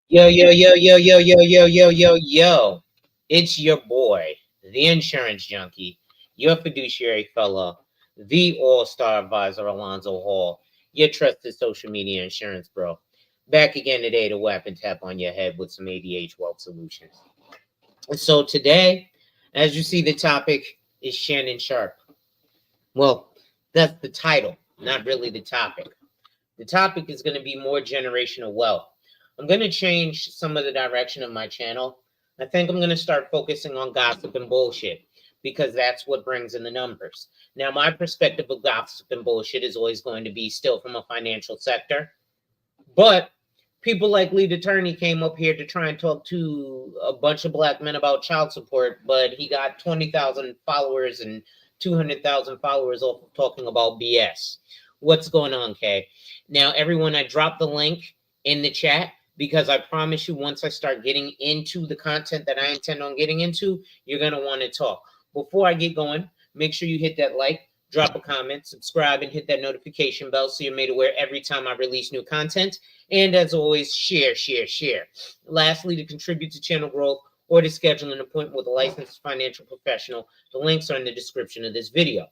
Yo, yo, yo, yo, yo, yo, yo, yo, yo, yo. It's your boy, the insurance junkie, your fiduciary fella, the all-star advisor, Alonzo Hall, your trusted social media insurance bro. Back again today to whap and tap on your head with some ADH wealth solutions. So today, as you see, the topic is Shannon Sharpe. Well, that's the title, not really the topic. The topic is going to be more generational wealth. I'm going to change some of the direction of my channel. I think I'm going to start focusing on gossip and bullshit because that's what brings in the numbers. Now, my perspective of gossip and bullshit is always going to be still from a financial sector. But people like Lead Attorney came up here to try and talk to a bunch of black men about child support, but he got 20,000 followers and 200,000 followers off of talking about BS. What's going on, Kay? Now, everyone, I dropped the link in the chat because I promise you, once I start getting into the content that I intend on getting into, you're going to want to talk. Before I get going, make sure you hit that like, drop a comment, subscribe, and hit that notification bell so you're made aware every time I release new content. And as always, share, share, share. Lastly, to contribute to channel growth or to schedule an appointment with a licensed financial professional, the links are in the description of this video.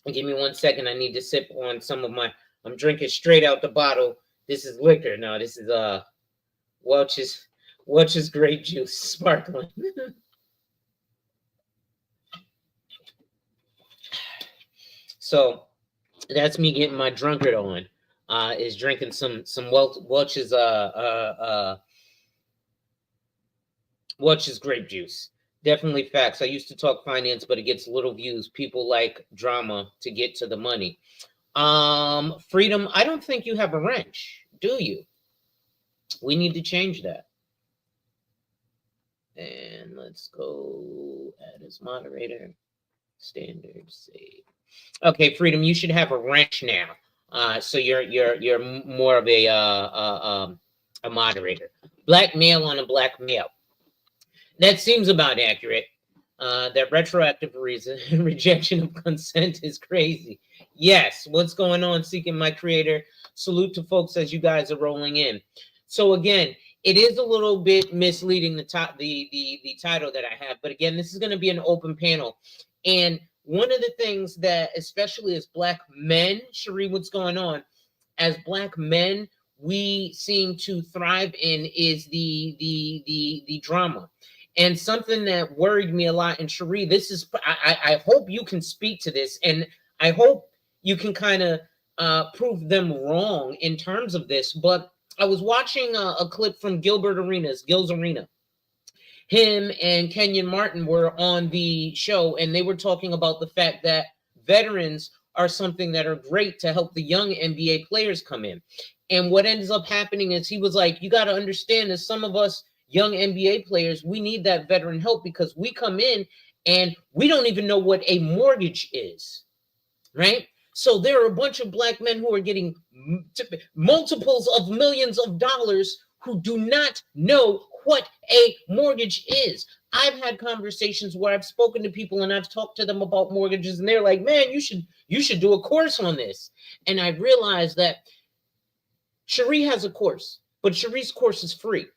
And give me 1 second. I need to sip on some of my, I'm drinking straight out the bottle. This is liquor. No, this is Welch's grape juice, sparkling. So that's me getting my drunkard on. Is drinking some Welch's Welch's grape juice. Definitely facts. I used to talk finance, but it gets little views. People like drama to get to the money. Freedom, I don't think you have a wrench, do you? We need to change that. And let's go add as moderator. Standard save. Okay, Freedom, you should have a wrench now. So you're more of a moderator. Black male on a black male. That seems about accurate. That retroactive reason rejection of consent is crazy. Yes, what's going on? Seeking my creator. Salute to folks as you guys are rolling in. So again, it is a little bit misleading the title that I have, but again, this is going to be an open panel. And one of the things that, especially as black men, Cherie, what's going on? As black men, we seem to thrive in is the drama. And something that worried me a lot, and Cherie, this is, I hope you can speak to this, and I hope you can kind of prove them wrong in terms of this. But I was watching a clip from Gil's Arena. Him and Kenyon Martin were on the show, and they were talking about the fact that veterans are something that are great to help the young NBA players come in. And what ends up happening is he was like, you got to understand that some of us young NBA players, we need that veteran help because we come in and we don't even know what a mortgage is, right? So there are a bunch of black men who are getting multiples of millions of dollars who do not know what a mortgage is. I've had conversations where I've spoken to people and I've talked to them about mortgages, and they're like, man, you should do a course on this. And I realized that Cherie has a course, but Cherie's course is free.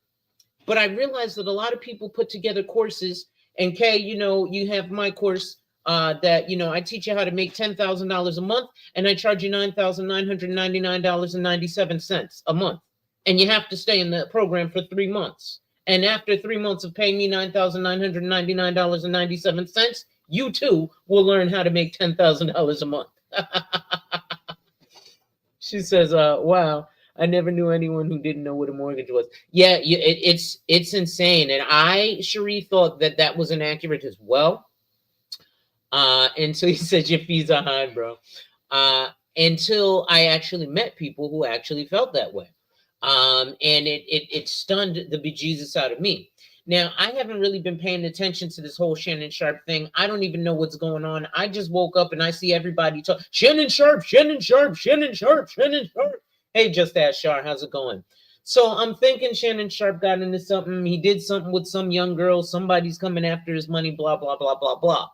But I realized that a lot of people put together courses, and Kay, you have my course that, I teach you how to make $10,000 a month, and I charge you $9,999.97 a month. And you have to stay in the program for 3 months. And after 3 months of paying me $9,999.97, you too will learn how to make $10,000 a month. She says, wow. I never knew anyone who didn't know what a mortgage was. Yeah, it's insane. And I, Cherie, thought that was inaccurate as well. Until you said your fees are high, bro. Until I actually met people who actually felt that way. And it stunned the bejesus out of me. Now, I haven't really been paying attention to this whole Shannon Sharpe thing. I don't even know what's going on. I just woke up and I see everybody talk, Shannon Sharpe, Shannon Sharpe, Shannon Sharpe, Shannon Sharpe. Hey, Just Ask Shar, how's it going? So I'm thinking Shannon Sharpe got into something. He did something with some young girl. Somebody's coming after his money, blah, blah, blah, blah, blah.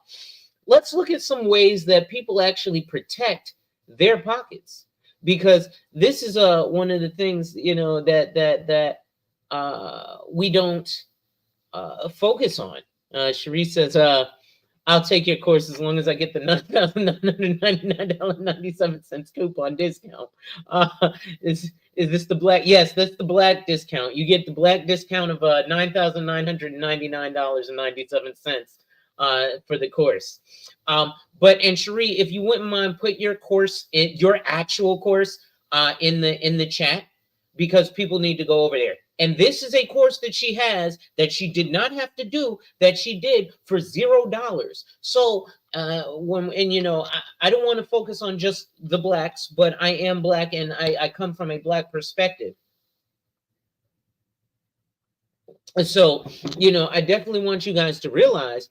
Let's look at some ways that people actually protect their pockets. Because this is one of the things, that we don't focus on. Cherie says, I'll take your course as long as I get the $9,999.97 coupon discount. Uh, is this the black? Yes, that's the black discount. You get the black discount of $9,999.97 for the course. But and Cherie, if you wouldn't mind, put your course in your actual course in the chat, because people need to go over there. And this is a course that she has that she did not have to do, that she did for $0. So I don't want to focus on just the blacks, but I am black and I come from a black perspective. And so, I definitely want you guys to realize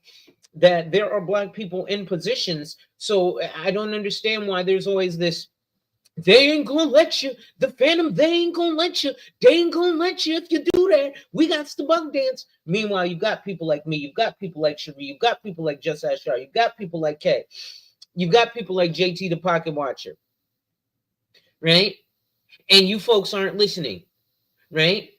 that there are black people in positions. So I don't understand why there's always this, they ain't gonna let you. The Phantom, they ain't gonna let you. They ain't gonna let you if you do that. We got to bug dance. Meanwhile, you got people like me. You've got people like Cherie. You've got people like Just Ask Sharpe. You've got people like Kay. You've got people like JT the Pocket Watcher. Right? And you folks aren't listening. Right?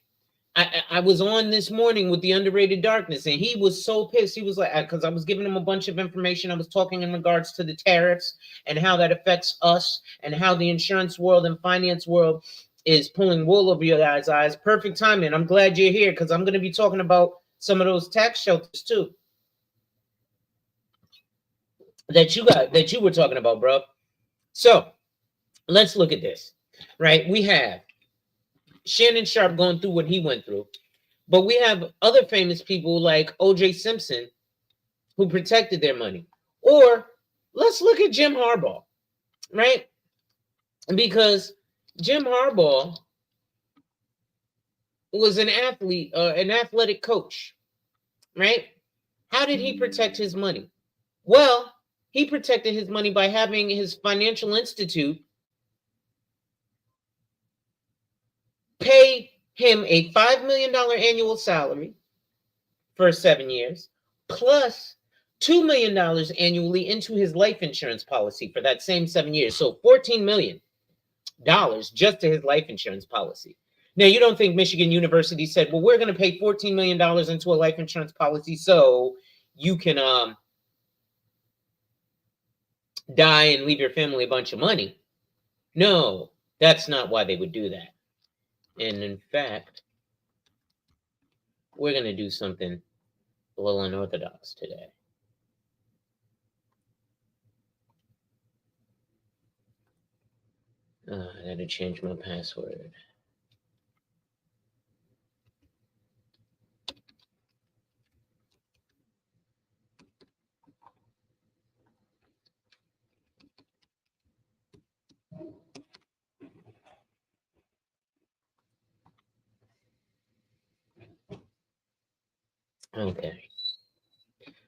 I was on this morning with the Underrated Darkness, and he was so pissed. He was like, because I was giving him a bunch of information. I was talking in regards to the tariffs and how that affects us, and how the insurance world and finance world is pulling wool over your guys' eyes. Perfect timing. I'm glad you're here, because I'm going to be talking about some of those tax shelters too that you were talking about, bro. So let's look at this. Right? We have Shannon Sharpe going through what he went through. But we have other famous people like O.J. Simpson who protected their money. Or let's look at Jim Harbaugh, right? Because Jim Harbaugh was an athlete, an athletic coach, right? How did he protect his money? Well, he protected his money by having his financial institute pay him a $5 million annual salary for 7 years, plus $2 million annually into his life insurance policy for that same 7 years. So $14 million just to his life insurance policy. Now, you don't think Michigan University said, well, we're going to pay $14 million into a life insurance policy so you can die and leave your family a bunch of money. No, that's not why they would do that. And in fact, we're going to do something a little unorthodox today. I had to change my password. Okay.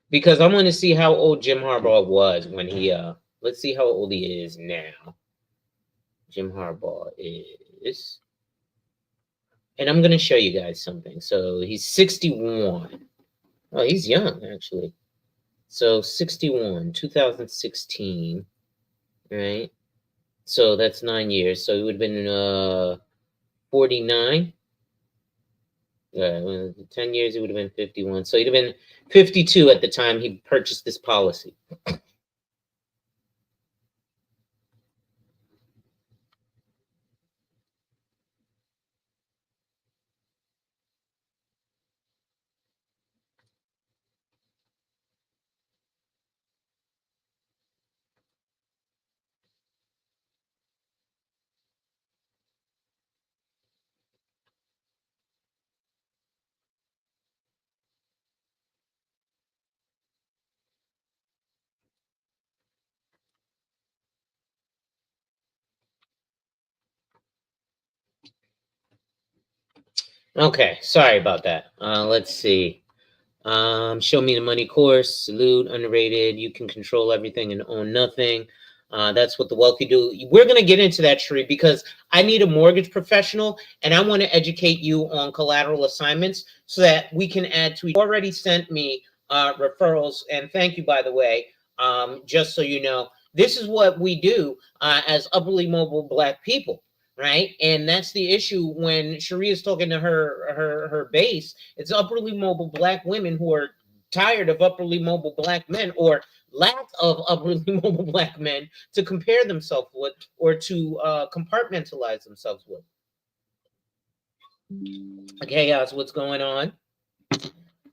Because I want to see how old Jim Harbaugh was when he let's see how old he is now. Jim Harbaugh is, and I'm going to show you guys something. So he's 61. Oh, he's young actually. So 61, 2016, right? So that's 9 years. So he would have been 49. 10 years, he would have been 51. So he'd have been 52 at the time he purchased this policy. Okay, sorry about that. Let's see. Show me the money course. Salute, underrated. You can control everything and own nothing. That's what the wealthy do. We're going to get into that, Sheree, because I need a mortgage professional and I want to educate you on collateral assignments so that we can add to. You already sent me referrals, and thank you, by the way. Just so you know, this is what we do as upperly mobile Black people, right? And that's the issue when Sharia is talking to her base. It's upperly mobile black women who are tired of upperly mobile black men, or lack of upperly mobile black men to compare themselves with, or to compartmentalize themselves with. Okay, guys, what's going on?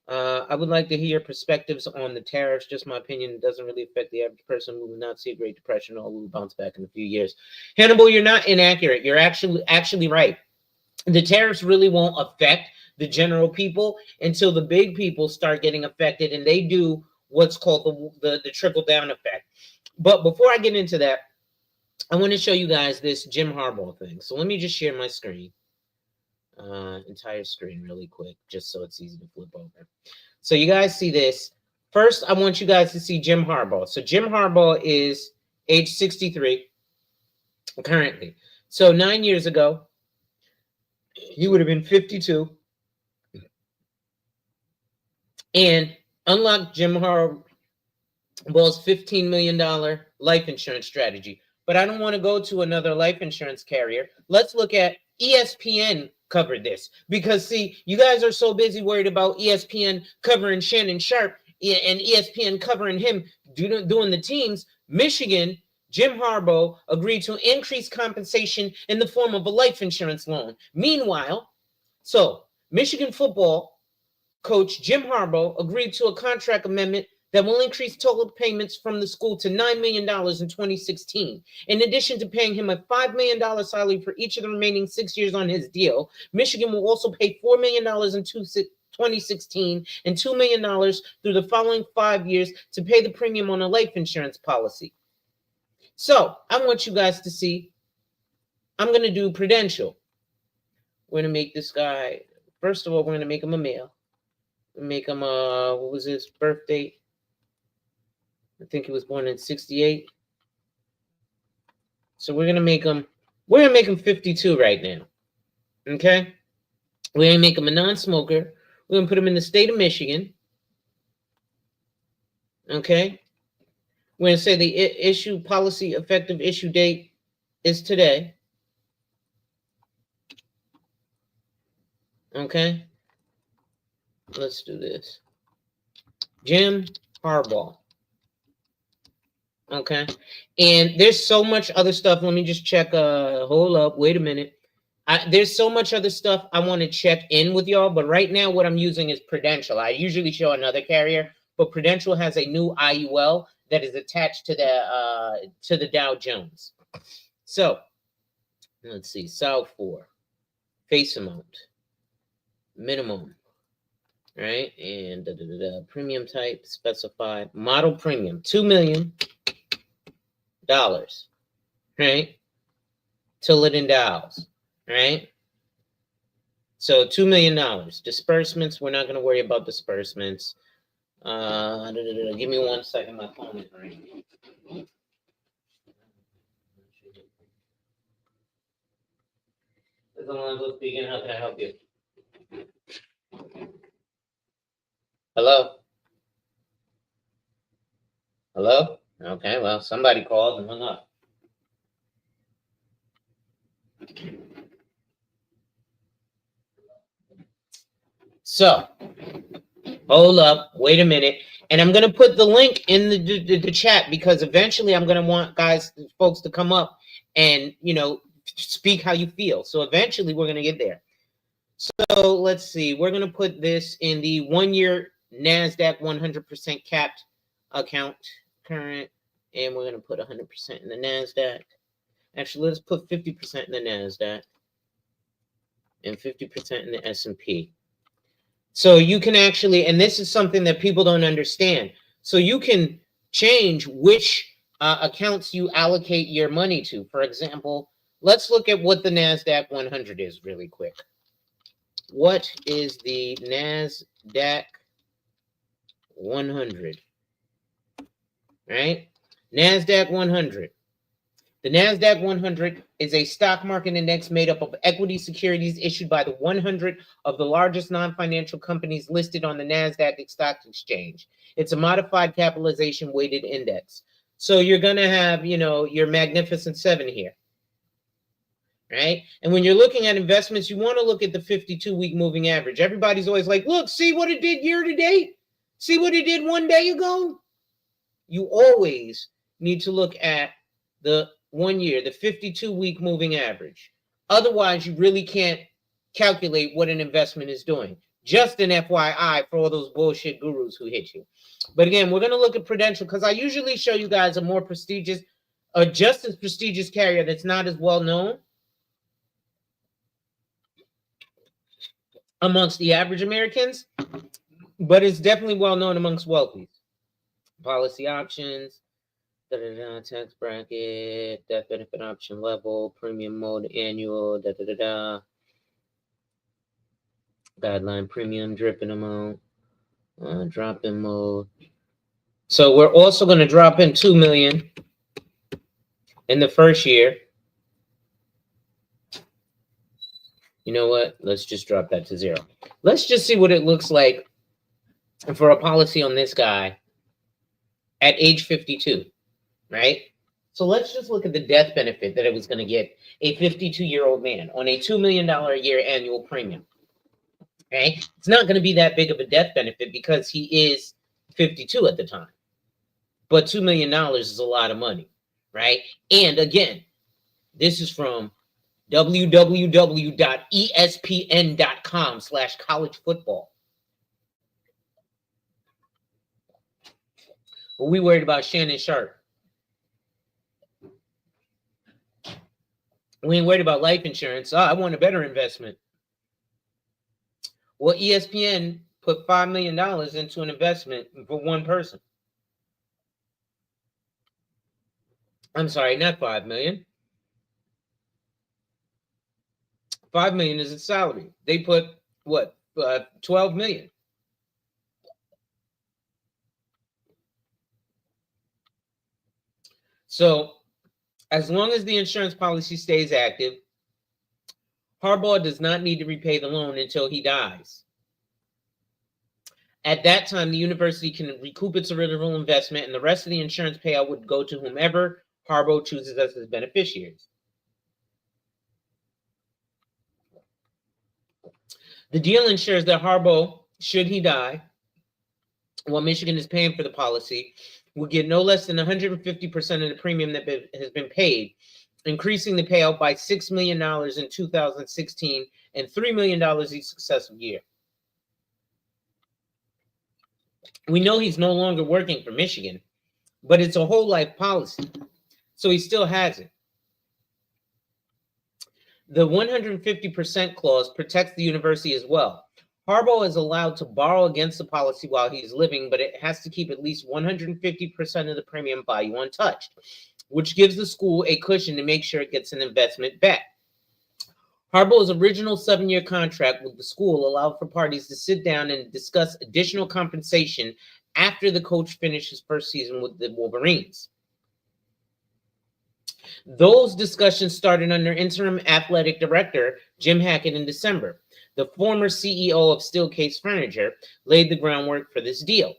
I would like to hear your perspectives on the tariffs. Just my opinion, it doesn't really affect the average person. We will not see a Great Depression, or we will bounce back in a few years. Hannibal, you're not inaccurate. You're actually right. The tariffs really won't affect the general people until the big people start getting affected, and they do what's called the trickle down effect. But before I get into that, I want to show you guys this Jim Harbaugh thing. So let me just share my screen. Entire screen really quick, just so it's easy to flip over. So you guys see this. First, I want you guys to see Jim Harbaugh. So Jim Harbaugh is age 63 currently. So 9 years ago, he would have been 52. And unlock Jim Harbaugh's $15 million life insurance strategy. But I don't want to go to another life insurance carrier. Let's look at ESPN covered this, because see, you guys are so busy worried about ESPN covering Shannon Sharpe and ESPN covering him doing the teams. Michigan, Jim Harbaugh agreed to increase compensation in the form of a life insurance loan. Meanwhile, so Michigan football coach Jim Harbaugh agreed to a contract amendment that will increase total payments from the school to $9 million in 2016. In addition to paying him a $5 million salary for each of the remaining 6 years on his deal, Michigan will also pay $4 million in 2016 and $2 million through the following 5 years to pay the premium on a life insurance policy. So I want you guys to see, I'm going to do Prudential. We're going to make this guy, first of all, we're going to make him a male. Make him, what was his birth date? I think he was born in 68. So we're going to make him 52 right now. Okay? We're going to make him a non-smoker. We're going to put him in the state of Michigan. Okay? We're going to say the issue policy effective issue date is today. Okay? Let's do this. Jim Harbaugh. Okay. And there's so much other stuff. Let me just check. Hold up. Wait a minute. There's so much other stuff I want to check in with y'all. But right now, what I'm using is Prudential. I usually show another carrier, but Prudential has a new IUL that is attached to the Dow Jones. So let's see. South 4. Face amount. Minimum. Right? And premium type specified. Model premium. $2 million. Right? Till it endows. Right? So $2 million. Disbursements, we're not going to worry about disbursements. Give me 1 second. My phone is ringing. This is Alonzo speaking. How can I help you? Hello? Hello? Okay, well, somebody called and hung up. So, hold up, wait a minute. And I'm going to put the link in the chat, because eventually I'm going to want folks to come up and, speak how you feel. So eventually we're going to get there. So let's see. We're going to put this in the 1 year NASDAQ 100% capped account current. And we're going to put 100% in the NASDAQ. Actually, let's put 50% in the NASDAQ and 50% in the S&P. So you can actually, and this is something that people don't understand. So you can change which accounts you allocate your money to. For example, let's look at what the NASDAQ 100 is really quick. What is the NASDAQ 100? Right? NASDAQ 100. The NASDAQ 100 is a stock market index made up of equity securities issued by the 100 of the largest non-financial companies listed on the NASDAQ stock exchange. It's a modified capitalization weighted index. So you're going to have, your Magnificent Seven here. right? And when you're looking at investments, you want to look at the 52-week moving average. Everybody's always like, look, see what it did year to date? See what it did one day ago? You always need to look at the 1 year, the 52-week moving average. Otherwise, you really can't calculate what an investment is doing. Just an FYI for all those bullshit gurus who hit you. But again, we're going to look at Prudential because I usually show you guys a more prestigious, a just as prestigious carrier that's not as well known amongst the average Americans, but it's definitely well known amongst wealthies. Policy options, tax bracket, death benefit option level, premium mode annual, guideline premium dripping amount, drop in mode. So we're also going to drop in 2 million in the first year. You know what? Let's just drop that to 0. Let's just see what it looks like for a policy on this guy at age 52, right? So let's just look at the death benefit that it was going to get a 52-year-old man on a $2 million a year annual premium. Okay? It's not going to be that big of a death benefit because he is 52 at the time. But $2 million is a lot of money, right? And again, this is from www.espn.com/collegefootball. But we worried about Shannon Sharpe. We ain't worried about life insurance. Oh, I want a better investment. Well, ESPN put $5 million into an investment for one person. I'm sorry, not 5 million. 5 million is its salary. They put what? 12 million. So as long as the insurance policy stays active, Harbaugh does not need to repay the loan until he dies. At that time, the university can recoup its original investment, and the rest of the insurance payout would go to whomever Harbaugh chooses as his beneficiaries. The deal ensures that Harbaugh, should he die, while Michigan is paying for the policy, will get no less than 150% of the premium that has been paid, increasing the payout by $6 million in 2016 and $3 million each successive year. We know he's no longer working for Michigan, but it's a whole life policy, so he still has it. The 150% clause protects the university as well. Harbaugh is allowed to borrow against the policy while he's living, but it has to keep at least 150% of the premium value untouched, which gives the school a cushion to make sure it gets an investment back. Harbaugh's original 7-year contract with the school allowed for parties to sit down and discuss additional compensation after the coach finished his first season with the Wolverines. Those discussions started under interim athletic director Jim Hackett in December. The former CEO of Steelcase Furniture laid the groundwork for this deal.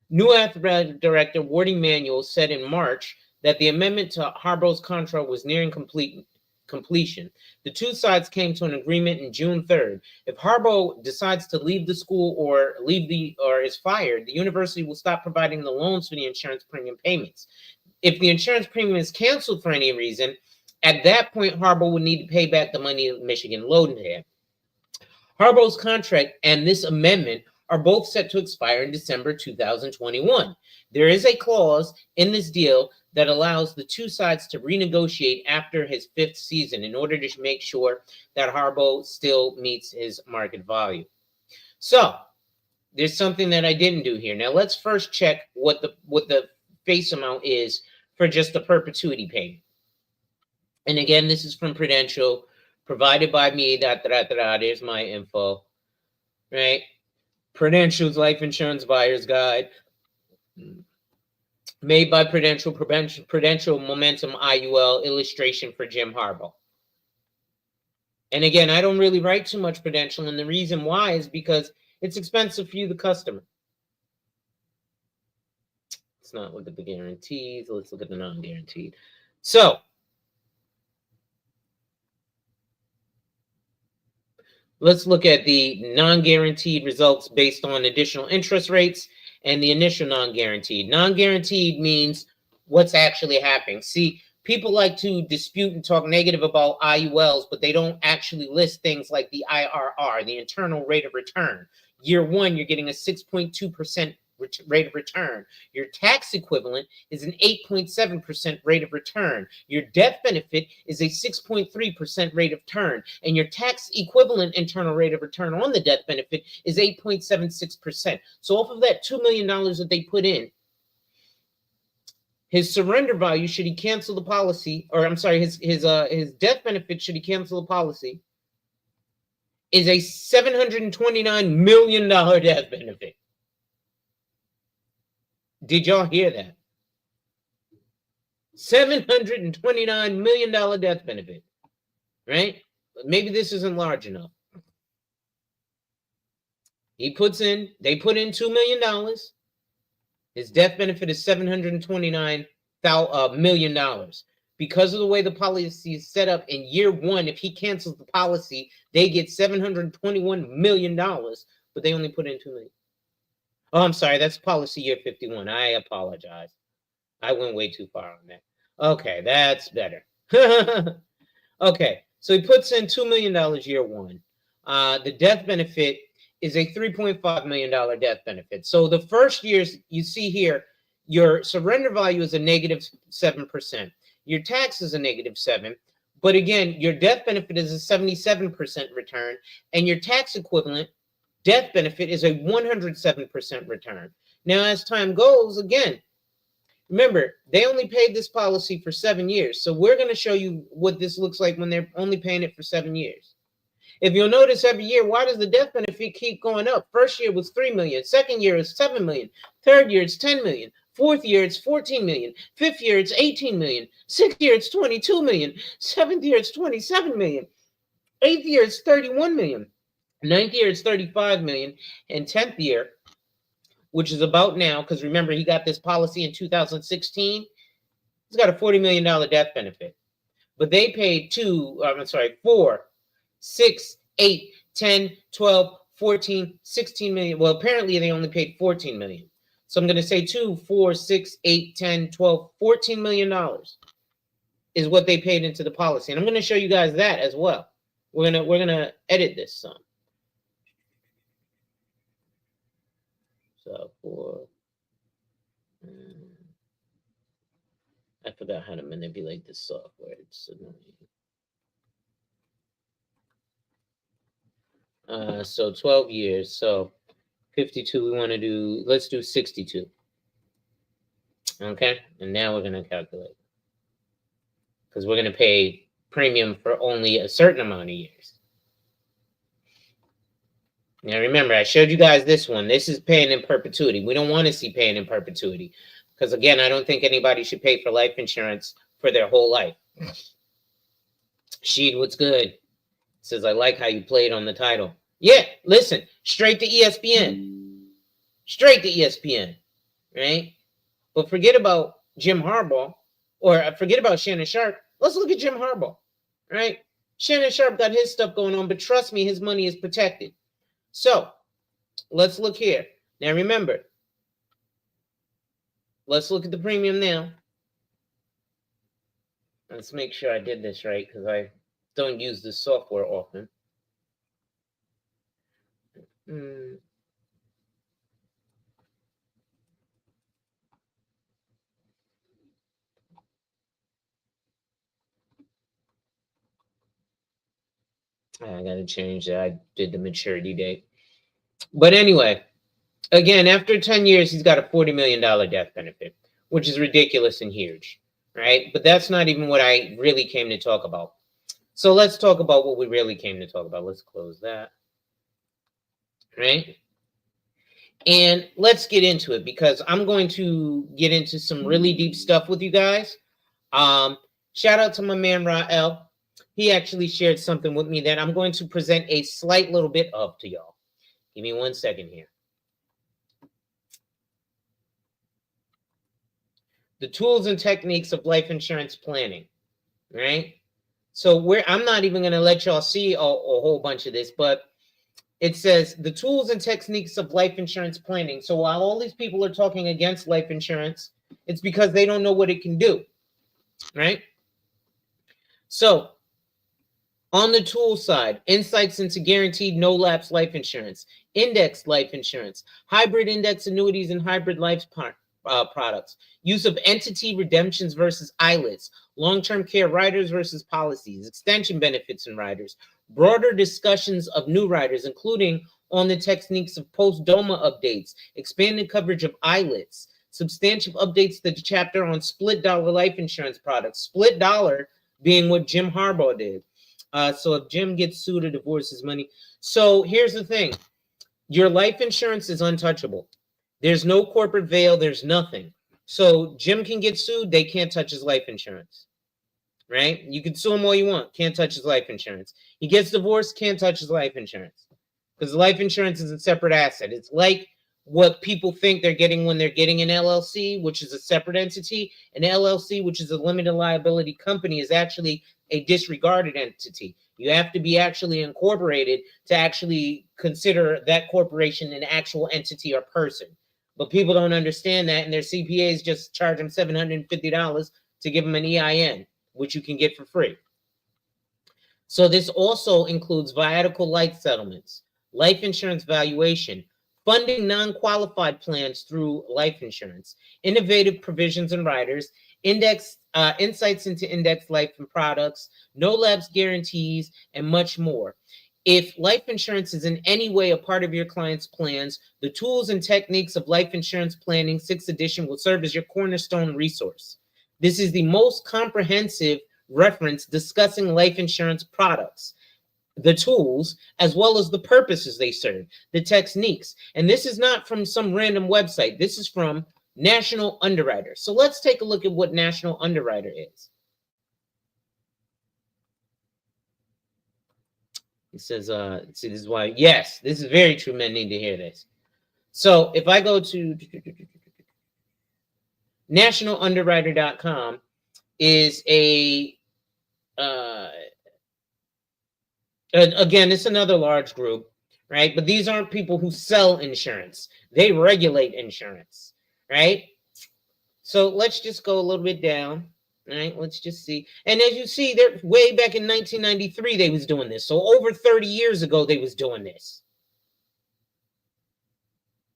New athletic director Wardy Manuel said in March that the amendment to Harbaugh's contract was nearing completion. The two sides came to an agreement in June 3rd. If Harbaugh decides to leave the school or is fired, the university will stop providing the loans for the insurance premium payments. If the insurance premium is canceled for any reason, at that point, Harbaugh would need to pay back the money Michigan loaned him. Harbaugh's contract and this amendment are both set to expire in December 2021. There is a clause in this deal that allows the two sides to renegotiate after his 5th season in order to make sure that Harbaugh still meets his market value. So there's something that I didn't do here. Now let's first check what the face amount is for just the perpetuity payment. And again, this is from Prudential, provided by me. There's my info, right? Prudential's Life Insurance Buyer's Guide, made by Prudential Momentum IUL, illustration for Jim Harbaugh. And again, I don't really write too much Prudential, and the reason why is because it's expensive for you, the customer. Let's not look at the guarantees. Let's look at the non-guaranteed. So Let's look at the non-guaranteed results based on additional interest rates and the initial non-guaranteed. Non-guaranteed means what's actually happening. See, people like to dispute and talk negative about IULs, but they don't actually list things like the IRR, the internal rate of return. Year one, you're getting a 6.2% rate of return. Your tax equivalent is an 8.7% rate of return. Your death benefit is a 6.3% rate of return. And your tax equivalent internal rate of return on the death benefit is 8.76%. So off of that $2 million that they put in, his surrender value, should he cancel the policy, or I'm sorry, his death benefit, should he cancel the policy, is a $729 million death benefit. Did y'all hear that? $729 million death benefit, right? But maybe this isn't large enough. They put in $2 million. His death benefit is $729 million. Because of the way the policy is set up, in year one, if he cancels the policy, they get $721 million, but they only put in $2 million. Oh, I'm sorry. That's policy year 51. I apologize. I went way too far on that. Okay, that's better. Okay, so he puts in $2 million year one. The death benefit is a $3.5 million death benefit. So the first years, you see here, your surrender value is a negative 7%. Your tax is a negative 7%. But again, your death benefit is a 77% return, and your tax equivalent death benefit is a 107% return. Now, as time goes, again, remember, they only paid this policy for 7 years. So we're going to show you what this looks like when they're only paying it for 7 years. If you'll notice every year, why does the death benefit keep going up? First year was 3 million. Second year is 7 million. Third year it's 10 million. Fourth year it's 14 million. Fifth year it's 18 million. Sixth year it's 22 million. Seventh year it's 27 million. Eighth year it's 31 million. Ninth year it's 35 million. And 10th year, which is about now, because remember, he got this policy in 2016. He's got a $40 million death benefit. But they paid 4, 6, 8, 10, 12, 14, 16 million. Well, apparently they only paid 14 million. So I'm going to say 2, 4, 6, 8, 10, 12, 14 million dollars is what they paid into the policy. And I'm going to show you guys that as well. We're going to edit this some. So I forgot how to manipulate this software. It's annoying. So 12 years. So 52, we want to do, let's do 62. Okay, and now we're going to calculate. Because we're going to pay premium for only a certain amount of years. Now remember, I showed you guys this one. This is paying in perpetuity. We don't want to see paying in perpetuity. Because again, I don't think anybody should pay for life insurance for their whole life. Sheed, what's good? Says, I like how you played on the title. Yeah, listen, straight to ESPN. Straight to ESPN, right? But forget about Jim Harbaugh, or forget about Shannon Sharpe. Let's look at Jim Harbaugh, right? Shannon Sharpe got his stuff going on, but trust me, his money is protected. So let's look here. Now remember, let's look at the premium now. Let's make sure I did this right, because I don't use this software often. I got to change that. I did the maturity date. But anyway, again, after 10 years, he's got a $40 million death benefit, which is ridiculous and huge, right? But that's not even what I really came to talk about. So let's talk about what we really came to talk about. Let's close that, right? And let's get into it, because I'm going to get into some really deep stuff with you guys. Shout out to my man, Rael. He actually shared something with me that I'm going to present a slight little bit of to y'all. Give me 1 second here. The tools and techniques of life insurance planning, right? So I'm not even going to let y'all see a whole bunch of this, but it says the tools and techniques of life insurance planning. So while all these people are talking against life insurance, it's because they don't know what it can do, right? So on the tool side, insights into guaranteed no-lapse life insurance, indexed life insurance, hybrid index annuities and hybrid life products, use of entity redemptions versus ILITs, long-term care riders versus policies, extension benefits and riders, broader discussions of new riders, including on the techniques of post-DOMA updates, expanded coverage of ILITs, substantive updates to the chapter on split dollar life insurance products, split dollar being what Jim Harbaugh did. So if Jim gets sued or divorces money. So here's the thing. Your life insurance is untouchable. There's no corporate veil. There's nothing. So Jim can get sued. They can't touch his life insurance, right? You can sue him all you want. Can't touch his life insurance. He gets divorced. Can't touch his life insurance because life insurance is a separate asset. It's like what people think they're getting when they're getting an LLC, which is a separate entity. An LLC, which is a limited liability company, is actually a disregarded entity. You have to be actually incorporated to actually consider that corporation an actual entity or person. But people don't understand that, and their CPAs just charge them $750 to give them an EIN, which you can get for free. So this also includes viatical life settlements, life insurance valuation, funding non-qualified plans through life insurance, innovative provisions and riders, insights into index life and products, no lapse guarantees, and much more. If life insurance is in any way a part of your client's plans, the tools and techniques of life insurance planning 6th edition will serve as your cornerstone resource. This is the most comprehensive reference discussing life insurance products, the tools, as well as the purposes they serve, the techniques. And this is not from some random website. This is from National Underwriter. So let's take a look at what National Underwriter is. It says, see, this is why, yes, this is very true. Men need to hear this. So if I go to nationalunderwriter.com is again, it's another large group, right? But these aren't people who sell insurance. They regulate insurance, right? So let's just go a little bit down, right? Let's just see. And as you see, they're way back in 1993, they was doing this. So over 30 years ago, they was doing this,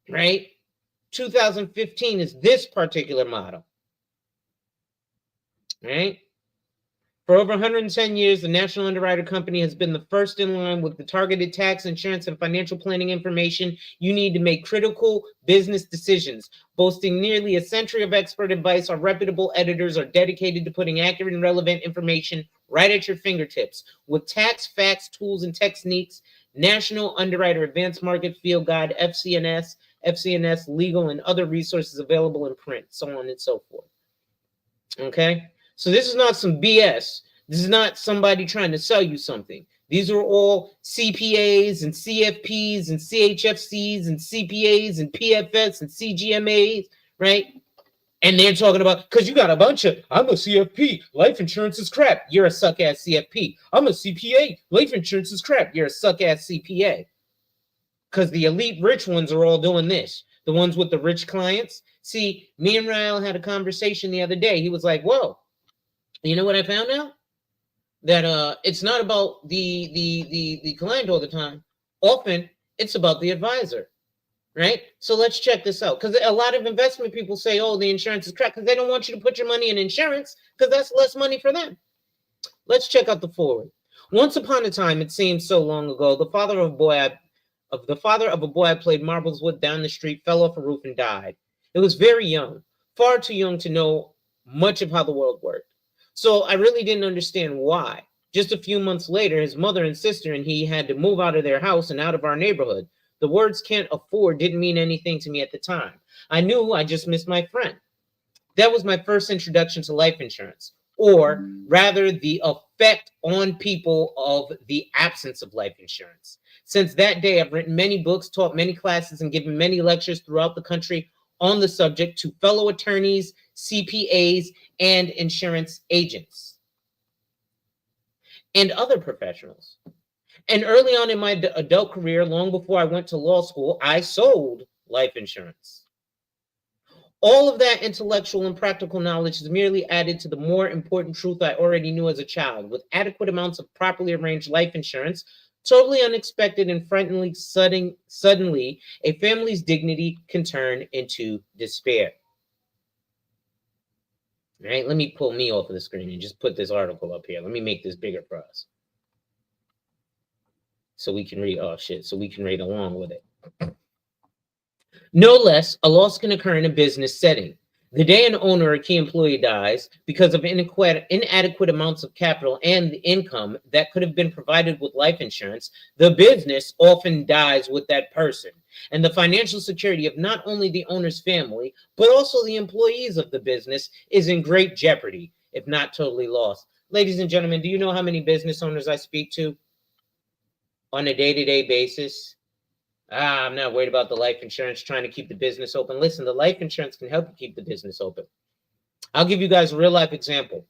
right? 2015 is this particular model, right? For over 110 years, the National Underwriter Company has been the first in line with the targeted tax, insurance, and financial planning information you need to make critical business decisions. Boasting nearly a century of expert advice, our reputable editors are dedicated to putting accurate and relevant information right at your fingertips. With tax, facts, tools, and techniques, National Underwriter Advanced Market Field Guide, FCNS legal, and other resources available in print, so on and so forth. Okay? So this is not some BS. This is not somebody trying to sell you something. These are all CPAs and CFPs and CHFCs and CPAs and PFS and CGMAs, right? And they're talking about, because you got a bunch of, I'm a CFP, life insurance is crap. You're a suck-ass CFP. I'm a CPA, life insurance is crap. You're a suck-ass CPA. Because the elite rich ones are all doing this. The ones with the rich clients. See, me and Rael had a conversation the other day. He was like, whoa. You know what I found out? That it's not about the client all the time. Often it's about the advisor, right? So let's check this out. Because a lot of investment people say, oh, the insurance is crap, because they don't want you to put your money in insurance because that's less money for them. Let's check out the forward. Once upon a time, it seems so long ago, the father of a boy I played marbles with down the street fell off a roof and died. It was very young, far too young to know much of how the world worked. So I really didn't understand why. Just a few months later, his mother and sister and he had to move out of their house and out of our neighborhood. The words can't afford didn't mean anything to me at the time. I knew I just missed my friend. That was my first introduction to life insurance, or rather the effect on people of the absence of life insurance. Since that day, I've written many books, taught many classes, and given many lectures throughout the country on the subject to fellow attorneys, CPAs, and insurance agents. and other professionals. And early on in my adult career, long before I went to law school, I sold life insurance. All of that intellectual and practical knowledge is merely added to the more important truth I already knew as a child. With adequate amounts of properly arranged life insurance, totally unexpected and frighteningly suddenly, a family's dignity can turn into despair. All right, let me pull me off of the screen and just put this article up here. Let me make this bigger for us, so we can read. Oh shit! So we can read along with it. No less, a loss can occur in a business setting. The day an owner or key employee dies because of inadequate amounts of capital and income that could have been provided with life insurance, the business often dies with that person. And the financial security of not only the owner's family, but also the employees of the business is in great jeopardy, if not totally lost. Ladies and gentlemen, do you know how many business owners I speak to on a day-to-day basis? I'm not worried about the life insurance, trying to keep the business open. Listen, the life insurance can help you keep the business open. I'll give you guys a real life example.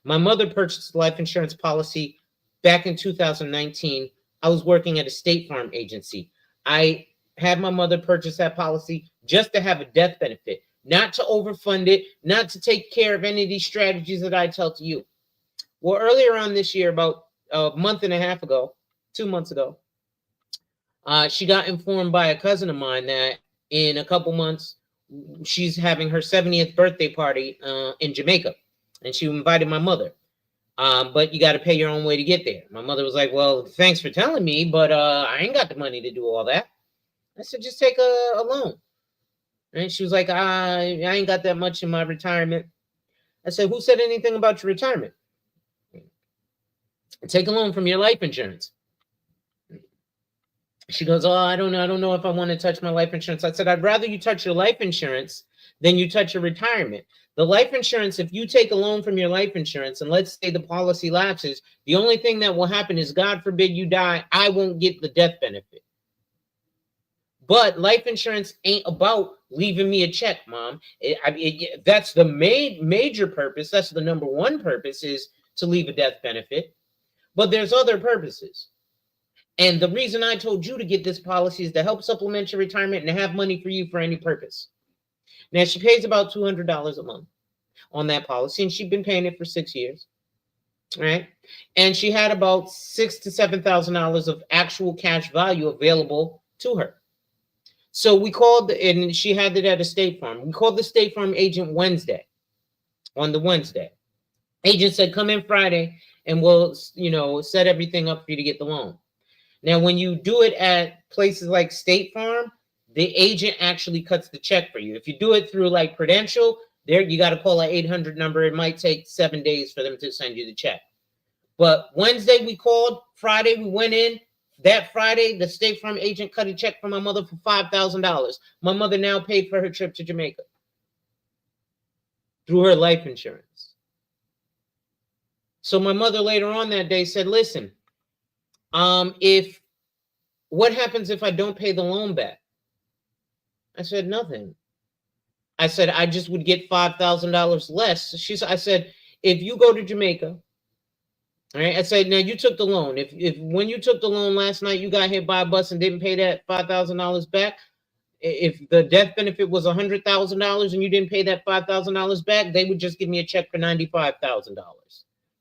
My mother purchased a life insurance policy back in 2019. I was working at a State Farm agency. I had my mother purchase that policy just to have a death benefit, not to overfund it, not to take care of any of these strategies that I tell to you. Well, earlier on this year, about a month and a half ago, 2 months ago, she got informed by a cousin of mine that in a couple months, she's having her 70th birthday party in Jamaica. And she invited my mother. But you got to pay your own way to get there. My mother was like, well, thanks for telling me, but I ain't got the money to do all that. I said, just take a loan. And she was like, I ain't got that much in my retirement. I said, who said anything about your retirement? Take a loan from your life insurance. She goes, oh, I don't know if I want to touch my life insurance. I said, I'd rather you touch your life insurance than you touch your retirement. The life insurance, if you take a loan from your life insurance and let's say the policy lapses, the only thing that will happen is, God forbid you die, I won't get the death benefit. But life insurance ain't about leaving me a check, Mom. That's the major purpose. That's the number one purpose, is to leave a death benefit. But there's other purposes. And the reason I told you to get this policy is to help supplement your retirement and have money for you for any purpose. Now, she pays about $200 a month on that policy, and she'd been paying it for 6 years. Right? And she had about $6,000 to $7,000 of actual cash value available to her. So we called, and she had it at a State Farm. We called the State Farm agent on the Wednesday. Agent said, come in Friday and we'll, set everything up for you to get the loan. Now, when you do it at places like State Farm, the agent actually cuts the check for you. If you do it through like Prudential, there you got to call an 800 number. It might take 7 days for them to send you the check. But Wednesday we called, Friday we went in. That Friday, the State Farm agent cut a check for my mother for $5,000. My mother now paid for her trip to Jamaica through her life insurance. So my mother later on that day said, listen, what happens if I don't pay the loan back? I said, nothing. I said, I just would get $5,000 less. I said, if you go to Jamaica, all right, I said, now you took the loan. If when you took the loan last night, you got hit by a bus and didn't pay that $5,000 back, if the death benefit was $100,000 and you didn't pay that $5,000 back, they would just give me a check for $95,000.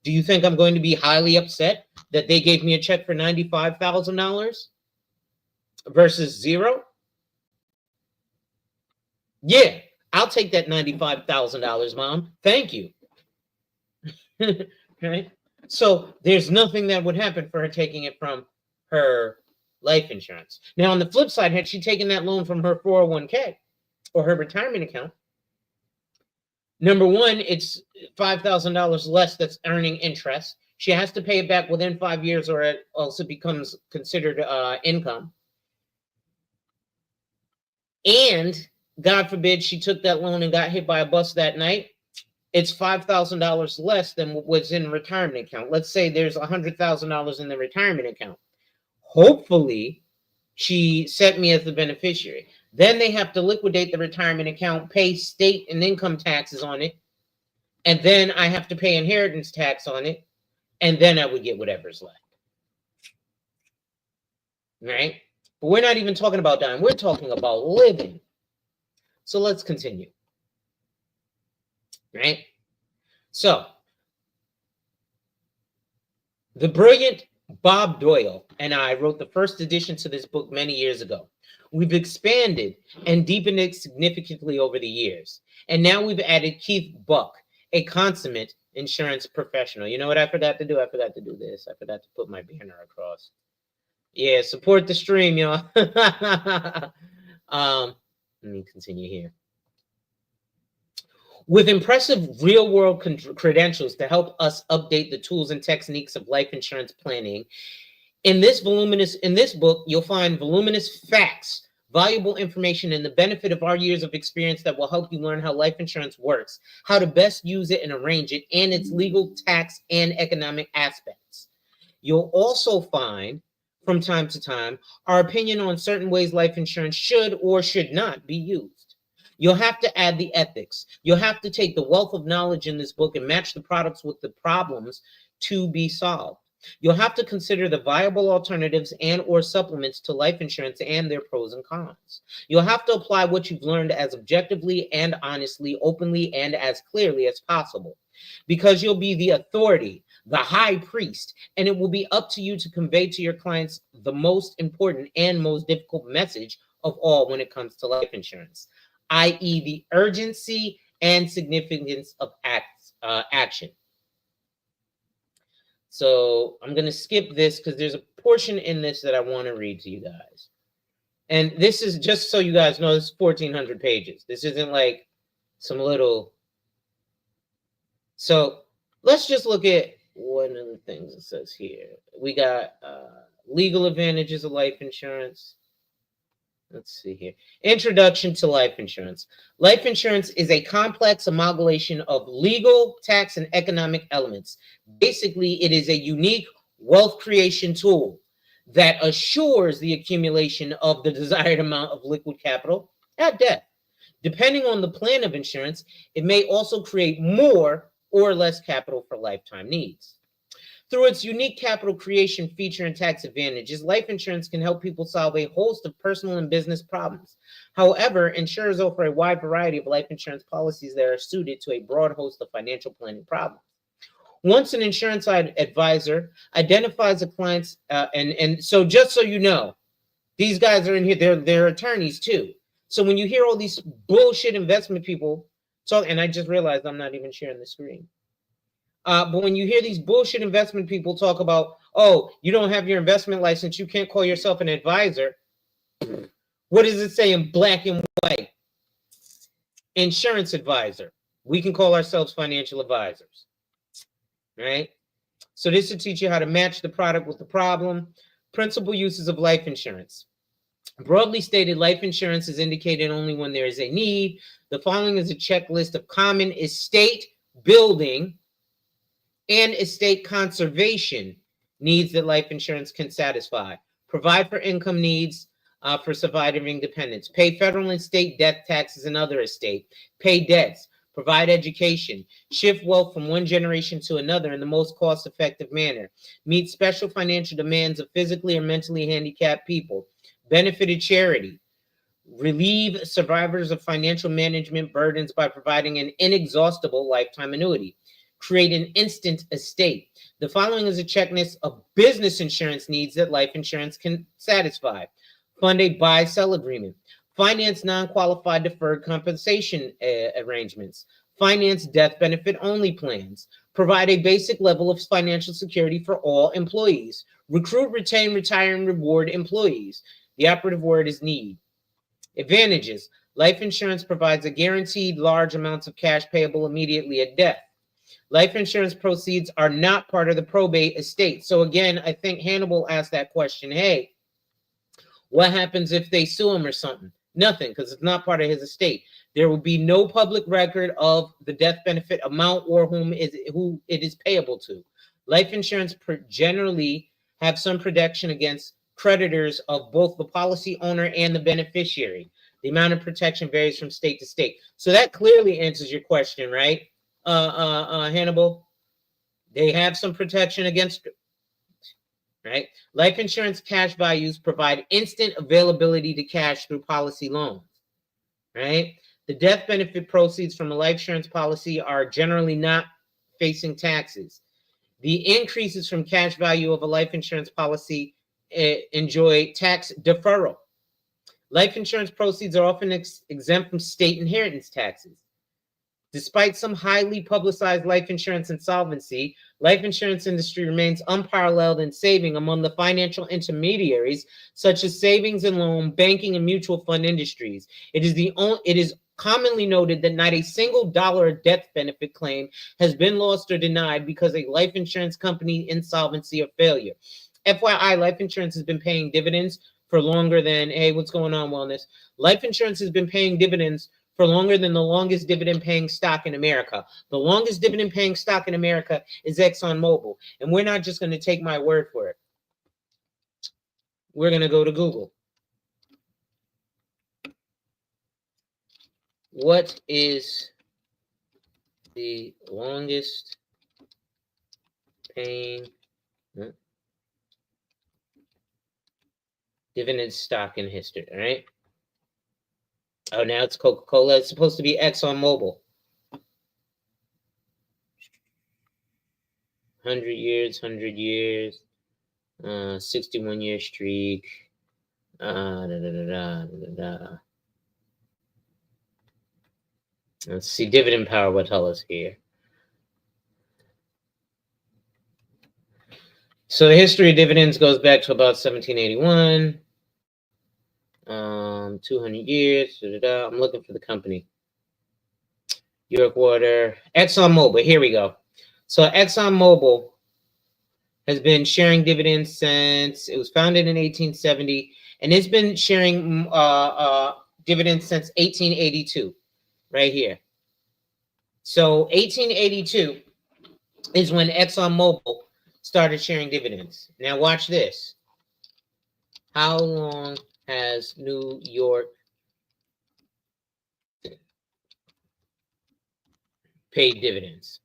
Do you think I'm going to be highly upset that they gave me a check for $95,000 versus zero? Yeah, I'll take that $95,000, Mom. Thank you. Right? So there's nothing that would happen for her taking it from her life insurance. Now, on the flip side, had she taken that loan from her 401k or her retirement account, number one, it's $5,000 less that's earning interest. She has to pay it back within 5 years or else it becomes considered income. And God forbid she took that loan and got hit by a bus that night, it's $5,000 less than what was in the retirement account. Let's say there's $100,000 in the retirement account. Hopefully, she set me as the beneficiary. Then they have to liquidate the retirement account, pay state and income taxes on it, and then I have to pay inheritance tax on it. and then I would get whatever's left. Right? But we're not even talking about dying. We're talking about living. So let's continue. Right? So, the brilliant Bob Doyle and I wrote the first edition to this book many years ago. We've expanded and deepened it significantly over the years. And now we've added Keith Buck, a consummate insurance professional. You know what I forgot to do? I forgot to do this. I forgot to put my banner across. Yeah, support the stream, y'all. Let me continue here. With impressive real-world credentials to help us update the tools and techniques of life insurance planning, in this book, you'll find voluminous facts, valuable information, and the benefit of our years of experience that will help you learn how life insurance works, how to best use it and arrange it, and its legal, tax, and economic aspects. You'll also find, from time to time, our opinion on certain ways life insurance should or should not be used. You'll have to add the ethics. You'll have to take the wealth of knowledge in this book and match the products with the problems to be solved. You'll have to consider the viable alternatives and or supplements to life insurance and their pros and cons. You'll have to apply what you've learned as objectively and honestly, openly, and as clearly as possible. Because you'll be the authority, the high priest, and it will be up to you to convey to your clients the most important and most difficult message of all when it comes to life insurance, i.e. the urgency and significance of action. So I'm going to skip this because there's a portion in this that I want to read to you guys. And this is just so you guys know, this is 1,400 pages. This isn't like some little... So let's just look at one of the things it says here. We got legal advantages of life insurance. Let's see here. Introduction to life insurance. Life insurance is a complex amalgamation of legal, tax, and economic elements. Basically, it is a unique wealth creation tool that assures the accumulation of the desired amount of liquid capital at death. Depending on the plan of insurance, it may also create more or less capital for lifetime needs. Through its unique capital creation feature and tax advantages, life insurance can help people solve a host of personal and business problems. However, insurers offer a wide variety of life insurance policies that are suited to a broad host of financial planning problems. Once an insurance advisor identifies a client's, and so just so you know, these guys are in here, they're attorneys too. So when you hear all these bullshit investment people talk, and I just realized I'm not even sharing the screen. But when you hear these bullshit investment people talk about, oh, you don't have your investment license, you can't call yourself an advisor. What does it say in black and white? Insurance advisor. We can call ourselves financial advisors. Right? So this will teach you how to match the product with the problem. Principal uses of life insurance. Broadly stated, life insurance is indicated only when there is a need. The following is a checklist of common estate building and estate conservation needs that life insurance can satisfy. Provide for income needs for surviving independence. Pay federal and state death taxes and other estate. Pay debts. Provide education. Shift wealth from one generation to another in the most cost-effective manner. Meet special financial demands of physically or mentally handicapped people. Benefited charity. Relieve survivors of financial management burdens by providing an inexhaustible lifetime annuity. Create an instant estate. The following is a checklist of business insurance needs that life insurance can satisfy. Fund a buy-sell agreement. Finance non-qualified deferred compensation arrangements. Finance death benefit only plans. Provide a basic level of financial security for all employees. Recruit, retain, retire, and reward employees. The operative word is need. Advantages. Life insurance provides a guaranteed large amounts of cash payable immediately at death. Life insurance proceeds are not part of the probate estate. So again, I think Hannibal asked that question. Hey, what happens if they sue him or something? Nothing, because it's not part of his estate. There will be no public record of the death benefit amount or who it is payable to. Life insurance generally have some protection against creditors of both the policy owner and the beneficiary. The amount of protection varies from state to state. So that clearly answers your question, right? Hannibal, They have some protection against, right? Life insurance cash values provide instant availability to cash through policy loans, right? The death benefit proceeds from a life insurance policy are generally not facing taxes. The increases from cash value of a life insurance policy enjoy tax deferral. Life insurance proceeds are often exempt from state inheritance taxes. Despite some highly publicized life insurance insolvency, life insurance industry remains unparalleled in saving among the financial intermediaries such as savings and loan, banking, and mutual fund industries. It is commonly noted that not a single dollar death benefit claim has been lost or denied because a life insurance company insolvency or failure. FYI, life insurance has been paying dividends for longer than, hey, what's going on, wellness? Life insurance has been paying dividends for longer than the longest dividend paying stock in America. The longest dividend paying stock in America is ExxonMobil. And we're not just going to take my word for it. We're going to go to Google. What is the longest paying dividend stock in history, all right? Oh, now it's Coca-Cola. It's supposed to be ExxonMobil. 100 years, 61-year streak. Let's see, dividend power will tell us here. So the history of dividends goes back to about 1781. 200 years. I'm looking for the company. York Water. ExxonMobil. Here we go. So ExxonMobil has been sharing dividends since it was founded in 1870, and it's been sharing dividends since 1882, right here. So 1882 is when ExxonMobil started sharing dividends. Now watch this. How long has New York paid dividends?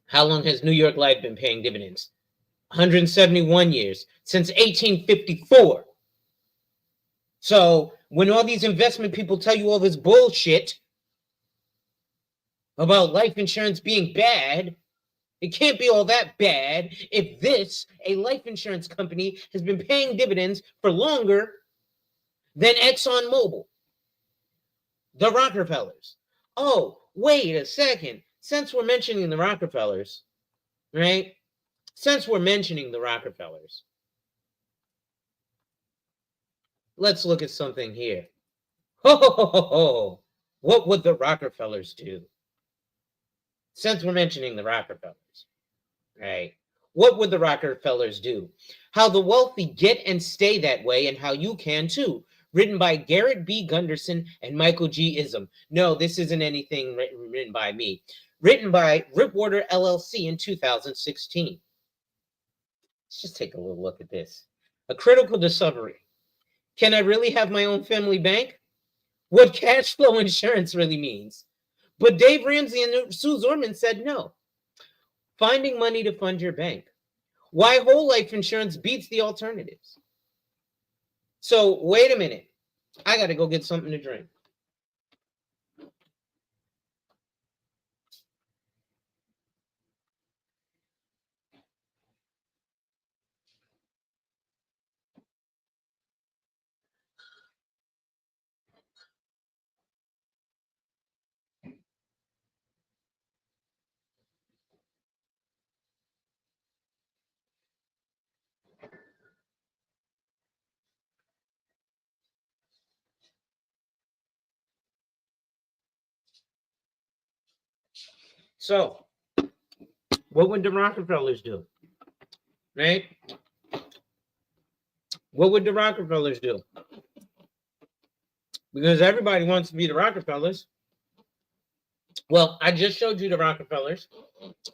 How long has New York Life been paying dividends? 171 years, since 1854. So when all these investment people tell you all this bullshit about life insurance being bad, it can't be all that bad if this, a life insurance company, has been paying dividends for longer than ExxonMobil, the Rockefellers. Oh, wait a second. Since we're mentioning the Rockefellers, right? Since we're mentioning the Rockefellers, let's look at something here. What would the Rockefellers do? Since we're mentioning the Rockefellers, right? What would the Rockefellers do? How the wealthy get and stay that way, and how you can too. Written by Garrett B. Gunderson and Michael G. Ism. No, this isn't anything written by me. Written by Ripwater LLC in 2016. Let's just take a little look at this. A critical discovery. Can I really have my own family bank? What cash flow insurance really means. But Dave Ramsey and Sue Zorman said no. Finding money to fund your bank. Why whole life insurance beats the alternatives. So wait a minute. I got to go get something to drink. So, what would the Rockefellers do? Right? What would the Rockefellers do? Because everybody wants to be the Rockefellers. Well, I just showed you the Rockefellers.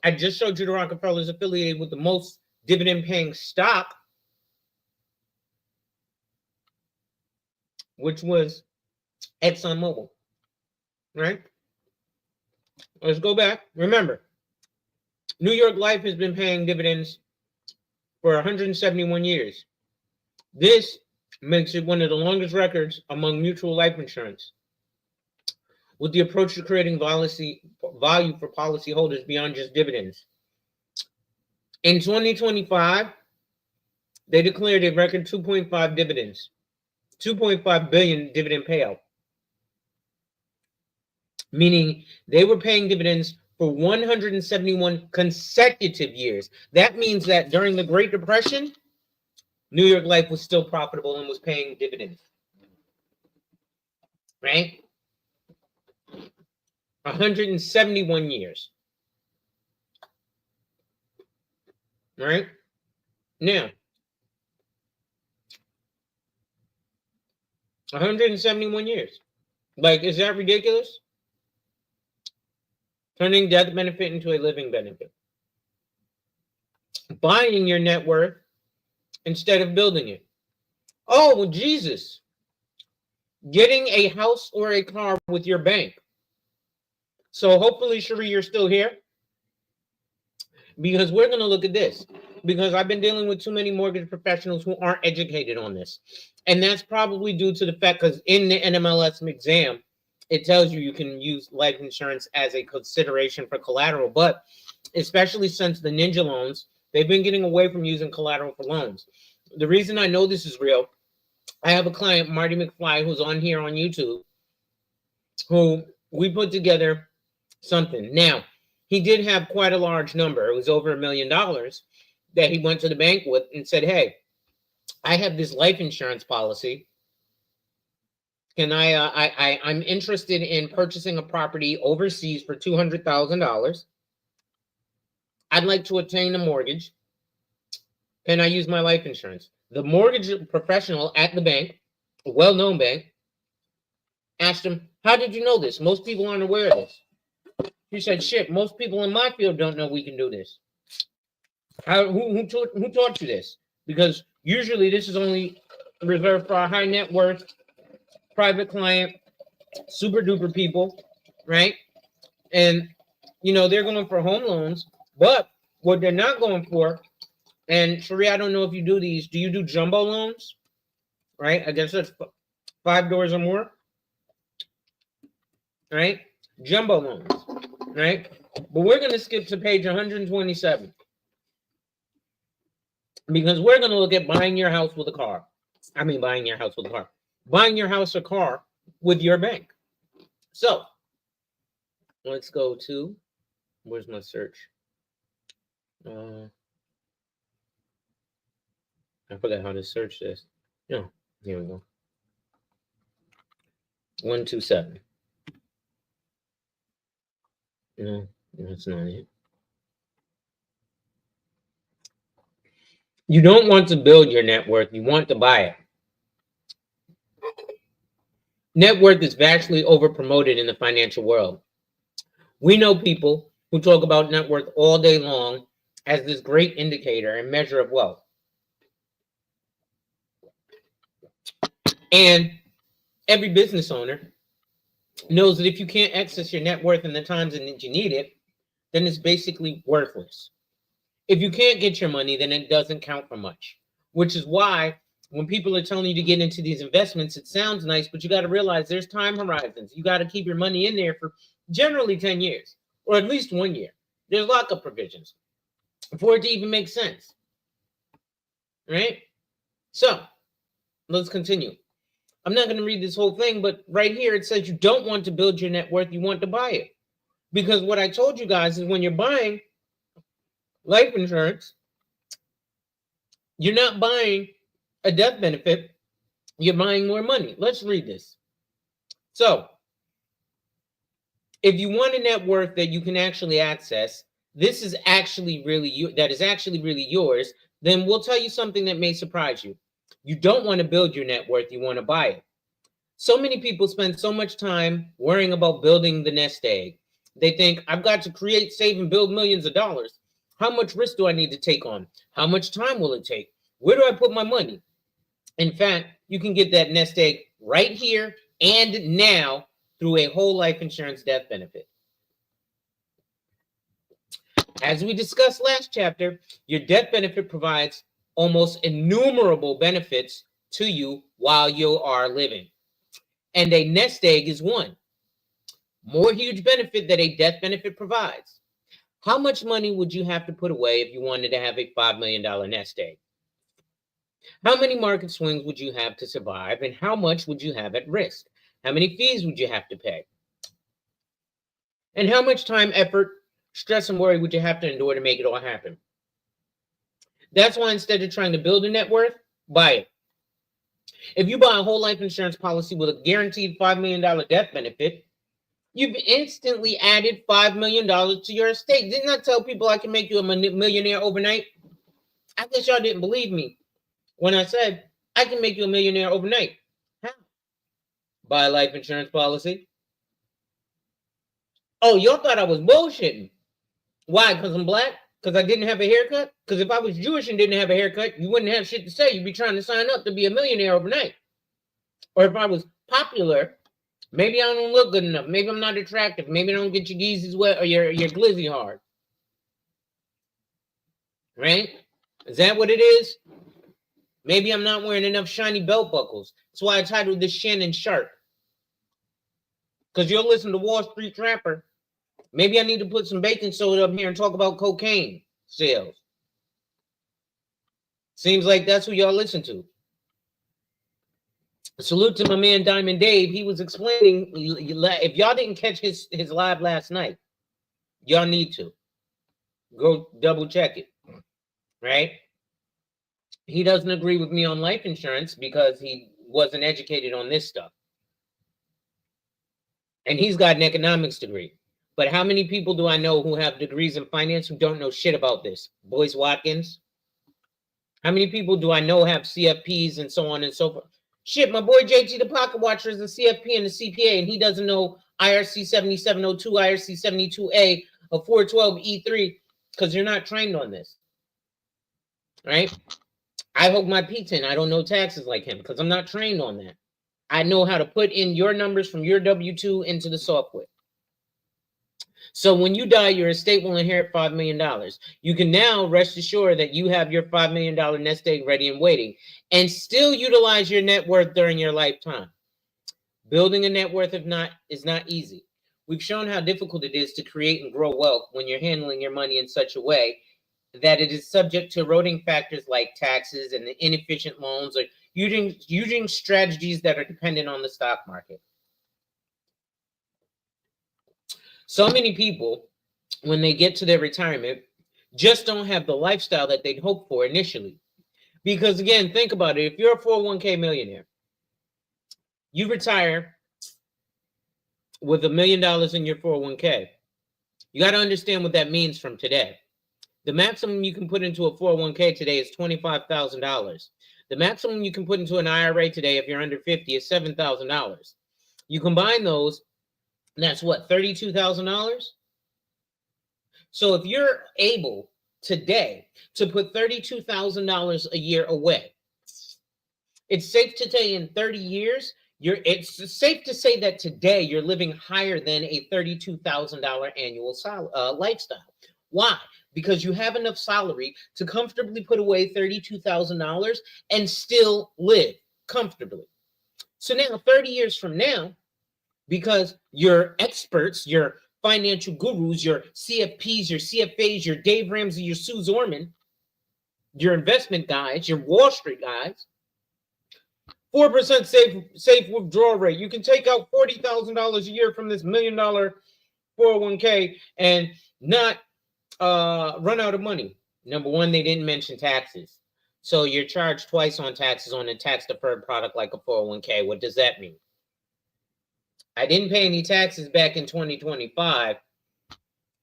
I just showed you the Rockefellers affiliated with the most dividend-paying stock, which was ExxonMobil. Right? Let's go back. Remember, New York Life has been paying dividends for 171 years. This makes it one of the longest records among mutual life insurance, with the approach to creating value for policyholders beyond just dividends. In 2025, they declared a record 2.5 dividends, 2.5 billion dividend payout, meaning they were paying dividends for 171 consecutive years. That means that during the Great Depression, New York Life was still profitable and was paying dividends. Right? 171 years. Right? Now, 171 years. Like, is that ridiculous? Turning death benefit into a living benefit. Buying your net worth instead of building it. Oh, well, Jesus. Getting a house or a car with your bank. So hopefully, Cherie, you're still here. Because we're going to look at this. Because I've been dealing with too many mortgage professionals who aren't educated on this. And that's probably due to the fact, because in the NMLS exam, it tells you can use life insurance as a consideration for collateral. But especially since the ninja loans, they've been getting away from using collateral for loans. The reason I know this is real, I have a client, Marty McFly, who's on here on YouTube, who we put together something. Now, he did have quite a large number. It was over $1 million that he went to the bank with and said, hey, I have this life insurance policy. Can I'm interested in purchasing a property overseas for $200,000. I'd like to obtain a mortgage. Can I use my life insurance? The mortgage professional at the bank, a well-known bank, asked him, how did you know this? Most people aren't aware of this. He said, shit, most people in my field don't know we can do this. Who taught you this? Because usually this is only reserved for our high net worth, private client, super duper people, right? And, you know, they're going for home loans, but what they're not going for, and Cherie, I don't know if you do these. Do you do jumbo loans? Right? I guess that's 5 doors or more. Right? Jumbo loans. Right? But we're going to skip to page 127. Because we're going to look at buying your house with a car. I mean, buying your house with a car. Buying your house or car with your bank. So, let's go to, where's my search? I forgot how to search this. No, here we go. 127. No, that's not it. You don't want to build your net worth. You want to buy it. Net worth is vastly over promoted in the financial world. We know people who talk about net worth all day long as this great indicator and measure of wealth. And every business owner knows that if you can't access your net worth in the times in that you need it, then it's basically worthless. If you can't get your money, then it doesn't count for much, which is why when people are telling you to get into these investments, it sounds nice, but you got to realize there's time horizons. You got to keep your money in there for generally 10 years or at least 1 year. There's lockup provisions for it to even make sense. Right? So let's continue. I'm not going to read this whole thing, but right here it says you don't want to build your net worth. You want to buy it. Because what I told you guys is when you're buying life insurance, you're not buying a death benefit. You're buying more money. Let's read this. So if you want a net worth that you can actually access, this is actually really yours, then we'll tell you something that may surprise you. You don't want to build your net worth. You want to buy it. So many people spend so much time worrying about building the nest egg. They think, I've got to create, save, and build millions of dollars. How much risk do I need to take on? How much time will it take? Where do I put my money? In fact, you can get that nest egg right here and now through a whole life insurance death benefit. As we discussed last chapter, your death benefit provides almost innumerable benefits to you while you are living. And a nest egg is one more huge benefit that a death benefit provides. How much money would you have to put away if you wanted to have a $5 million nest egg? How many market swings would you have to survive, and how much would you have at risk? How many fees would you have to pay? And how much time, effort, stress, and worry would you have to endure to make it all happen? That's why instead of trying to build a net worth, buy it. If you buy a whole life insurance policy with a guaranteed $5 million death benefit, you've instantly added $5 million to your estate. Didn't I tell people I can make you a millionaire overnight? I guess y'all didn't believe me when I said I can make you a millionaire overnight. How? Buy a life insurance policy. Oh, y'all thought I was bullshitting. Why? Because I'm black? Because I didn't have a haircut? Because if I was Jewish and didn't have a haircut, you wouldn't have shit to say. You'd be trying to sign up to be a millionaire overnight. Or if I was popular, maybe I don't look good enough. Maybe I'm not attractive. Maybe I don't get your geezes wet or your glizzy hard. Right? Is that what it is? Maybe I'm not wearing enough shiny belt buckles. That's why I titled this Shannon Sharpe. Because you'll listen to Wall Street Trapper. Maybe I need to put some baking soda up here and talk about cocaine sales. Seems like that's who y'all listen to. Salute to my man Diamond Dave. He was explaining, if y'all didn't catch his live last night, y'all need to go double check it, right? He doesn't agree with me on life insurance because he wasn't educated on this stuff. And he's got an economics degree. But how many people do I know who have degrees in finance who don't know shit about this? Boyce Watkins. How many people do I know have CFPs and so on and so forth? Shit, my boy JT the Pocket Watcher is a CFP and a CPA, and he doesn't know IRC 7702, IRC 72A, a 412E3, because you're not trained on this. Right? I hope my P10, I don't know taxes like him because I'm not trained on that. I know how to put in your numbers from your W-2 into the software. So when you die, your estate will inherit $5 million. You can now rest assured that you have your $5 million nest egg ready and waiting and still utilize your net worth during your lifetime. Building a net worth is not easy. We've shown how difficult it is to create and grow wealth when you're handling your money in such a way that it is subject to eroding factors like taxes and the inefficient loans or using strategies that are dependent on the stock market. So many people, when they get to their retirement, just don't have the lifestyle that they'd hoped for initially. Because again, think about it. If you're a 401k millionaire, you retire with $1 million in your 401k. You got to understand what that means from today. The maximum you can put into a 401k today is $25,000. The maximum you can put into an IRA today, if you're under 50, is $7,000. You combine those, and that's what, $32,000? So if you're able today to put $32,000 a year away, it's safe to say in 30 years, it's safe to say that today you're living higher than a $32,000 annual lifestyle. Why? Because you have enough salary to comfortably put away $32,000 and still live comfortably. So now 30 years from now, because your experts, your financial gurus, your CFPs, your CFAs, your Dave Ramsey, your Sue Zorman, your investment guys, your Wall Street guys, 4% safe withdrawal rate. You can take out $40,000 a year from this $1 million 401k and not run out of money. Number one, they didn't mention taxes. So you're charged twice on taxes on a tax-deferred product like a 401k. What does that mean? I didn't pay any taxes back in 2025.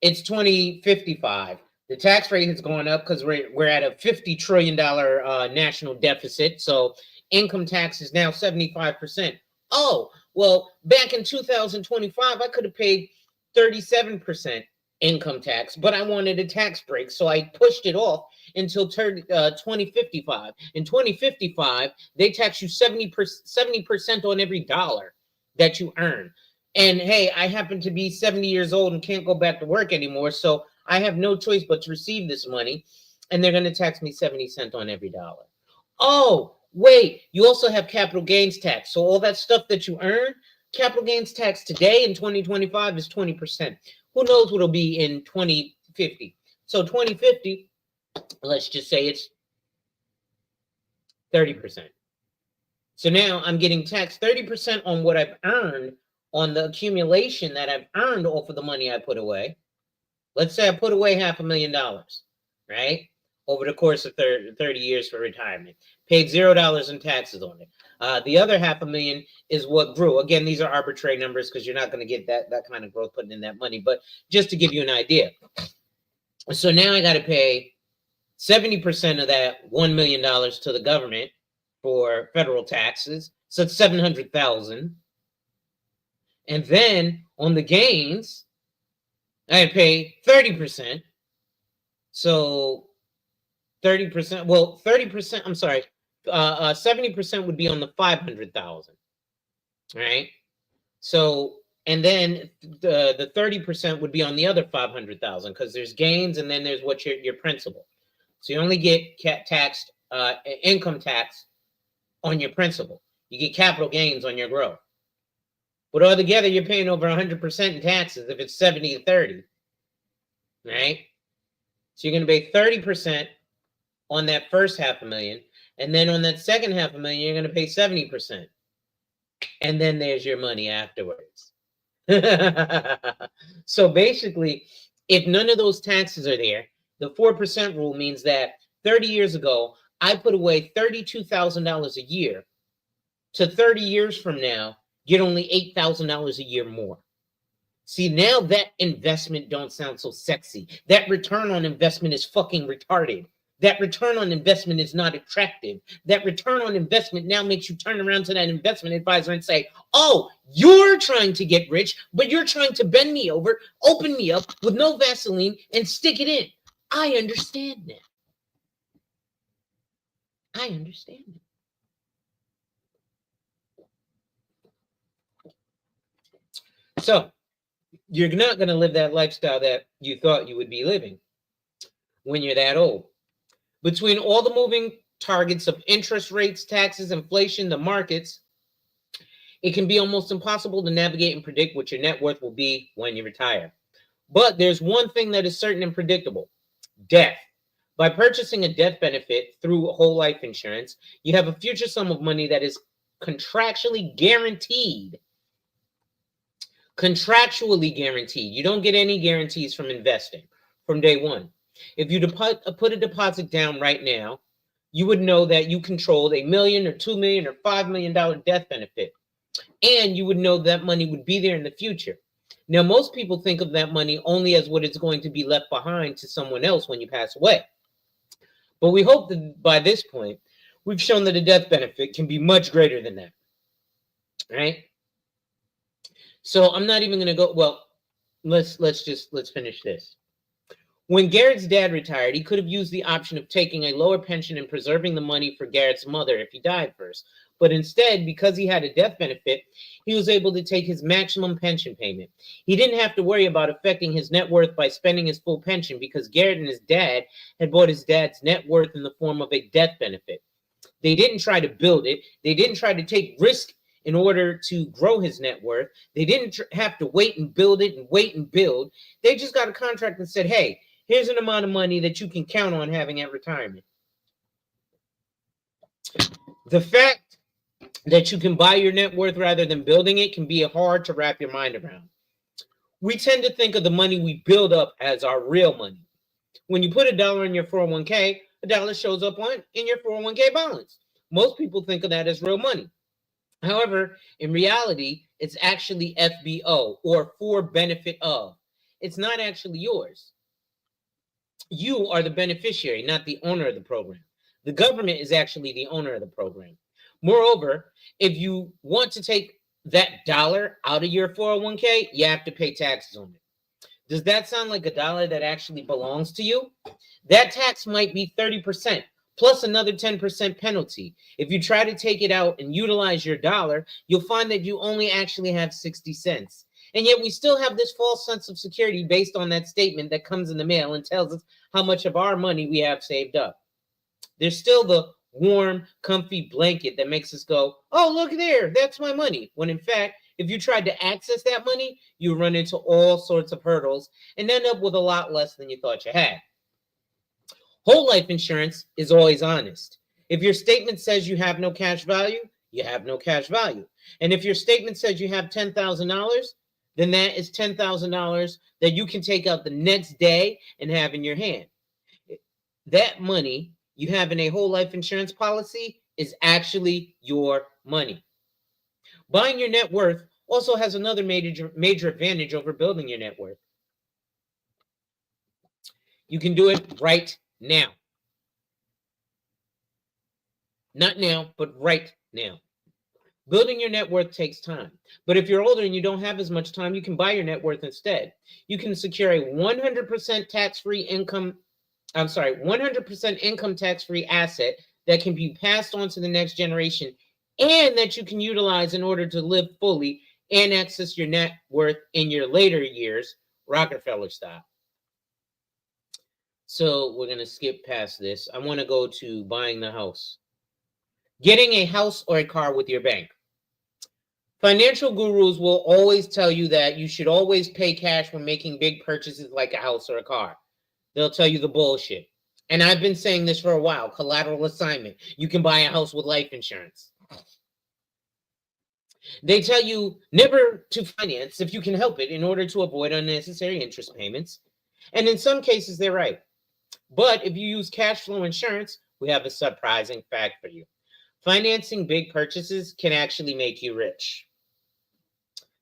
It's 2055. The tax rate has gone up because we're at a $50 trillion national deficit. So income tax is now 75%. Oh, well, back in 2025, I could have paid 37% income tax, but I wanted a tax break. So I pushed it off until 2055. In 2055, they tax you 70% on every dollar that you earn. And hey, I happen to be 70 years old and can't go back to work anymore. So I have no choice but to receive this money, and they're going to tax me 70 cents on every dollar. Oh, wait, you also have capital gains tax. So all that stuff that you earn, capital gains tax today in 2025 is 20%. Who knows what it'll be in 2050? So 2050, let's just say it's 30%. So now I'm getting taxed 30% on what I've earned, on the accumulation that I've earned off of the money I put away. Let's say I put away $500,000, right? Over the course of 30 years for retirement. Paid $0 in taxes on it. The other $500,000 is what grew. Again, these are arbitrary numbers because you're not going to get that kind of growth putting in that money. But just to give you an idea. So now I got to pay 70% of that $1 million to the government for federal taxes. So it's $700,000. And then on the gains, I pay 30%. So 30%, well, 30%, I'm sorry, 70% would be on the 500,000, right? So, and then the 30% would be on the other 500,000 because there's gains and then there's what your principal. So you only get taxed, income tax on your principal. You get capital gains on your growth. But altogether, you're paying over 100% in taxes if it's 70 to 30, right? So you're going to pay 30% on that first $500,000, and then on that second $500,000, you're going to pay 70%. And then there's your money afterwards. So basically, if none of those taxes are there, the 4% rule means that 30 years ago, I put away $32,000 a year. To 30 years from now, get only $8,000 a year more. See, now that investment don't sound so sexy. That return on investment is fucking retarded. That return on investment is not attractive. That return on investment now makes you turn around to that investment advisor and say, oh, you're trying to get rich, but you're trying to bend me over, open me up with no Vaseline and stick it in. I understand that. I understand that. So you're not going to live that lifestyle that you thought you would be living when you're that old. Between all the moving targets of interest rates, taxes, inflation, the markets, it can be almost impossible to navigate and predict what your net worth will be when you retire. But there's one thing that is certain and predictable: death. By purchasing a death benefit through whole life insurance, you have a future sum of money that is contractually guaranteed. Contractually guaranteed. You don't get any guarantees from investing from day one. If you put a deposit down right now, you would know that you controlled $1 million or $2 million or $5 million death benefit. And you would know that money would be there in the future. Now, most people think of that money only as what is going to be left behind to someone else when you pass away. But we hope that by this point, we've shown that a death benefit can be much greater than that. Right? So I'm not even going to go, well, let's finish this. When Garrett's dad retired, he could have used the option of taking a lower pension and preserving the money for Garrett's mother if he died first. But instead, because he had a death benefit, he was able to take his maximum pension payment. He didn't have to worry about affecting his net worth by spending his full pension because Garrett and his dad had bought his dad's net worth in the form of a death benefit. They didn't try to build it. They didn't try to take risk in order to grow his net worth. They didn't have to wait and build it and wait and build. They just got a contract and said, hey, here's an amount of money that you can count on having at retirement. The fact that you can buy your net worth rather than building it can be hard to wrap your mind around. We tend to think of the money we build up as our real money. When you put $1 in your 401k, $1 shows up in your 401k balance. Most people think of that as real money. However, in reality, it's actually FBO, or for benefit of. It's not actually yours. You are the beneficiary, not the owner of the program. The government is actually the owner of the program. Moreover, if you want to take that $1 out of your 401k, you have to pay taxes on it. Does that sound like $1 that actually belongs to you? That tax might be 30%. Plus another 10% penalty. If you try to take it out and utilize your $1, you'll find that you only actually have 60 cents. And yet we still have this false sense of security based on that statement that comes in the mail and tells us how much of our money we have saved up. There's still the warm, comfy blanket that makes us go, oh, look there, that's my money. When in fact, if you tried to access that money, you run into all sorts of hurdles and end up with a lot less than you thought you had. Whole life insurance is always honest. If your statement says you have no cash value, you have no cash value. And if your statement says you have $10,000, then that is $10,000 that you can take out the next day and have in your hand. That money you have in a whole life insurance policy is actually your money. Buying your net worth also has another major advantage over building your net worth. You can do it right now. Not now, but right now. Building your net worth takes time. But if you're older and you don't have as much time, you can buy your net worth instead. You can secure a 100% tax-free income, 100% income tax-free asset that can be passed on to the next generation and that you can utilize in order to live fully and access your net worth in your later years, Rockefeller style. So we're going to skip past this. I want to go to buying the house. Getting a house or a car with your bank. Financial gurus will always tell you that you should always pay cash when making big purchases like a house or a car. They'll tell you the bullshit. And I've been saying this for a while. Collateral assignment. You can buy a house with life insurance. They tell you never to finance if you can help it in order to avoid unnecessary interest payments. And in some cases, they're right. But if you use cash flow insurance, we have a surprising fact for you. Financing big purchases can actually make you rich.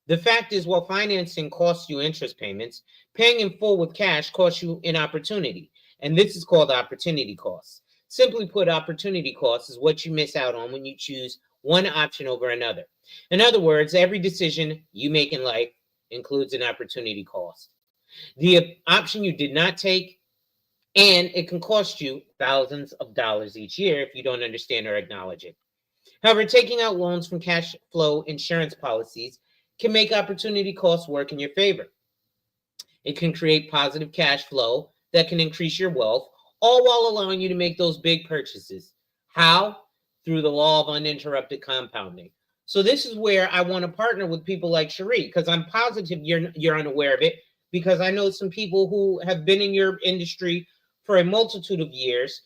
The fact is, while financing costs you interest payments, paying in full with cash costs you an opportunity. And this is called opportunity costs. Simply put, opportunity costs is what you miss out on when you choose one option over another. In other words, every decision you make in life includes an opportunity cost. The option you did not take, and it can cost you thousands of dollars each year if you don't understand or acknowledge it. However, taking out loans from cash flow insurance policies can make opportunity costs work in your favor. It can create positive cash flow that can increase your wealth, all while allowing you to make those big purchases. How? Through the law of uninterrupted compounding. So this is where I want to partner with people like Sharpe, because I'm positive you're unaware of it, because I know some people who have been in your industry for a multitude of years,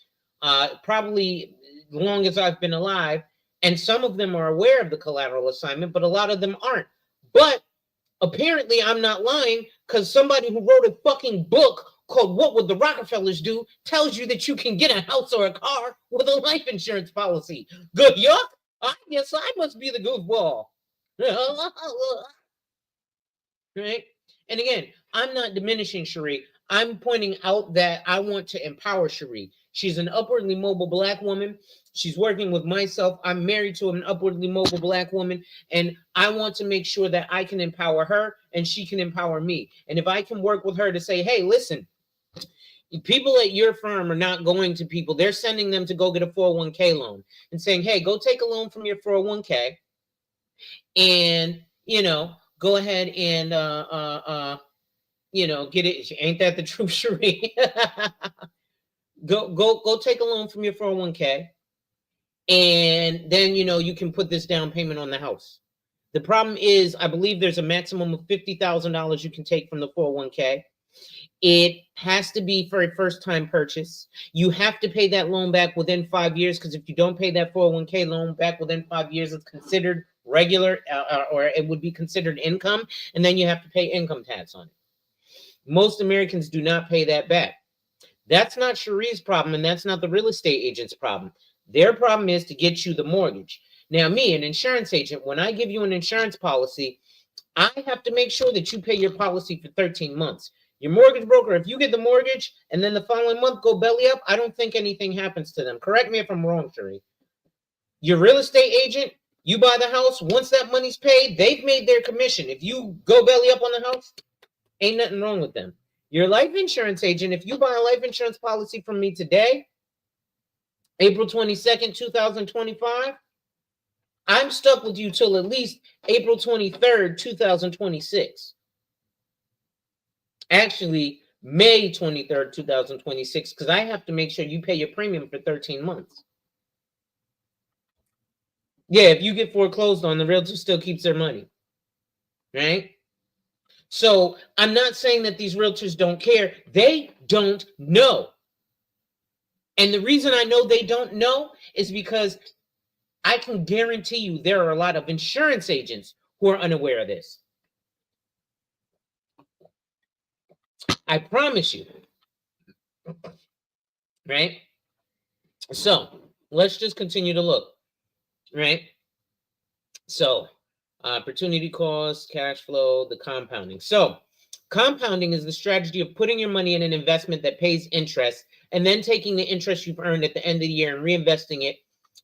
probably as long as I've been alive, and some of them are aware of the collateral assignment, but a lot of them aren't. But apparently I'm not lying, because somebody who wrote a fucking book called What Would the Rockefellers Do tells you that you can get a house or a car with a life insurance policy. Good yuck. I guess I must be the goofball. Right? And again, I'm not diminishing Sharpe. I'm pointing out that I want to empower Sharpe. She's an upwardly mobile Black woman. She's working with myself. I'm married to an upwardly mobile Black woman, and I want to make sure that I can empower her and she can empower me. And if I can work with her to say, hey, listen, people at your firm are not going to people. They're sending them to go get a 401k loan and saying, hey, go take a loan from your 401k and, go ahead and, get it. Ain't that the truth, Sharpe? Go take a loan from your 401k. And then, you can put this down payment on the house. The problem is, I believe there's a maximum of $50,000 you can take from the 401k. It has to be for a first-time purchase. You have to pay that loan back within 5 years, because if you don't pay that 401k loan back within 5 years, it's considered regular, or it would be considered income, and then you have to pay income tax on it. Most Americans do not pay that back. That's not Sharpe's problem, and that's not the real estate agent's problem. Their problem is to get you the mortgage. Now, me, an insurance agent, when I give you an insurance policy, I have to make sure that you pay your policy for 13 months. Your mortgage broker, if you get the mortgage and then the following month go belly up, I don't think anything happens to them. Correct me if I'm wrong, Sharpe. Your real estate agent, you buy the house, once that money's paid, they've made their commission. If you go belly up on the house, ain't nothing wrong with them. Your life insurance agent, if you buy a life insurance policy from me today, April 22nd, 2025, I'm stuck with you till at least April 23rd, 2026. Actually, May 23rd, 2026, because I have to make sure you pay your premium for 13 months. Yeah, if you get foreclosed on, the realtor still keeps their money, right? So I'm not saying that these realtors don't care. They don't know. And the reason I know they don't know is because I can guarantee you there are a lot of insurance agents who are unaware of this. I promise you, right? So let's just continue to look, right? So opportunity cost, cash flow, the compounding. So compounding is the strategy of putting your money in an investment that pays interest and then taking the interest you've earned at the end of the year and reinvesting it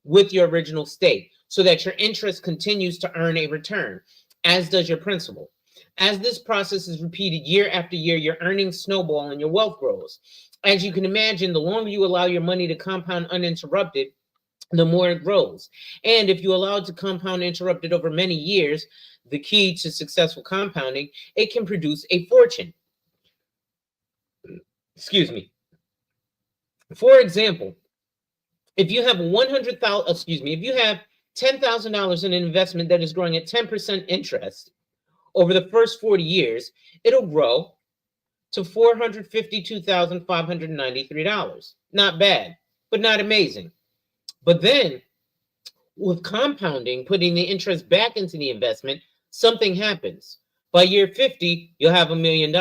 with your original stake so that your interest continues to earn a return, as does your principal. As this process is repeated year after year, your earnings snowball and your wealth grows. As you can imagine, the longer you allow your money to compound uninterrupted, the more it grows. And if you allow it to compound interrupted over many years, the key to successful compounding, it can produce a fortune. Excuse me. For example, if you have 100,000, if you have $10,000 in an investment that is growing at 10% interest over the first 40 years, it'll grow to $452,593. Not bad, but not amazing. But then with compounding, putting the interest back into the investment, something happens. By year 50, you'll have $1 million.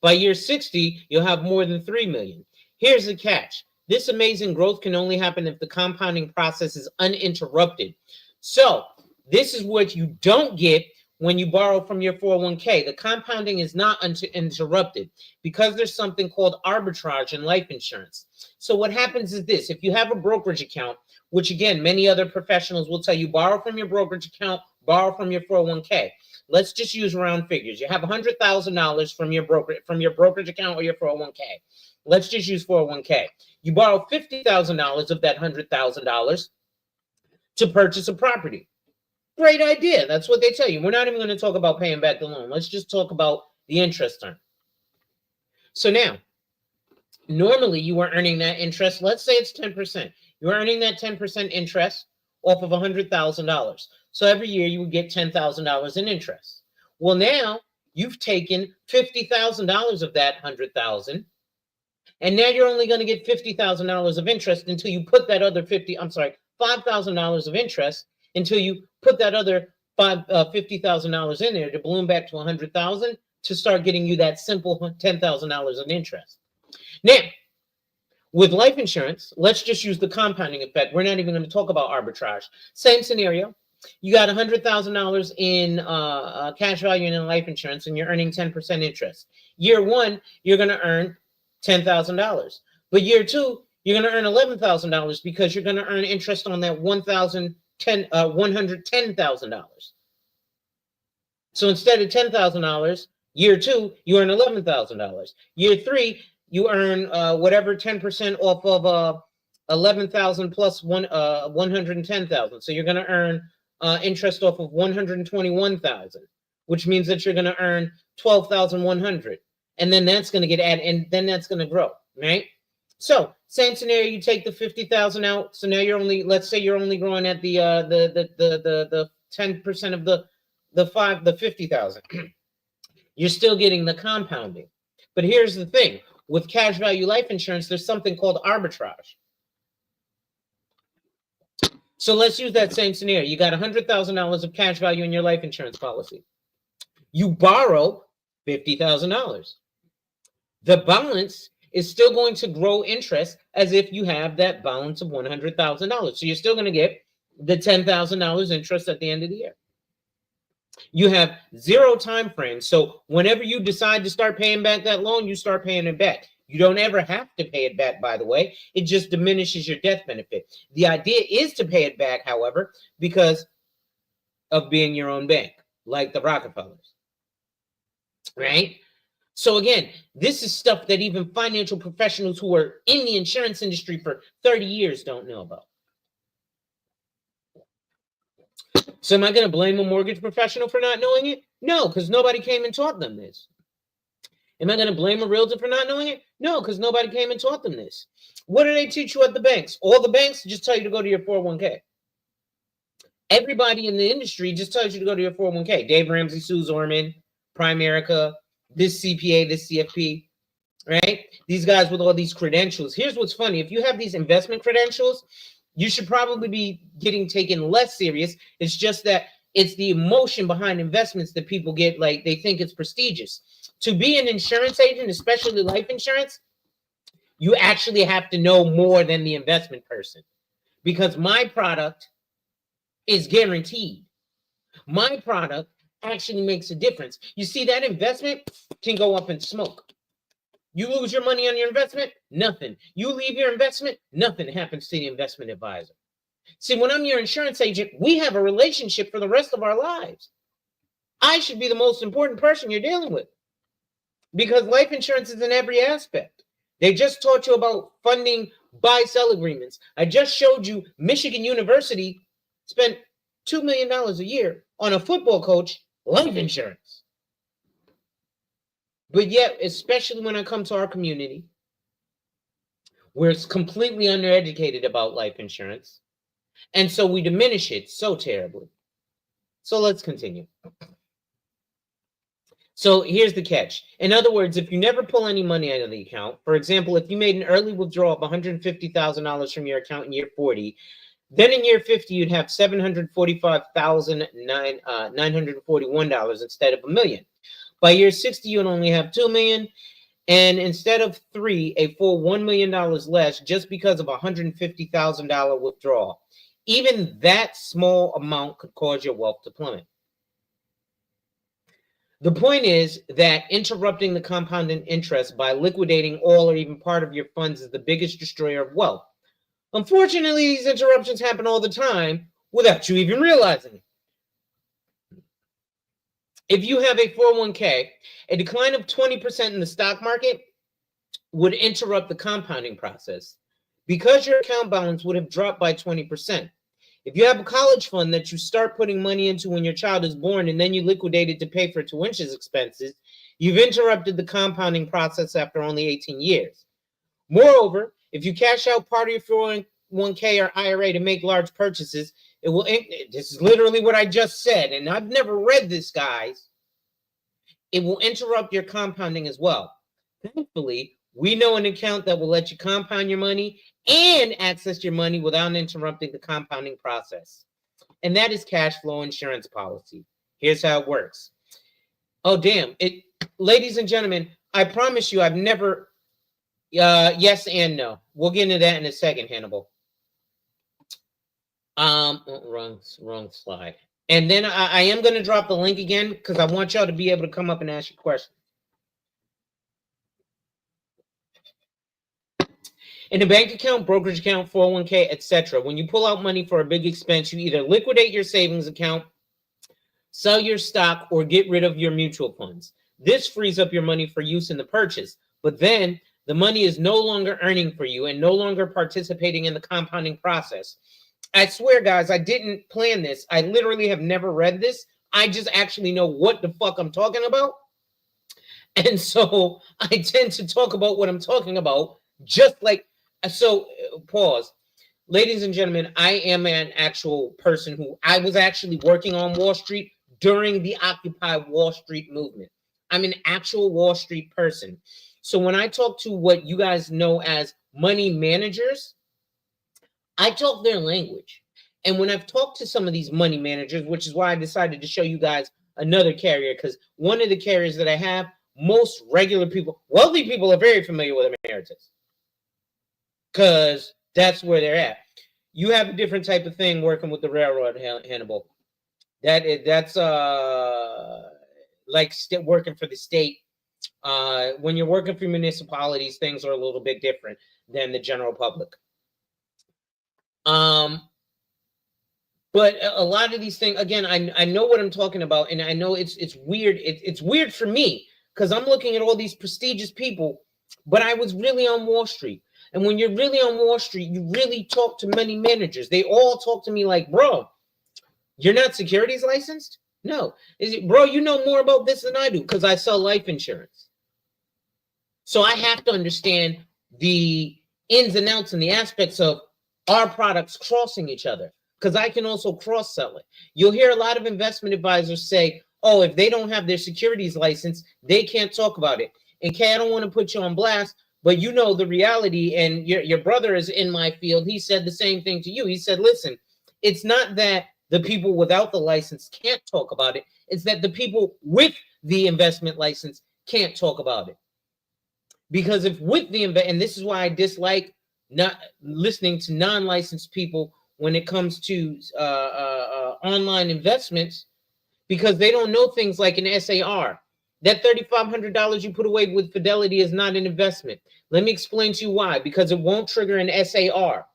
By year 60, you'll have more than 3 million. Here's the catch. This amazing growth can only happen if the compounding process is uninterrupted. So this is what you don't get when you borrow from your 401k. The compounding is not interrupted because there's something called arbitrage in life insurance. So what happens is this: if you have a brokerage account, which again, many other professionals will tell you, borrow from your brokerage account, borrow from your 401k. Let's just use round figures. You have $100,000 from your brokerage account or your 401k. Let's just use 401k. You borrow $50,000 of that $100,000 to purchase a property. Great idea. That's what they tell you. We're not even going to talk about paying back the loan. Let's just talk about the interest term. So now, normally you are earning that interest. Let's say it's 10%. You're earning that 10% interest off of $100,000. So every year you would get $10,000 in interest. Well, now you've taken $50,000 of that $100,000, and now you're only going to get $50,000 of interest until you put that other $5,000 of interest until you put that other $50,000 in there to balloon back to $100,000 to start getting you that simple $10,000 in interest. Now, with life insurance, let's just use the compounding effect. We're not even going to talk about arbitrage. Same scenario. You got $100,000 in cash value in life insurance, and you're earning 10% interest. Year one, you're going to earn $10,000. But year two, you're going to earn $11,000 because you're going to earn interest on that $110,000. So instead of $10,000, year two, you earn $11,000. Year three, you earn whatever 10% off of 11,000 plus 110,000. So you're going to earn interest off of 121,000, which means that you're going to earn 12,100, and then that's going to get added, and then that's going to grow, right? So same scenario, you take the 50,000 out. So now you're only, let's say you're only growing at the 10% of the 50,000. You're still getting the compounding. But here's the thing. With cash value life insurance, there's something called arbitrage. So let's use that same scenario. You got $100,000 of cash value in your life insurance policy. You borrow $50,000. The balance is still going to grow interest as if you have that balance of $100,000. So you're still going to get the $10,000 interest at the end of the year. You have zero time frame. So whenever you decide to start paying back that loan, you start paying it back. You don't ever have to pay it back, by the way. It just diminishes your death benefit. The idea is to pay it back, however, because of being your own bank, like the Rockefellers, right? So again, this is stuff that even financial professionals who are in the insurance industry for 30 years don't know about. So am I going to blame a mortgage professional for not knowing it? No, because nobody came and taught them this. Am I going to blame a realtor for not knowing it? No, because nobody came and taught them this. What do they teach you at the banks? All the banks just tell you to go to your 401k. Everybody in the industry just tells you to go to your 401k. Dave Ramsey, Sue Zorman, Primerica, this CPA, this CFP, right? These guys with all these credentials. Here's what's funny. If you have these investment credentials, you should probably be getting taken less serious. It's just that it's the emotion behind investments that people get, like they think it's prestigious. To be an insurance agent, especially life insurance, you actually have to know more than the investment person, because my product is guaranteed. My product actually makes a difference. You see, that investment can go up in smoke. You lose your money on your investment, nothing. You leave your investment, nothing happens to the investment advisor. See, when I'm your insurance agent, we have a relationship for the rest of our lives. I should be the most important person you're dealing with, because life insurance is in every aspect. They just taught you about funding buy-sell agreements. I just showed you Michigan University spent $2 million a year on a football coach, life insurance. But yet, especially when I come to our community, where it's completely undereducated about life insurance, and so we diminish it so terribly. So let's continue. So here's the catch. In other words, if you never pull any money out of the account, for example, if you made an early withdrawal of $150,000 from your account in year 40, then in year 50, you'd have $745,941 instead of $1 million. By year 60, you'd only have $2 million. And instead of $3 million, a full $1 million less, just because of a $150,000 withdrawal. Even that small amount could cause your wealth to plummet. The point is that interrupting the compounding interest by liquidating all or even part of your funds is the biggest destroyer of wealth. Unfortunately, these interruptions happen all the time without you even realizing it. If you have a 401k, a decline of 20% in the stock market would interrupt the compounding process, because your account balance would have dropped by 20%. If you have a college fund that you start putting money into when your child is born and then you liquidate it to pay for tuition expenses, you've interrupted the compounding process after only 18 years. Moreover, if you cash out part of your 401k or IRA to make large purchases, it will, this is literally what I just said, and I've never read this, guys. It will interrupt your compounding as well. Thankfully, we know an account that will let you compound your money and access your money without interrupting the compounding process. And that is cash flow insurance policy. Here's how it works. Oh, damn. Ladies and gentlemen, I promise you I've never, yes and no. We'll get into that in a second, Hannibal. Wrong slide. And then I am going to drop the link again, because I want y'all to be able to come up and ask your questions. In a bank account, brokerage account, 401k, etc., when you pull out money for a big expense, you either liquidate your savings account, sell your stock, or get rid of your mutual funds. This frees up your money for use in the purchase, but then the money is no longer earning for you and no longer participating in the compounding process. I swear, guys, I didn't plan this. I literally have never read this. I just actually know what the fuck I'm talking about. And so I tend to talk about what I'm talking about, just like, so pause. Ladies and gentlemen, I am an actual person who, I was actually working on Wall Street during the Occupy Wall Street movement. I'm an actual Wall Street person. So when I talk to what you guys know as money managers, I talk their language. And when I've talked to some of these money managers, which is why I decided to show you guys another carrier, because one of the carriers that I have, most regular people, wealthy people, are very familiar with Emeritus, because that's where they're at. You have a different type of thing working with the railroad, Hannibal. That's like working for the state. When you're working for municipalities, things are a little bit different than the general public. But a lot of these things, again, I know what I'm talking about, and I know it's weird. It's weird for me, because I'm looking at all these prestigious people, but I was really on Wall Street. And when you're really on Wall Street, you really talk to many managers. They all talk to me like, bro, you're not securities licensed? No. Is it, bro, you know more about this than I do, because I sell life insurance. So I have to understand the ins and outs and the aspects of our products crossing each other, because I can also cross sell it. You'll hear a lot of investment advisors say, oh, if they don't have their securities license, they can't talk about it. And Kay, I don't want to put you on blast, but you know the reality, and your brother is in my field. He said the same thing to you. He said, listen, it's not that the people without the license can't talk about it. It's that the people with the investment license can't talk about it. Because if with the and this is why I dislike not listening to non-licensed people when it comes to online investments, because they don't know things like an SAR. That $3,500 you put away with Fidelity is not an investment. Let me explain to you why. Because it won't trigger an SAR.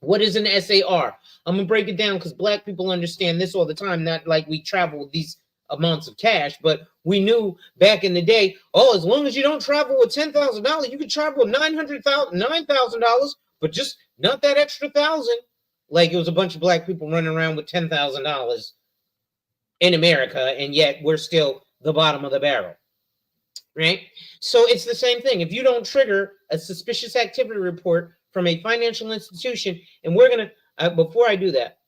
What is an SAR? I'm gonna break it down because Black people understand this all the time. Not like we travel with these amounts of cash, but we knew back in the day, oh, as long as you don't travel with $10,000, you can travel with $9,000, but just not that extra thousand. Like it was a bunch of Black people running around with $10,000 in America, and yet we're still the bottom of the barrel, right? So it's the same thing. If you don't trigger a suspicious activity report from a financial institution, and we're gonna before I do that,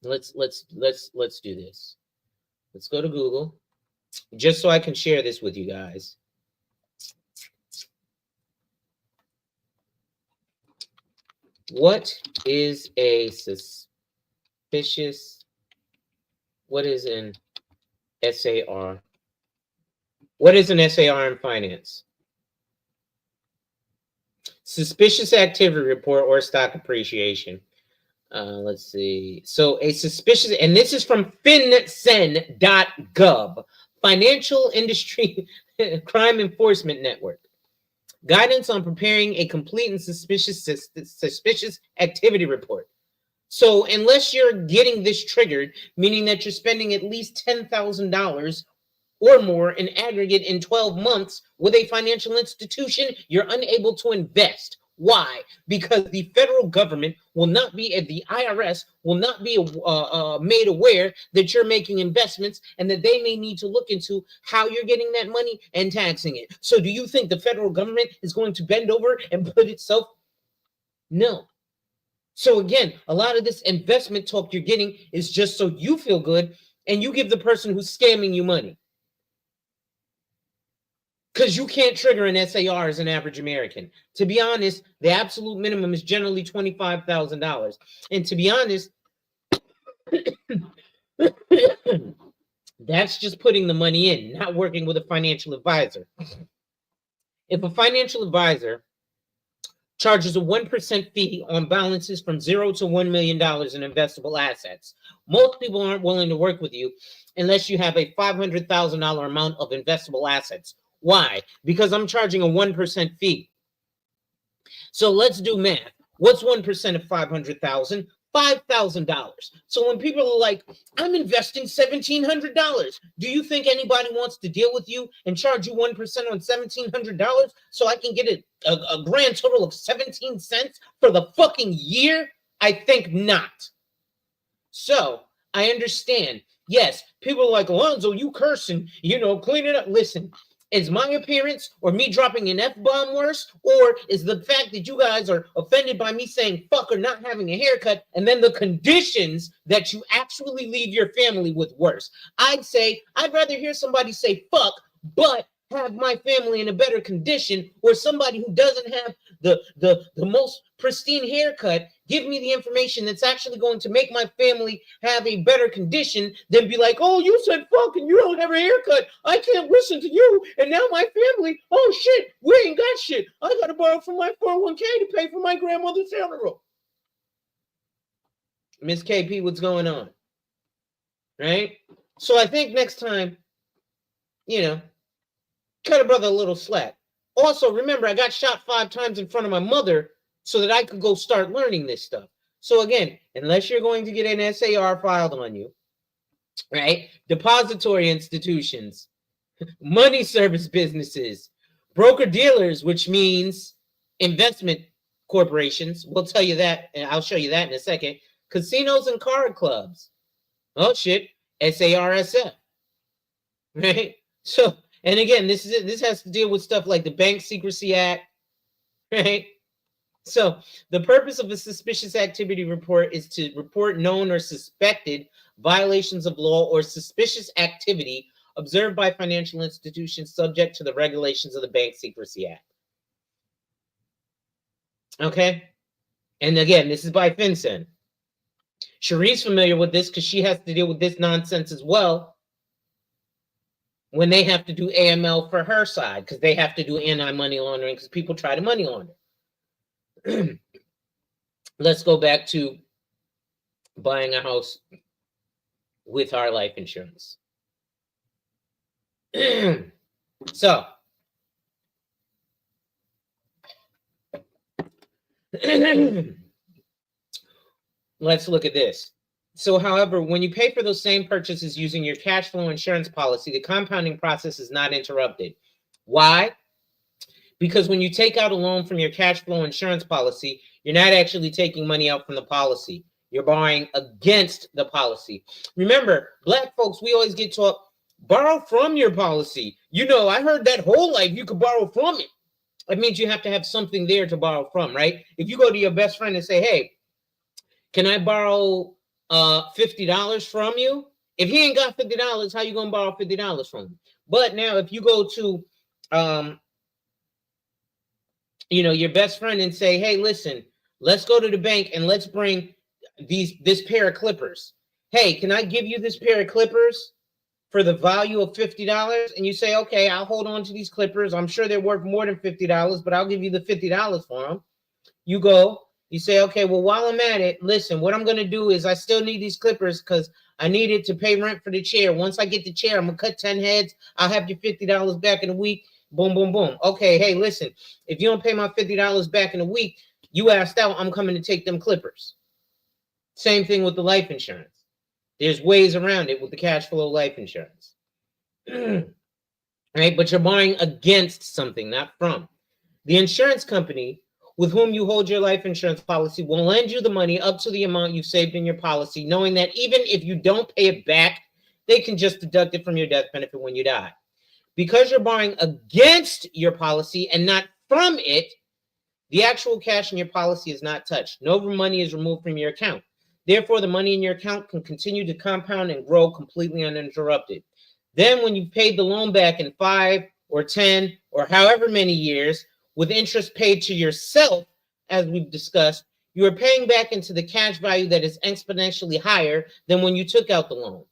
let's do this. Let's go to Google, just so I can share this with you guys. What is a suspicious? What is an SAR? What is an SAR in finance? Suspicious activity report or stock appreciation. Let's see. So a suspicious, and this is from FinCEN.gov, Financial Industry Crime Enforcement Network. Guidance on preparing a complete and suspicious activity report. So unless you're getting this triggered, meaning that you're spending at least $10,000 or more in aggregate in 12 months with a financial institution, you're unable to invest. Why? Because the federal government will not be, the IRS will not be made aware that you're making investments, and that they may need to look into how you're getting that money and taxing it. So do you think the federal government is going to bend over and put itself? No. So again, a lot of this investment talk you're getting is just so you feel good and you give the person who's scamming you money. Because you can't trigger an SAR as an average American. To be honest, the absolute minimum is generally $25,000. And to be honest, that's just putting the money in, not working with a financial advisor. If a financial advisor charges a 1% fee on balances from $0 to $1 million in investable assets, most people aren't willing to work with you unless you have a $500,000 amount of investable assets. Why? Because I'm charging a 1% fee. So let's do math. What's 1% of 500,000? $5,000. So when people are like, I'm investing $1,700, do you think anybody wants to deal with you and charge you 1% on $1,700 so I can get a grand total of 17 cents for the fucking year? I think not. So I understand. Yes, people are like, Alonzo, you cursing, clean it up. Listen. Is my appearance or me dropping an F-bomb worse? Or is the fact that you guys are offended by me saying fuck or not having a haircut, and then the conditions that you actually leave your family with worse? I'd say I'd rather hear somebody say fuck, but have my family in a better condition, or somebody who doesn't have the most pristine haircut give me the information that's actually going to make my family have a better condition than be like, oh, you said fuck and you don't have a haircut, I can't listen to you, and now my family, oh shit, we ain't got shit, I gotta borrow from my 401k to pay for my grandmother's funeral. Miss KP, what's going on? Right? So I think next time, cut a brother a little slack. Also, remember, I got shot 5 times in front of my mother so that I could go start learning this stuff. So again, unless you're going to get an SAR filed on you, right? Depository institutions, money service businesses, broker dealers, which means investment corporations. We'll tell you that, and I'll show you that in a second. Casinos and card clubs. Oh shit, SARSF, right? So And again, this has to deal with stuff like the Bank Secrecy Act, right? So the purpose of a suspicious activity report is to report known or suspected violations of law or suspicious activity observed by financial institutions subject to the regulations of the Bank Secrecy Act. Okay? And again, this is by FinCEN. Cherie's familiar with this because she has to deal with this nonsense as well when they have to do AML for her side, because they have to do anti-money laundering because people try to money launder. Let's go back to buying a house with our life insurance. So, let's look at this. So, however, when you pay for those same purchases using your cash flow insurance policy, the compounding process is not interrupted. Why? Because when you take out a loan from your cash flow insurance policy, you're not actually taking money out from the policy. You're borrowing against the policy. Remember, Black folks, we always get taught, borrow from your policy. You know, I heard that whole life you could borrow from it. That means you have to have something there to borrow from, right? If you go to your best friend and say, hey, can I borrow $50 from you? If he ain't got $50, how you gonna borrow $50 from him? But now if you go to your best friend and say, hey, listen, let's go to the bank and let's bring this pair of clippers. Hey, can I give you this pair of clippers for the value of $50? And you say, okay, I'll hold on to these clippers. I'm sure they're worth more than $50, but I'll give you the $50 for them. You go, you say, okay, well, while I'm at it, listen, what I'm going to do is I still need these clippers because I need it to pay rent for the chair. Once I get the chair, I'm going to cut 10 heads. I'll have your $50 back in a week. Boom, boom, boom. Okay, hey, listen, if you don't pay my $50 back in a week, you asked out, I'm coming to take them clippers. Same thing with the life insurance. There's ways around it with the cash flow life insurance. Right? But you're buying against something, not from. The insurance company with whom you hold your life insurance policy will lend you the money up to the amount you've saved in your policy, knowing that even if you don't pay it back, they can just deduct it from your death benefit when you die. Because you're borrowing against your policy and not from it, the actual cash in your policy is not touched. No money is removed from your account. Therefore, the money in your account can continue to compound and grow completely uninterrupted. Then when you've paid the loan back in 5 or 10 or however many years, with interest paid to yourself, as we've discussed, you are paying back into the cash value that is exponentially higher than when you took out the loan.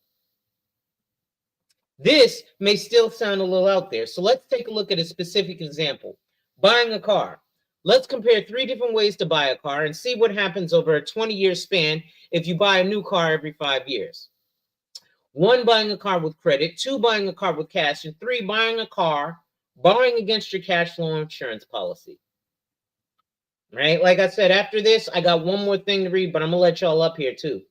This may still sound a little out there, so let's take a look at a specific example. Buying a car. Let's compare 3 different ways to buy a car and see what happens over a 20-year span if you buy a new car every 5 years. 1, buying a car with credit. 2, buying a car with cash. And 3, buying a car borrowing against your cash flow insurance policy. Right? Like I said, after this, I got one more thing to read, but I'm going to let y'all up here too.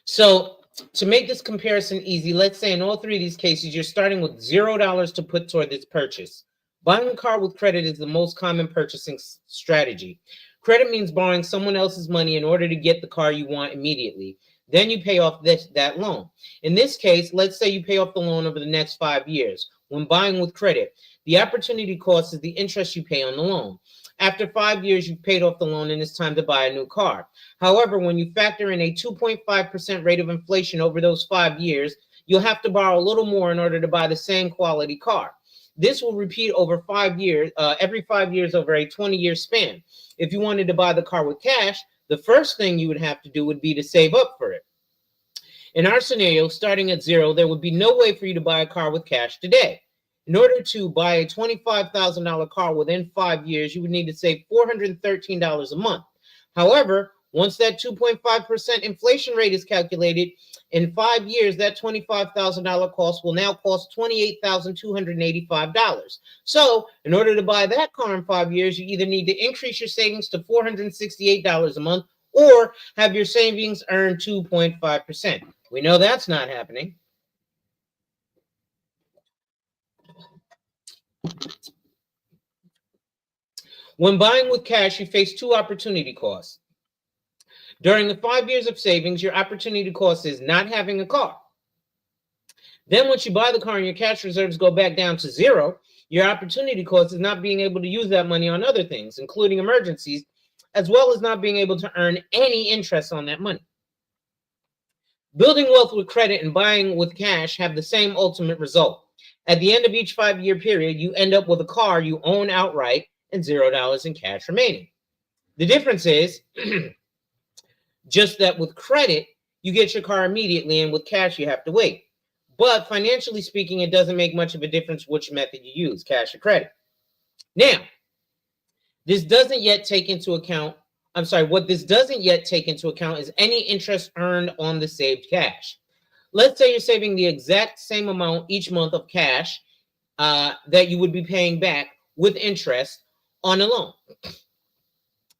So to make this comparison easy, let's say in all 3 of these cases, you're starting with $0 to put toward this purchase. Buying a car with credit is the most common purchasing strategy. Credit means borrowing someone else's money in order to get the car you want immediately. Then you pay off that loan. In this case, let's say you pay off the loan over the next 5 years. When buying with credit, the opportunity cost is the interest you pay on the loan. After 5 years, you've paid off the loan and it's time to buy a new car. However, when you factor in a 2.5% rate of inflation over those 5 years, you'll have to borrow a little more in order to buy the same quality car. This will repeat over 5 years, every 5 years over a 20-year span. If you wanted to buy the car with cash, the first thing you would have to do would be to save up for it. In our scenario, starting at 0, there would be no way for you to buy a car with cash today. In order to buy a $25,000 car within 5 years, you would need to save $413 a month. However, once that 2.5% inflation rate is calculated, in 5 years, that $25,000 cost will now cost $28,285. So in order to buy that car in 5 years, you either need to increase your savings to $468 a month or have your savings earn 2.5%. We know that's not happening. When buying with cash, you face 2 opportunity costs. During the 5 years of savings, your opportunity cost is not having a car. Then once you buy the car and your cash reserves go back down to zero, your opportunity cost is not being able to use that money on other things, including emergencies, as well as not being able to earn any interest on that money. Building wealth with credit and buying with cash have the same ultimate result. At the end of each 5-year period, you end up with a car you own outright and $0 in cash remaining. The difference is just that with credit, you get your car immediately, and with cash, you have to wait. But financially speaking, it doesn't make much of a difference which method you use, cash or credit. Now, this doesn't yet take into account, what this doesn't yet take into account is any interest earned on the saved cash. Let's say you're saving the exact same amount each month of cash that you would be paying back with interest on a loan.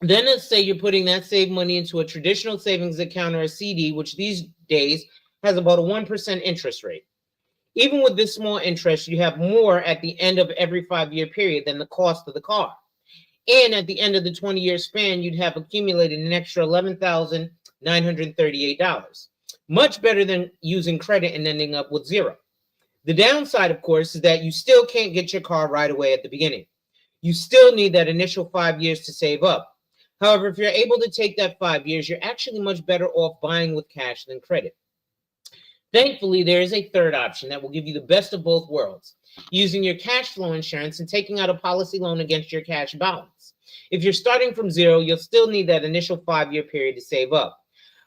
Then let's say you're putting that saved money into a traditional savings account or a CD, which these days has about a 1% interest rate. Even with this small interest, you have more at the end of every 5-year period than the cost of the car. And at the end of the 20-year span, you'd have accumulated an extra $11,938. Much better than using credit and ending up with zero. The downside, of course, is that you still can't get your car right away at the beginning. You still need that initial 5 years to save up. However, if you're able to take that 5 years, you're actually much better off buying with cash than credit. Thankfully, there is a third option that will give you the best of both worlds, using your cash flow insurance and taking out a policy loan against your cash balance. If you're starting from zero, you'll still need that initial 5-year period to save up.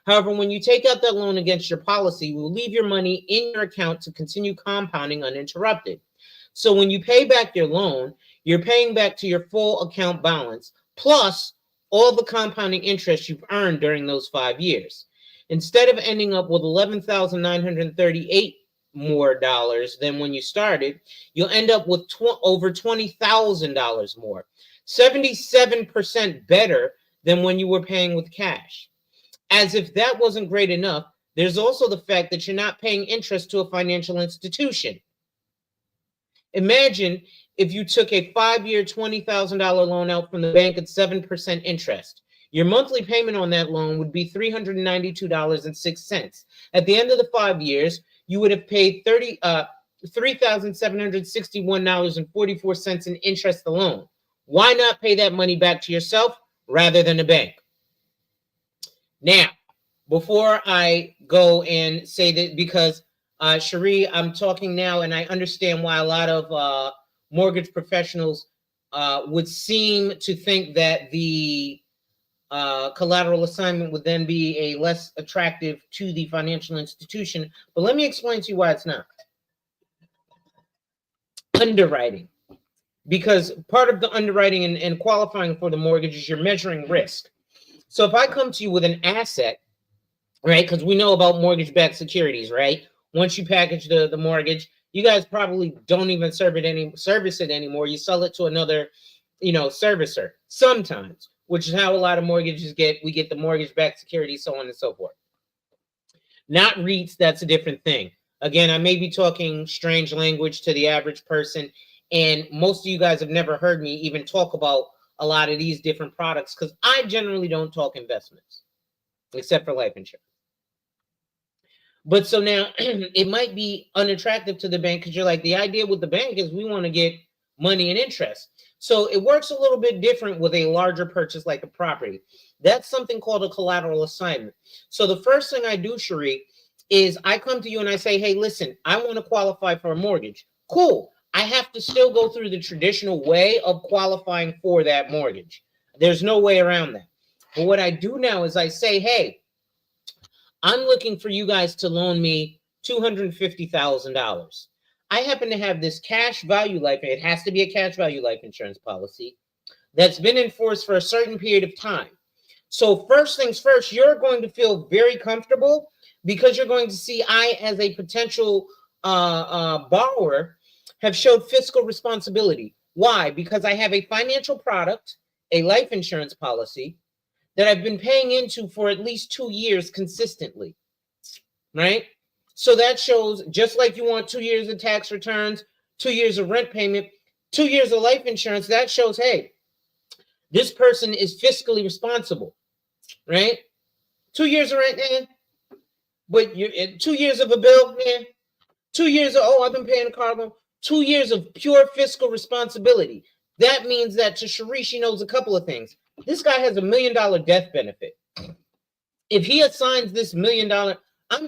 However, when you take out that loan against your policy, you will leave your money in your account to continue compounding uninterrupted. So when you pay back your loan, you're paying back to your full account balance, plus all the compounding interest you've earned during those 5 years. Instead of ending up with $11,938 more dollars than when you started, you'll end up with over $20,000 more, 77% better than when you were paying with cash. As if that wasn't great enough, there's also the fact that you're not paying interest to a financial institution. Imagine if you took a 5-year, $20,000 loan out from the bank at 7% interest. Your monthly payment on that loan would be $392.06. At the end of the 5 years, you would have paid $3,761.44 in interest alone. Why not pay that money back to yourself rather than a bank? Now, before I go and say that, because Cherie, I'm talking now, and I understand why a lot of mortgage professionals would seem to think that the collateral assignment would then be a less attractive to the financial institution. But let me explain to you why it's not. Underwriting. Because part of the underwriting and qualifying for the mortgage is you're measuring risk. So if I come to you with an asset, right, because we know about mortgage-backed securities, right? Once you package the mortgage, you guys probably don't even service it anymore. You sell it to another, servicer sometimes, which is how a lot of mortgages we get the mortgage-backed securities, so on and so forth. Not REITs, that's a different thing. Again, I may be talking strange language to the average person, and most of you guys have never heard me even talk about a lot of these different products because I generally don't talk investments, except for life insurance. But so now it might be unattractive to the bank because you're like, the idea with the bank is we want to get money and interest. So it works a little bit different with a larger purchase like a property. That's something called a collateral assignment. So the first thing I do, Cherie, is I come to you and I say, hey, listen, I want to qualify for a mortgage. Cool. I have to still go through the traditional way of qualifying for that mortgage. There's no way around that. But what I do now is I say, hey, I'm looking for you guys to loan me $250,000. I happen to have this cash value life. It has to be a cash value life insurance policy that's been in force for a certain period of time. So first things first, you're going to feel very comfortable because you're going to see I, as a potential borrower, have showed fiscal responsibility. Why? Because I have a financial product, a life insurance policy that I've been paying into for at least 2 years consistently, right? So that shows, just like you want 2 years of tax returns, 2 years of rent payment, 2 years of life insurance, that shows, hey, this person is fiscally responsible, right? 2 years of rent, but 2 years of a bill, 2 years of, oh, I've been paying the car loan. 2 years of pure fiscal responsibility. That means that to Cherie, she knows a couple of things. This guy has $1 million death benefit. If he assigns this $1 million,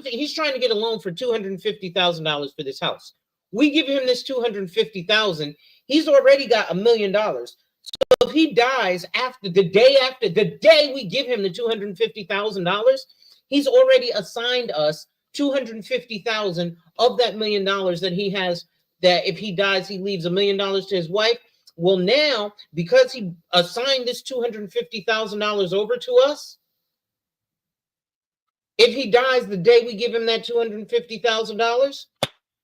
he's trying to get a loan for $250,000 for this house. We give him this $250,000. He's already got $1 million. So if he dies after the day we give him the $250,000, he's already assigned us $250,000 of that $1 million that he has. That if he dies, he leaves $1 million to his wife. Well, now because he assigned this $250,000 over to us, if he dies the day we give him that $250,000,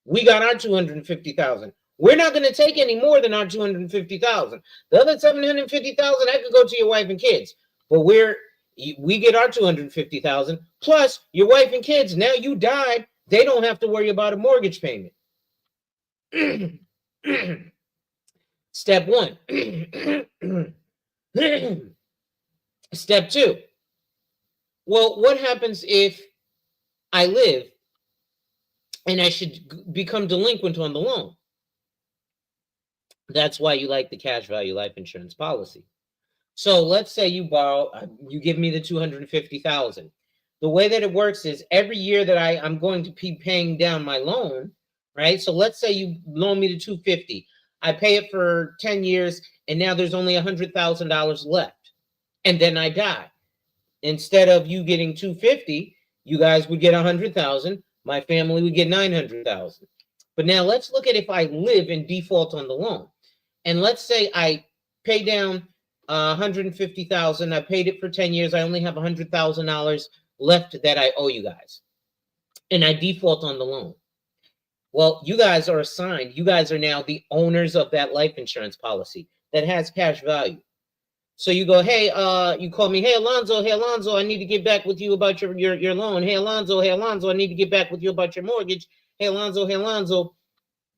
we got our $250,000. We're not going to take any more than our $250,000. The other $750,000 that could go to your wife and kids. But we get our $250,000 plus your wife and kids. Now you died, they don't have to worry about a mortgage payment. Step one. Step two. Well, what happens if I live and I should become delinquent on the loan? That's why you like the cash value life insurance policy. So let's say you borrow, you give me the $250,000. The way that it works is every year that I'm going to be paying down my loan, right? So let's say you loan me the $250,000. I pay it for 10 years, and now there's only $100,000 left, and then I die. Instead of you getting $250,000, you guys would get $100,000. My family would get $900,000. But now let's look at if I live in default on the loan, and let's say I pay down $150,000. I paid it for 10 years. I only have $100,000 left that I owe you guys, and I default on the loan. Well, you guys are assigned. You guys are now the owners of that life insurance policy that has cash value. So you go, hey, you call me, hey, Alonzo, I need to get back with you about your loan. Hey, Alonzo, I need to get back with you about your mortgage. Hey, Alonzo,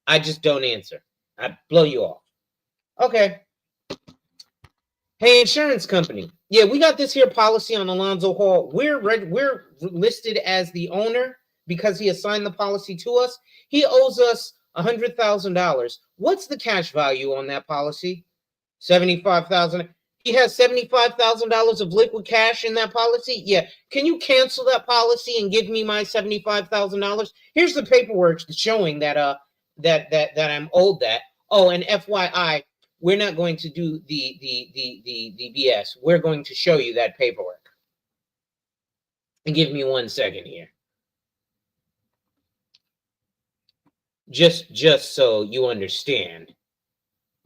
I just don't answer. I blow you off. Okay. Hey, insurance company. Yeah, we got this here policy on Alonzo Hall. We're listed as the owner because he assigned the policy to us. He owes us $100,000. What's the cash value on that policy? $75,000. He has $75,000 of liquid cash in that policy. Yeah. Can you cancel that policy and give me my $75,000? Here's the paperwork showing that that I'm owed that. Oh, and FYI, we're not going to do the BS. We're going to show you that paperwork. And give me 1 second here. Just so you understand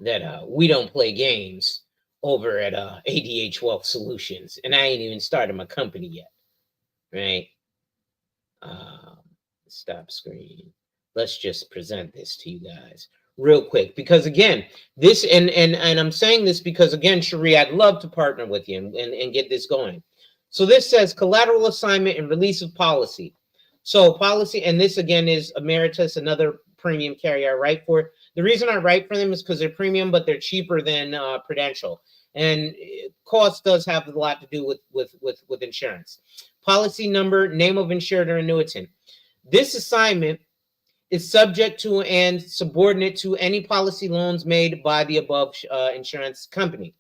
that we don't play games over at ADH Wealth Solutions, and I ain't even started my company yet, right? Stop screen. Let's just present this to you guys real quick, because again, this and I'm saying this because again, Cherie, I'd love to partner with you and get this going. So this says collateral assignment and release of policy. So policy, and this again is Emeritus, another premium carrier I write for. The reason I write for them is because they're premium, but they're cheaper than Prudential. And cost does have a lot to do with insurance. Policy number, name of insured or annuitant. This assignment is subject to and subordinate to any policy loans made by the above insurance company.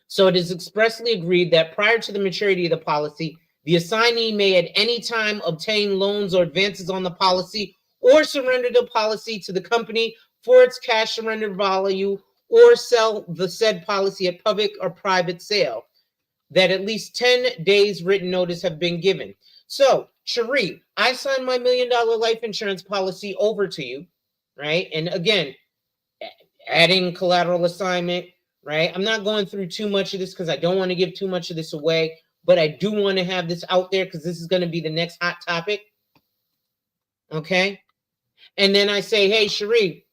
So it is expressly agreed that prior to the maturity of the policy, the assignee may at any time obtain loans or advances on the policy or surrender the policy to the company for its cash surrender value or sell the said policy at public or private sale, that at least 10 days written notice have been given. So, Cherie, I signed my $1 million life insurance policy over to you, right? And again, adding collateral assignment, right? I'm not going through too much of this because I don't want to give too much of this away, but I do want to have this out there because this is going to be the next hot topic. Okay? And then I say, hey, Cherie,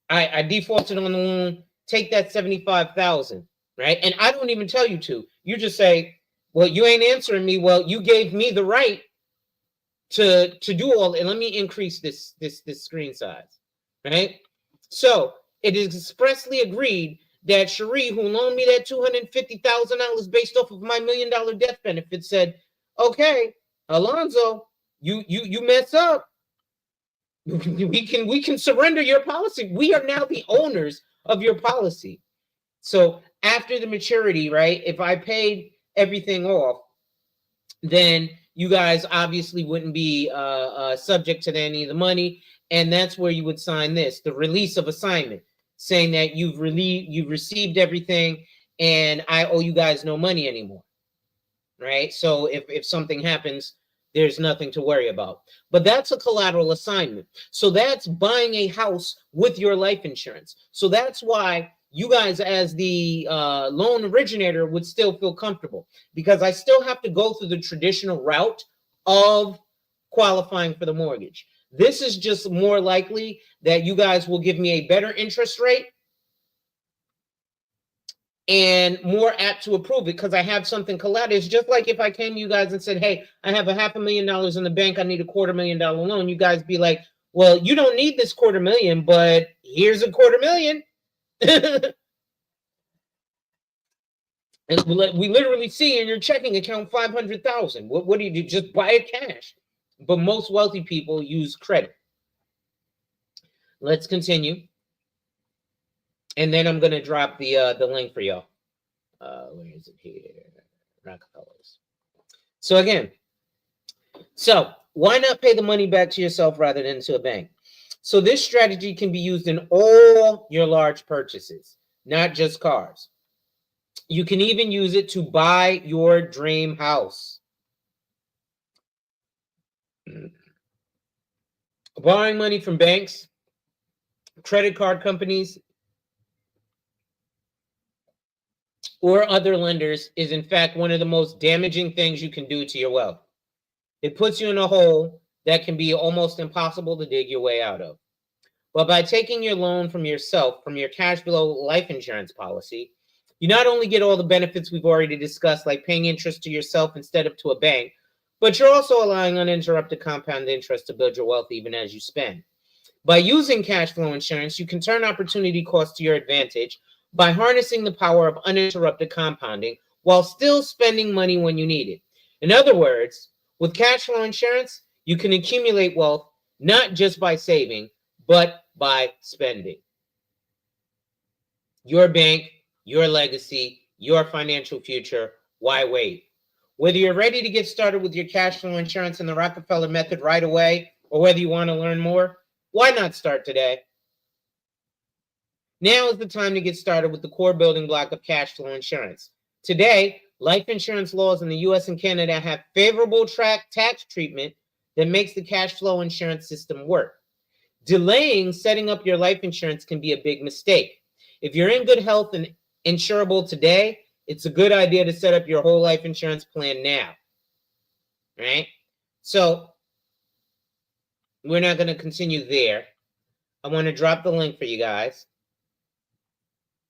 I defaulted on the loan, take that $75,000, right? And I don't even tell you to. You just say, well, you ain't answering me. Well, you gave me the right to do all, and let me increase this screen size, right? So it is expressly agreed that Cherie, who loaned me that $250,000 based off of my $1 million death benefit, said, okay, Alonzo, you mess up, We can surrender your policy. We are now the owners of your policy. So after the maturity, right? If I paid everything off, then you guys obviously wouldn't be subject to any of the money, and that's where you would sign this, the release of assignment, saying that you've received everything, and I owe you guys no money anymore, right? So if something happens, there's nothing to worry about. But that's a collateral assignment. So that's buying a house with your life insurance. So that's why you guys, as the loan originator, would still feel comfortable, because I still have to go through the traditional route of qualifying for the mortgage. This is just more likely that you guys will give me a better interest rate and more apt to approve it because I have something collateral. It's just like if I came to you guys and said, hey, I have $500,000 in the bank, I need a $250,000 loan. You guys be like, well, you don't need this $250,000, but here's a $250,000. And we literally see in your checking account $500,000. What do? Just buy it cash. But most wealthy people use credit. Let's continue. And then I'm going to drop the link for y'all. Where is it here? Rockefellers. So again, why not pay the money back to yourself rather than to a bank? So this strategy can be used in all your large purchases, not just cars. You can even use it to buy your dream house. Borrowing money from banks, credit card companies, or other lenders is in fact one of the most damaging things you can do to your wealth. It puts you in a hole that can be almost impossible to dig your way out of. But by taking your loan from yourself, from your cash flow life insurance policy, you not only get all the benefits we've already discussed, like paying interest to yourself instead of to a bank, but you're also allowing uninterrupted compound interest to build your wealth even as you spend. By using cash flow insurance, you can turn opportunity costs to your advantage by harnessing the power of uninterrupted compounding while still spending money when you need it. In other words, with cash flow insurance, you can accumulate wealth not just by saving, but by spending. Your bank, your legacy, your financial future. Why wait? Whether you're ready to get started with your cash flow insurance and the Rockefeller method right away, or whether you want to learn more, why not start today? Now is the time to get started with the core building block of cash flow insurance. Today, life insurance laws in the US and Canada have favorable tax treatment that makes the cash flow insurance system work. Delaying setting up your life insurance can be a big mistake. If you're in good health and insurable today, it's a good idea to set up your whole life insurance plan now, right? So we're not going to continue there. I want to drop the link for you guys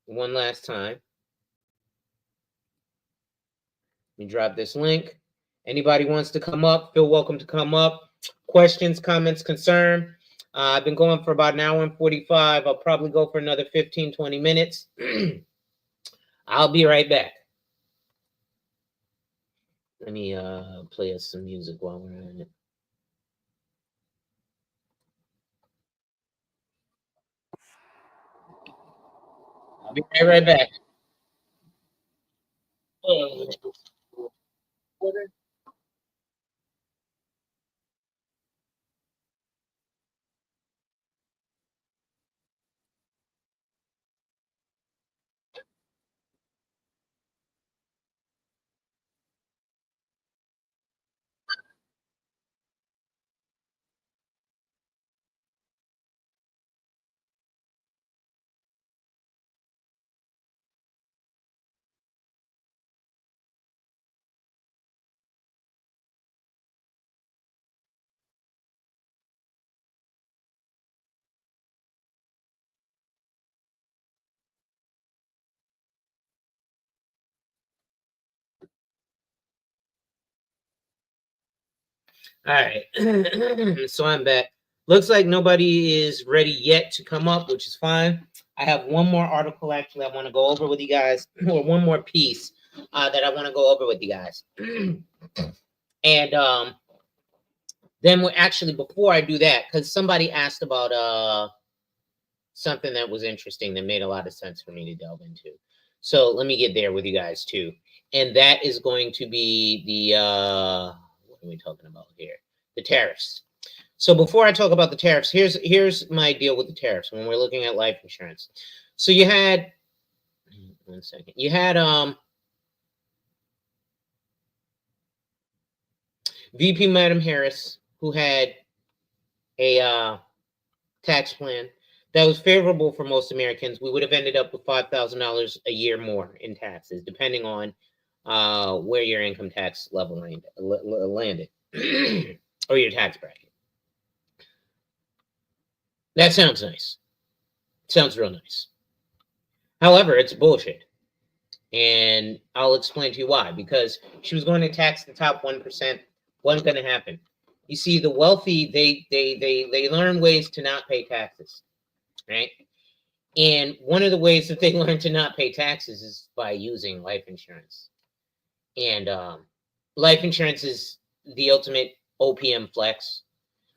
one last time. Let me drop this link. Anybody wants to come up, feel welcome to come up. Questions, comments, concern. I've been going for about an hour and 45. I'll probably go for another 15, 20 minutes. I'll be right back. Let me play us some music while we're on it. I'll be right back. All right, so I'm back. Looks like nobody is ready yet to come up, which is fine. I have one more article actually I want to go over with you guys, or one more piece that I want to go over with you guys. And Then before I do that, because somebody asked about something that was interesting that made a lot of sense for me to delve into. So let me get there with you guys too. And that is going to be the what are we talking about here? The tariffs. So before I talk about the tariffs, here's my deal with the tariffs when we're looking at life insurance. So you had 1 second. You had VP Madam Harris, who had a tax plan that was favorable for most Americans. We would have ended up with $5,000 a year more in taxes, depending on where your income tax level landed or your tax bracket. That sounds nice. Sounds real nice. However, it's bullshit. And I'll explain to you why. Because she was going to tax the top 1%. Wasn't going to happen. You see, the wealthy, they learn ways to not pay taxes, right? And one of the ways that they learn to not pay taxes is by using life insurance. And life insurance is the ultimate OPM flex.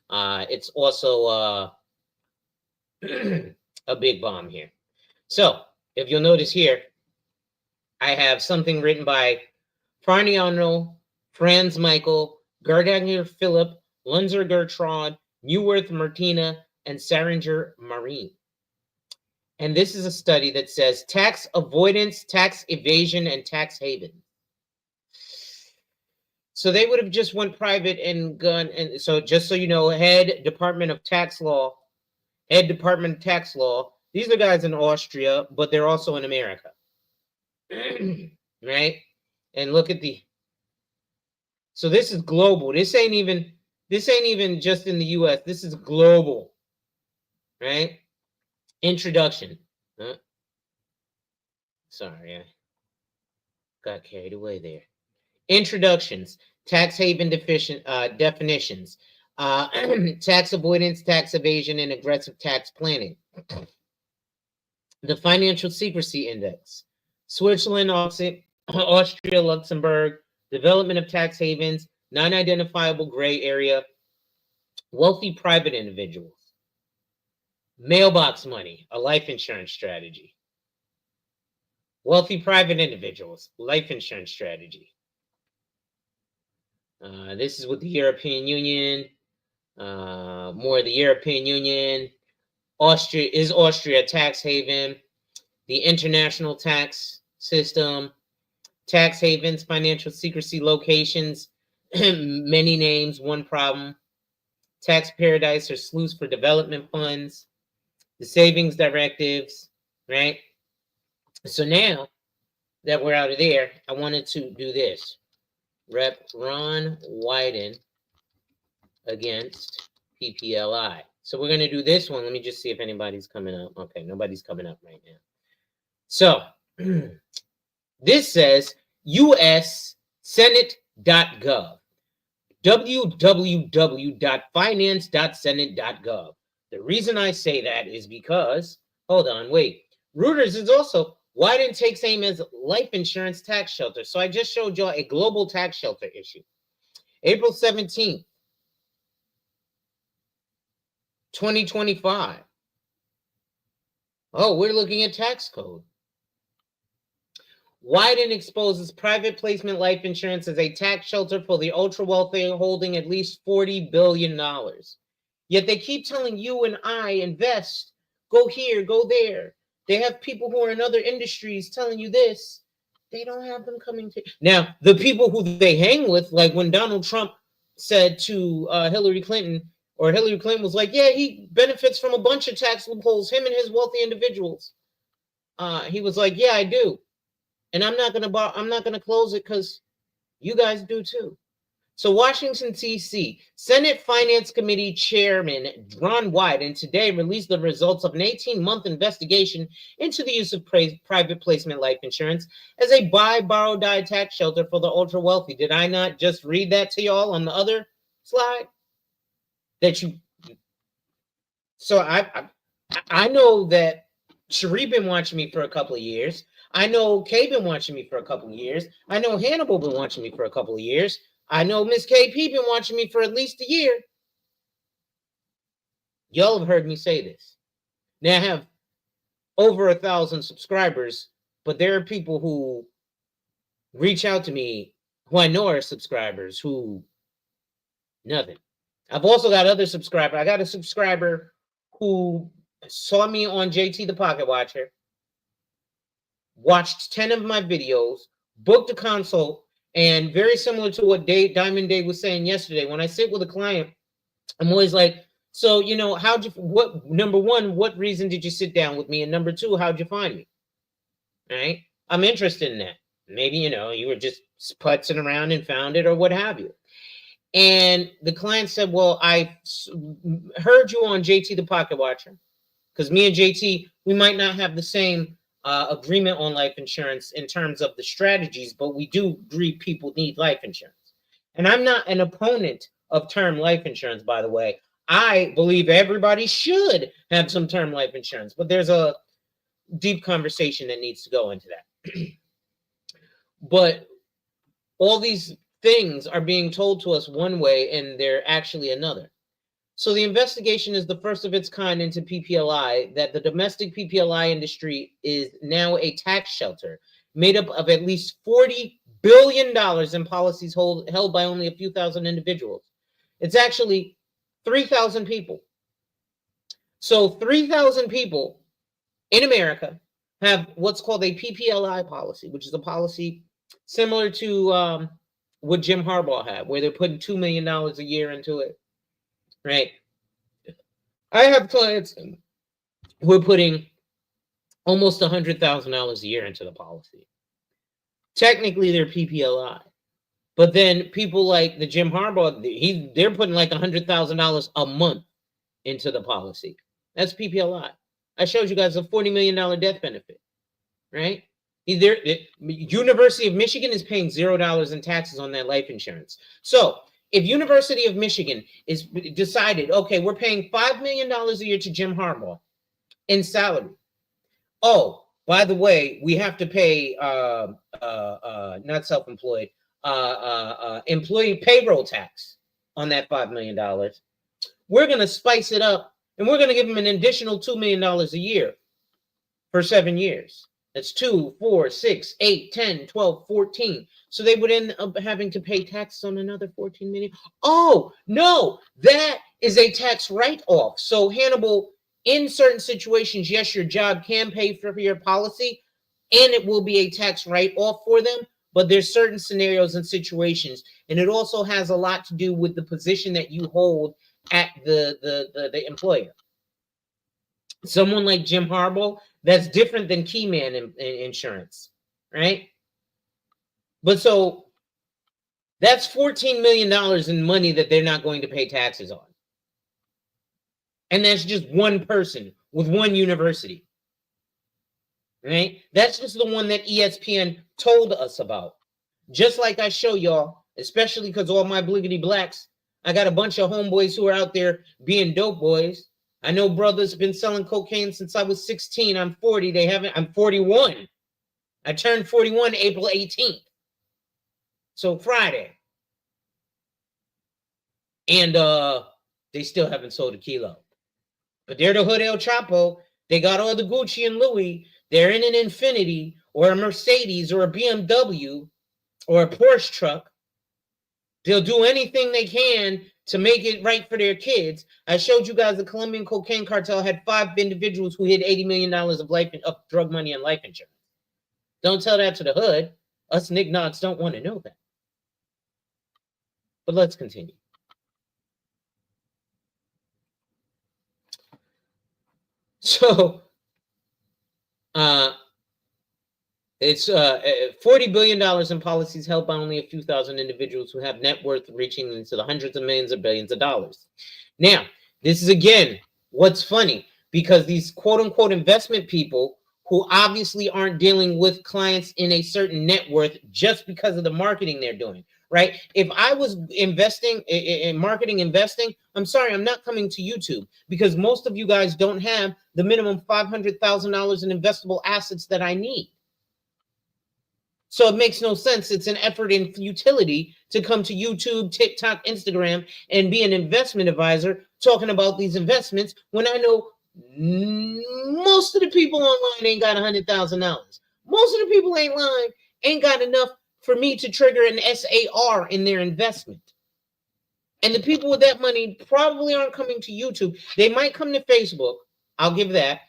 It's also a big bomb here. So if you'll notice here, I have something written by Farniano, Franz Michael, Gardanger Philip, Lunzer Gertrude, Neuwirth Martina, and Saringer Marine. And this is a study that says tax avoidance, tax evasion, and tax haven. So they would have just went private and gone. And so just so you know, head Department of Tax Law. These are guys in Austria, but they're also in America. Right? And look at so this is global. This ain't even just in the US. This is global. Right? Introduction. Sorry, I got carried away there. Introductions. Tax haven definitions. Tax avoidance, tax evasion, and aggressive tax planning. The Financial Secrecy Index. Switzerland, Austria, Luxembourg. Development of tax havens. Non-identifiable gray area. Wealthy private individuals. Mailbox money, a life insurance strategy. Wealthy private individuals, life insurance strategy. This is with the European Union. More of the European Union. Austria tax haven? The international tax system. Tax havens, financial secrecy locations. Many names, one problem. Tax paradise or sluice for development funds. The savings directives, right? So now that we're out of there, I wanted to do this. Rep Ron Wyden against PPLI. So we're going to do this one. Let me just see if anybody's coming up. Okay, nobody's coming up right now. So this says ussenate.gov. www.finance.senate.gov. The reason I say that is because, hold on, wait. Reuters is also, Wyden takes aim as life insurance tax shelter. So I just showed you a global tax shelter issue. April 17th, 2025. Oh, we're looking at tax code. Wyden exposes private placement life insurance as a tax shelter for the ultra wealthy holding at least $40 billion. Yet they keep telling you and I, invest, go here, go there. They have people who are in other industries telling you this. They don't have them coming to. Now, the people who they hang with, like when Donald Trump said to Hillary Clinton, or Hillary Clinton was like, yeah, he benefits from a bunch of tax loopholes, him and his wealthy individuals. He was like, yeah, I do. And I'm not gonna close it because you guys do too. So Washington, D.C., Senate Finance Committee Chairman Ron Wyden today released the results of an 18-month investigation into the use of private placement life insurance as a buy, borrow, die tax shelter for the ultra wealthy. Did I not just read that to y'all on the other slide? So I know that Sharpe been watching me for a couple of years. I know Kay been watching me for a couple of years. I know Hannibal been watching me for a couple of years. I know Miss KP been watching me for at least a year. Y'all have heard me say this. Now I have over 1,000 subscribers, but there are people who reach out to me who I know are subscribers who nothing. I've also got other subscribers. I got a subscriber who saw me on JT the Pocket Watcher, watched 10 of my videos, booked a consult, and very similar to what Diamond Day was saying yesterday, when I sit with a client, I'm always like, so, number one, what reason did you sit down with me? And number two, how'd you find me? Right? I'm interested in that. Maybe, you were just putzing around and found it or what have you. And the client said, well, I heard you on JT the Pocket Watcher, because me and JT, we might not have the same agreement on life insurance in terms of the strategies, but we do agree people need life insurance. And I'm not an opponent of term life insurance, by the way. I believe everybody should have some term life insurance, but there's a deep conversation that needs to go into that. But all these things are being told to us one way and they're actually another. So the investigation is the first of its kind into PPLI, that the domestic PPLI industry is now a tax shelter made up of at least $40 billion in policies held by only a few thousand individuals. It's actually 3,000 people. So 3,000 people in America have what's called a PPLI policy, which is a policy similar to what Jim Harbaugh had, where they're putting $2 million a year into it, right? I have clients who are putting almost $100,000 a year into the policy. Technically, they're PPLI. But then people like the Jim Harbaugh, they're putting like $100,000 a month into the policy. That's PPLI. I showed you guys a $40 million death benefit, right? University of Michigan is paying $0 in taxes on that life insurance. So if University of Michigan is decided, okay, we're paying $5 million a year to Jim Harbaugh in salary. Oh, by the way, we have to pay not self-employed, employee payroll tax on that $5 million. We're going to spice it up and we're going to give them an additional $2 million a year for 7 years. That's 2, 4, 6, 8, 10, 12, 14. So they would end up having to pay taxes on another 14 million. Oh, no, that is a tax write-off. So Hannibal, in certain situations, yes, your job can pay for your policy and it will be a tax write-off for them. But there's certain scenarios and situations, and it also has a lot to do with the position that you hold at the employer. Someone like Jim Harbaugh, that's different than Keyman Insurance, right? But so that's $14 million in money that they're not going to pay taxes on. And that's just one person with one university, right? That's just the one that ESPN told us about. Just like I show y'all, especially because all my bliggity blacks, I got a bunch of homeboys who are out there being dope boys. I know brothers been selling cocaine since I was 16. I'm 40. I'm 41. I turned 41 April 18th. So Friday. And they still haven't sold a kilo. But they're the Hood El Chapo. They got all the Gucci and Louis. They're in an Infiniti or a Mercedes or a BMW or a Porsche truck. They'll do anything they can to make it right for their kids. I showed you guys the Colombian cocaine cartel had 5 individuals who hid $80 million of drug money and life insurance. Don't tell that to the hood. Us nignods don't want to know that. But let's continue. So, it's $40 billion in policies held by only a few thousand individuals who have net worth reaching into the hundreds of millions or billions of dollars. Now, this is, again, what's funny, because these quote-unquote investment people who obviously aren't dealing with clients in a certain net worth just because of the marketing they're doing, right? If I was investing in marketing investing, I'm sorry, I'm not coming to YouTube because most of you guys don't have the minimum $500,000 in investable assets that I need. So it makes no sense. It's an effort in futility to come to YouTube, TikTok, Instagram, and be an investment advisor talking about these investments when I know most of the people online ain't got $100,000. Most of the people ain't got enough for me to trigger an SAR in their investment. And the people with that money probably aren't coming to YouTube. They might come to Facebook. I'll give that.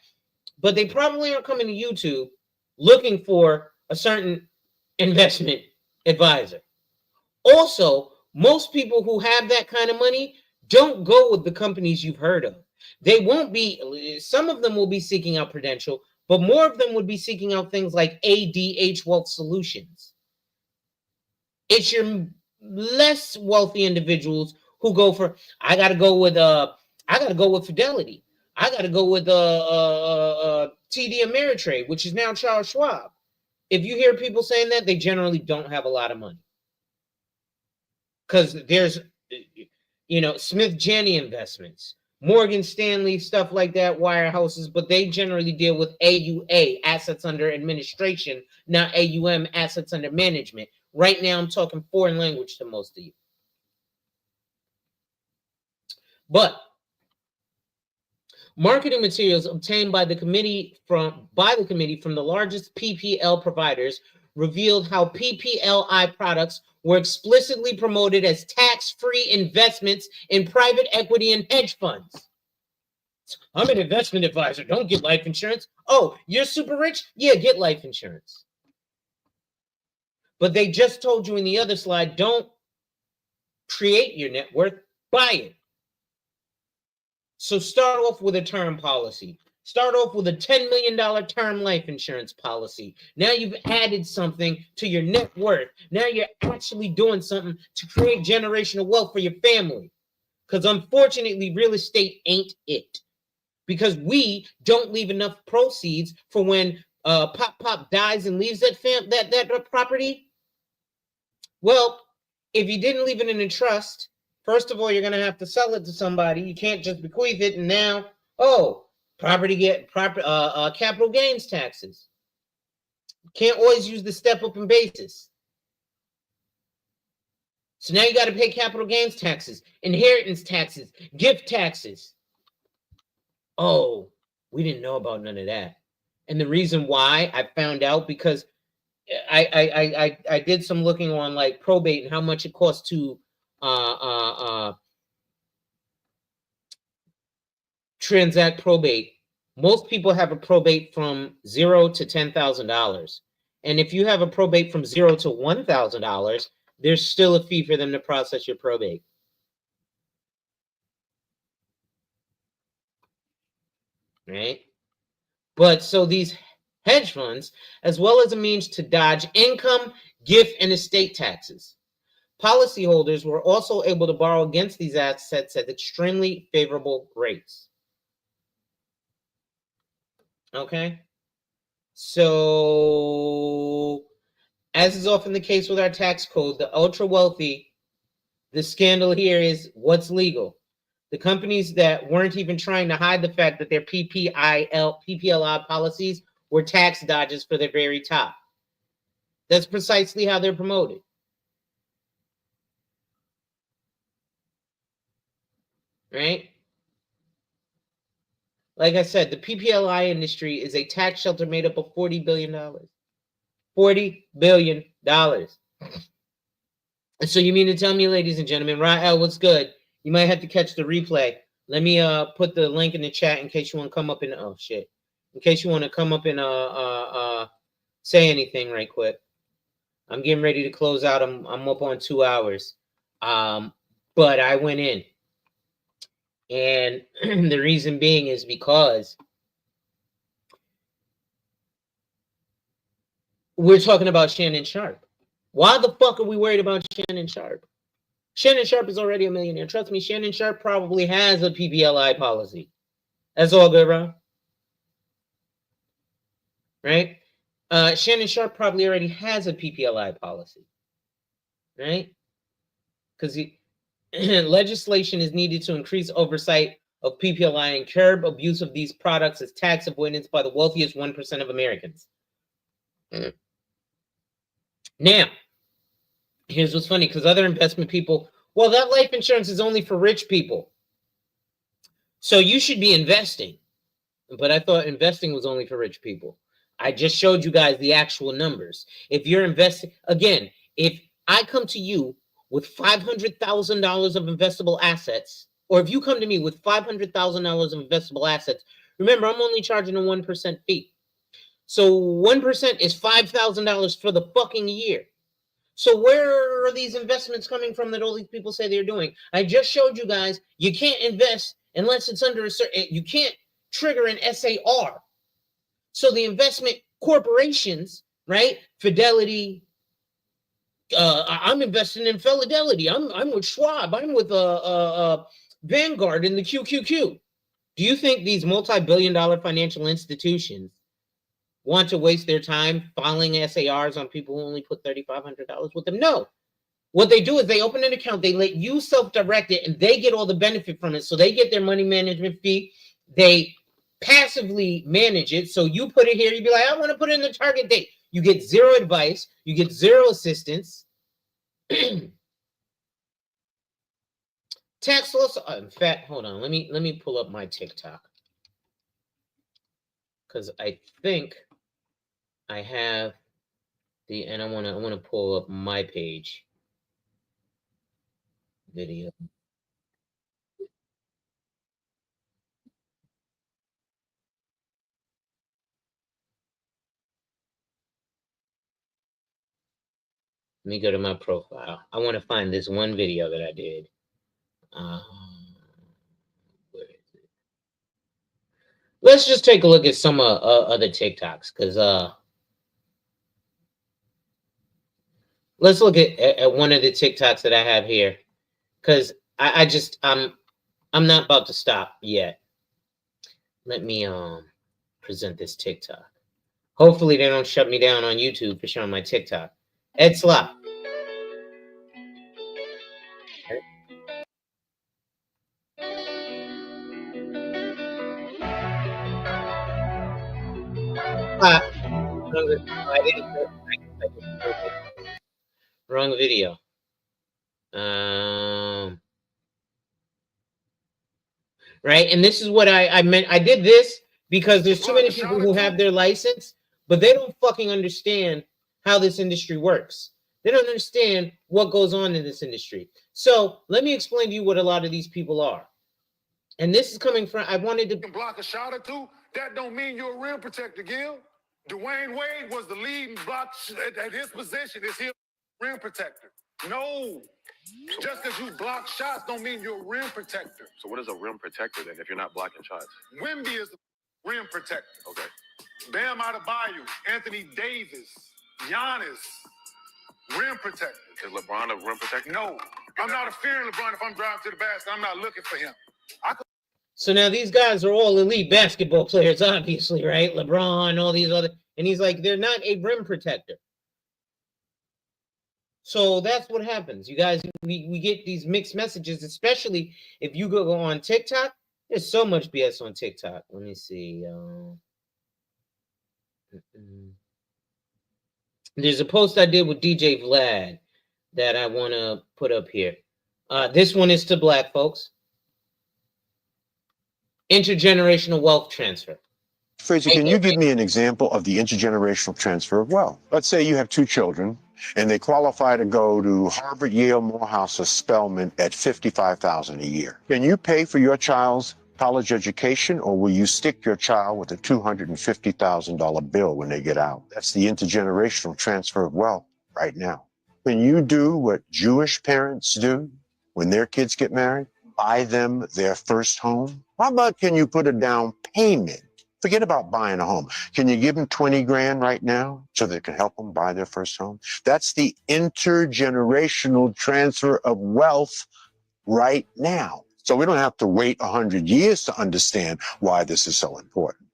But they probably aren't coming to YouTube looking for a certain investment advisor. Also, most people who have that kind of money don't go with the companies you've heard of. They won't be, some of them will be seeking out Prudential, but more of them would be seeking out things like ADH Wealth Solutions. It's your less wealthy individuals who go for, I gotta go with Fidelity. I gotta go with TD Ameritrade, which is now Charles Schwab. If you hear people saying that, they generally don't have a lot of money. Because there's, Smith Janney Investments, Morgan Stanley, stuff like that, wirehouses, but they generally deal with AUA, assets under administration, not AUM, assets under management. Right now, I'm talking foreign language to most of you. But marketing materials obtained by the committee from the largest PPL providers revealed how PPLI products were explicitly promoted as tax-free investments in private equity and hedge funds. I'm an investment advisor. Don't get life insurance. Oh, you're super rich? Yeah, get life insurance. But they just told you in the other slide, don't create your net worth, buy it. So start off with a term policy. Start off with a $10 million term life insurance policy. Now you've added something to your net worth. Now you're actually doing something to create generational wealth for your family. Because unfortunately, real estate ain't it. Because we don't leave enough proceeds for when Pop dies and leaves that property. Well, if you didn't leave it in a trust, first of all, you're going to have to sell it to somebody. You can't just bequeath it and now, capital gains taxes. Can't always use the step up in basis. So now you got to pay capital gains taxes, inheritance taxes, gift taxes. Oh, we didn't know about none of that. And the reason why I found out, because I did some looking on like probate and how much it costs to transact probate. Most people have a probate from $0 to $10,000. And if you have a probate from $0 to $1,000, there's still a fee for them to process your probate. Right? But so these hedge funds, as well as a means to dodge income, gift, and estate taxes. Policyholders were also able to borrow against these assets at extremely favorable rates. Okay? So, as is often the case with our tax code, the ultra wealthy, the scandal here is what's legal. The companies that weren't even trying to hide the fact that their PPLI policies were tax dodges for their very top. That's precisely how they're promoted. Right? Like I said, the PPLI industry is a tax shelter made up of $40 billion. $40 billion. And so you mean to tell me, ladies and gentlemen, Rael, what's good? You might have to catch the replay. Let me put the link in the chat in case you want to come up and in case you want to come up and say anything right quick. I'm getting ready to close out. I'm up on 2 hours. But I went in. And the reason being is because we're talking about Shannon Sharpe. Why the fuck are we worried about Shannon Sharpe? Shannon Sharpe is already a millionaire. Trust me, Shannon Sharpe probably has a PPLI policy. That's all good, bro. Right? Shannon Sharpe probably already has a PPLI policy. Right? Because legislation is needed to increase oversight of PPLI and curb abuse of these products as tax avoidance by the wealthiest 1% of Americans. Now, here's what's funny, because other investment people, well, that life insurance is only for rich people, so you should be investing. But I thought investing was only for rich people. I just showed you guys the actual numbers. If you're investing, again, if I come to you with $500,000 of investable assets, or if you come to me with $500,000 of investable assets, remember, I'm only charging a 1% fee. So 1% is $5,000 for the fucking year. So where are these investments coming from that all these people say they're doing? I just showed you guys you can't invest unless it's under a certain, you can't trigger an SAR. So the investment corporations, right? Fidelity, I'm investing in Fidelity. I'm with Schwab. I'm with Vanguard in the QQQ. Do you think these multi-billion-dollar financial institutions want to waste their time filing SARs on people who only put $3,500 with them? No. What they do is they open an account, they let you self-direct it, and they get all the benefit from it. So they get their money management fee. They passively manage it. So you put it here, you'd be like, I want to put it in the target date. You get zero advice, you get zero assistance. Tax loss. In fact, hold on. Let me pull up my TikTok, because I think I have the, and I want to pull up my page video. Let me go to my profile. I want to find this one video that I did. Where is it? Let's just take a look at some other TikToks, because let's look at one of the TikToks that I have here, because I'm not about to stop yet. Let me present this TikTok. Hopefully they don't shut me down on YouTube for showing my TikTok. Ed Slop. Wrong video. Right, and this is what I meant. I did this because there's too many people who have their license, but they don't fucking understand how this industry works. They don't understand what goes on in this industry. So let me explain to you what a lot of these people are. And this is coming from, I wanted to block a shot or two. That don't mean you're a rim protector, Gil. Dwayne Wade was the leading block at his position. Is he a rim protector? No. Just because you block shots don't mean you're a rim protector. So what is a rim protector then if you're not blocking shots? Wemby is a rim protector. Okay. Bam Adebayo, Anthony Davis, Giannis, rim protector. Is LeBron a rim protector? No. I'm not fearing LeBron if I'm driving to the basket. I'm not looking for him. So now these guys are all elite basketball players, obviously, right? LeBron, all these other, and he's like, they're not a rim protector. So that's what happens. You guys, we get these mixed messages, especially if you go on TikTok. There's so much BS on TikTok. Let me see. There's a post I did with DJ Vlad that I want to put up here. This one is to Black folks. Intergenerational wealth transfer. Fraser, can you give me an example of the intergenerational transfer of wealth? Let's say you have two children and they qualify to go to Harvard, Yale, Morehouse, or Spelman at $55,000 a year. Can you pay for your child's college education, or will you stick your child with a $250,000 bill when they get out? That's the intergenerational transfer of wealth right now. Can you do what Jewish parents do when their kids get married? Buy them their first home? How about can you put a down payment? Forget about buying a home. Can you give them 20 grand right now so they can help them buy their first home? That's the intergenerational transfer of wealth right now. So we don't have to wait 100 years to understand why this is so important.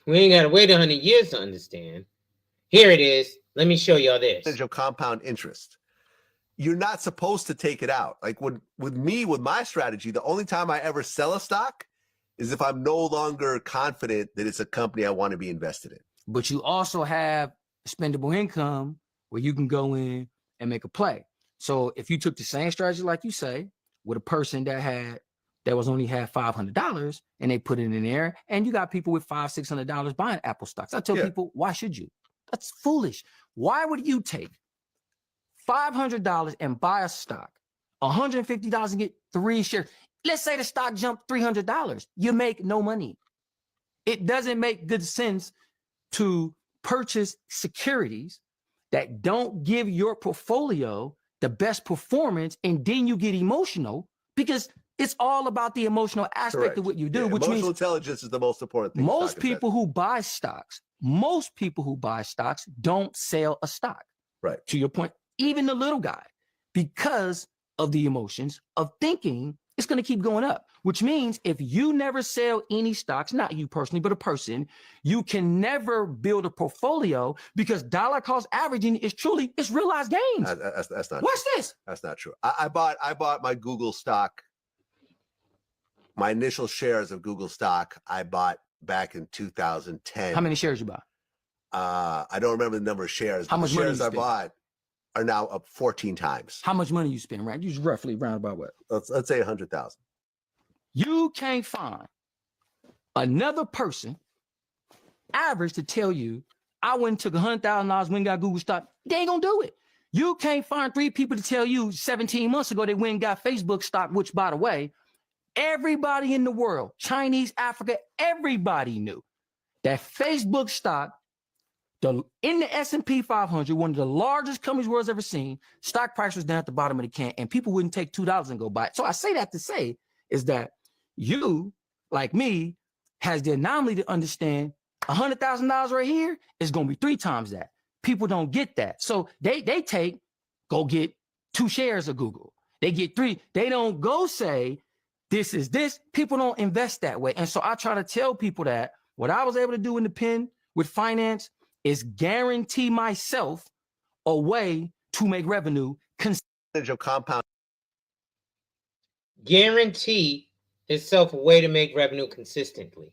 We ain't got to wait 100 years to understand. Here it is. Let me show y'all this. Of compound interest. You're not supposed to take it out. Like with my strategy, the only time I ever sell a stock is if I'm no longer confident that it's a company I want to be invested in. But you also have expendable income where you can go in and make a play. So if you took the same strategy, like you say, with a person that only had $500 and they put it in there, and you got people with $500, $600 buying Apple stocks. I tell people, why should you? That's foolish. Why would you take $500 and buy a stock, $150 and get 3 shares? Let's say the stock jumped $300. You make no money. It doesn't make good sense to purchase securities that don't give your portfolio the best performance, and then you get emotional, because it's all about the emotional aspect of what you do, which emotional means intelligence is the most important thing. Most people who buy stocks don't sell a stock. Right. To your point, even the little guy, because of the emotions of thinking it's going to keep going up, which means if you never sell any stocks, not you personally, but a person, you can never build a portfolio, because dollar cost averaging is it's realized gains. That's not What's true. this? That's not true. I bought my Google stock. My initial shares of Google stock I bought back in 2010. How many shares you buy? I don't remember the number of shares. How much the shares money you I bought are now up 14 times. How much money you spend, right? You roughly round about what? Let's say 100,000. You can't find another person average to tell you, I went and took $100,000, went and got Google stock. They ain't gonna do it. You can't find 3 people to tell you 17 months ago they went and got Facebook stock, which, by the way, everybody in the world, Chinese, Africa, everybody knew that Facebook stock, in the S&P 500, one of the largest companies the world's ever seen, stock price was down at the bottom of the can, and people wouldn't take $2 and go buy it. So I say that to say is that you, like me, has the anomaly to understand $100,000 right here is going to be 3 times that. People don't get that. So they go get 2 shares of Google. They get 3. They don't go say, this is this. People don't invest that way. And so I try to tell people that what I was able to do in the pen with finance is guarantee myself a way to make revenue. Of compound. Guarantee himself a way to make revenue consistently.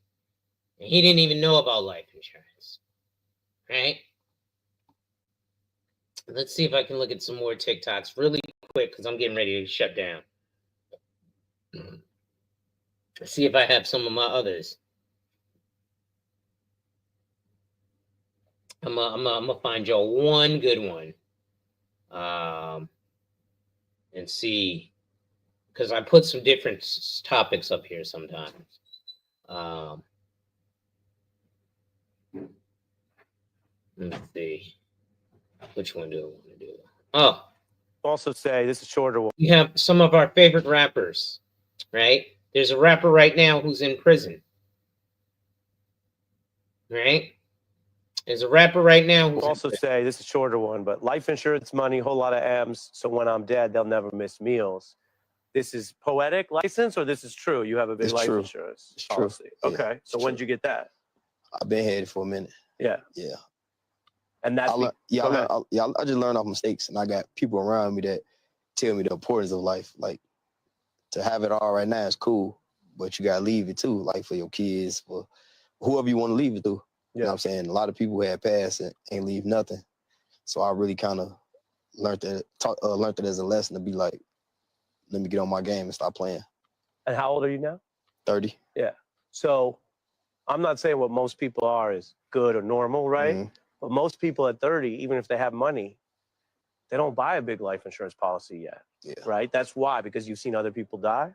And he didn't even know about life insurance. Right? Let's see if I can look at some more TikToks really quick, because I'm getting ready to shut down. Let's see if I have some of my others. I'm gonna find y'all one good one, and see, because I put some different topics up here sometimes. Let's see, which one do I want to do? Oh, also say this is shorter one. We have some of our favorite rappers, right? There's a rapper right now who's in prison, right? There's a rapper right now who's also say this is shorter one, but life insurance money, whole lot of M's. So when I'm dead, they'll never miss meals. This is poetic license, or this is true? You have a big life insurance policy. True. Okay. So when did you get that? I've been headed for a minute. Yeah. Yeah. And that's I just learned off mistakes, and I got people around me that tell me the importance of life. Like, to have it all right now is cool, but you gotta leave it too, like for your kids, for whoever you want to leave it to. You know what I'm saying? A lot of people had passed and ain't leave nothing. So I really kind of learned that as a lesson to be like, let me get on my game and stop playing. And how old are you now? 30. Yeah. So I'm not saying what most people are is good or normal, right? Mm-hmm. But most people at 30, even if they have money, they don't buy a big life insurance policy yet. Yeah. Right? That's why, because you've seen other people die?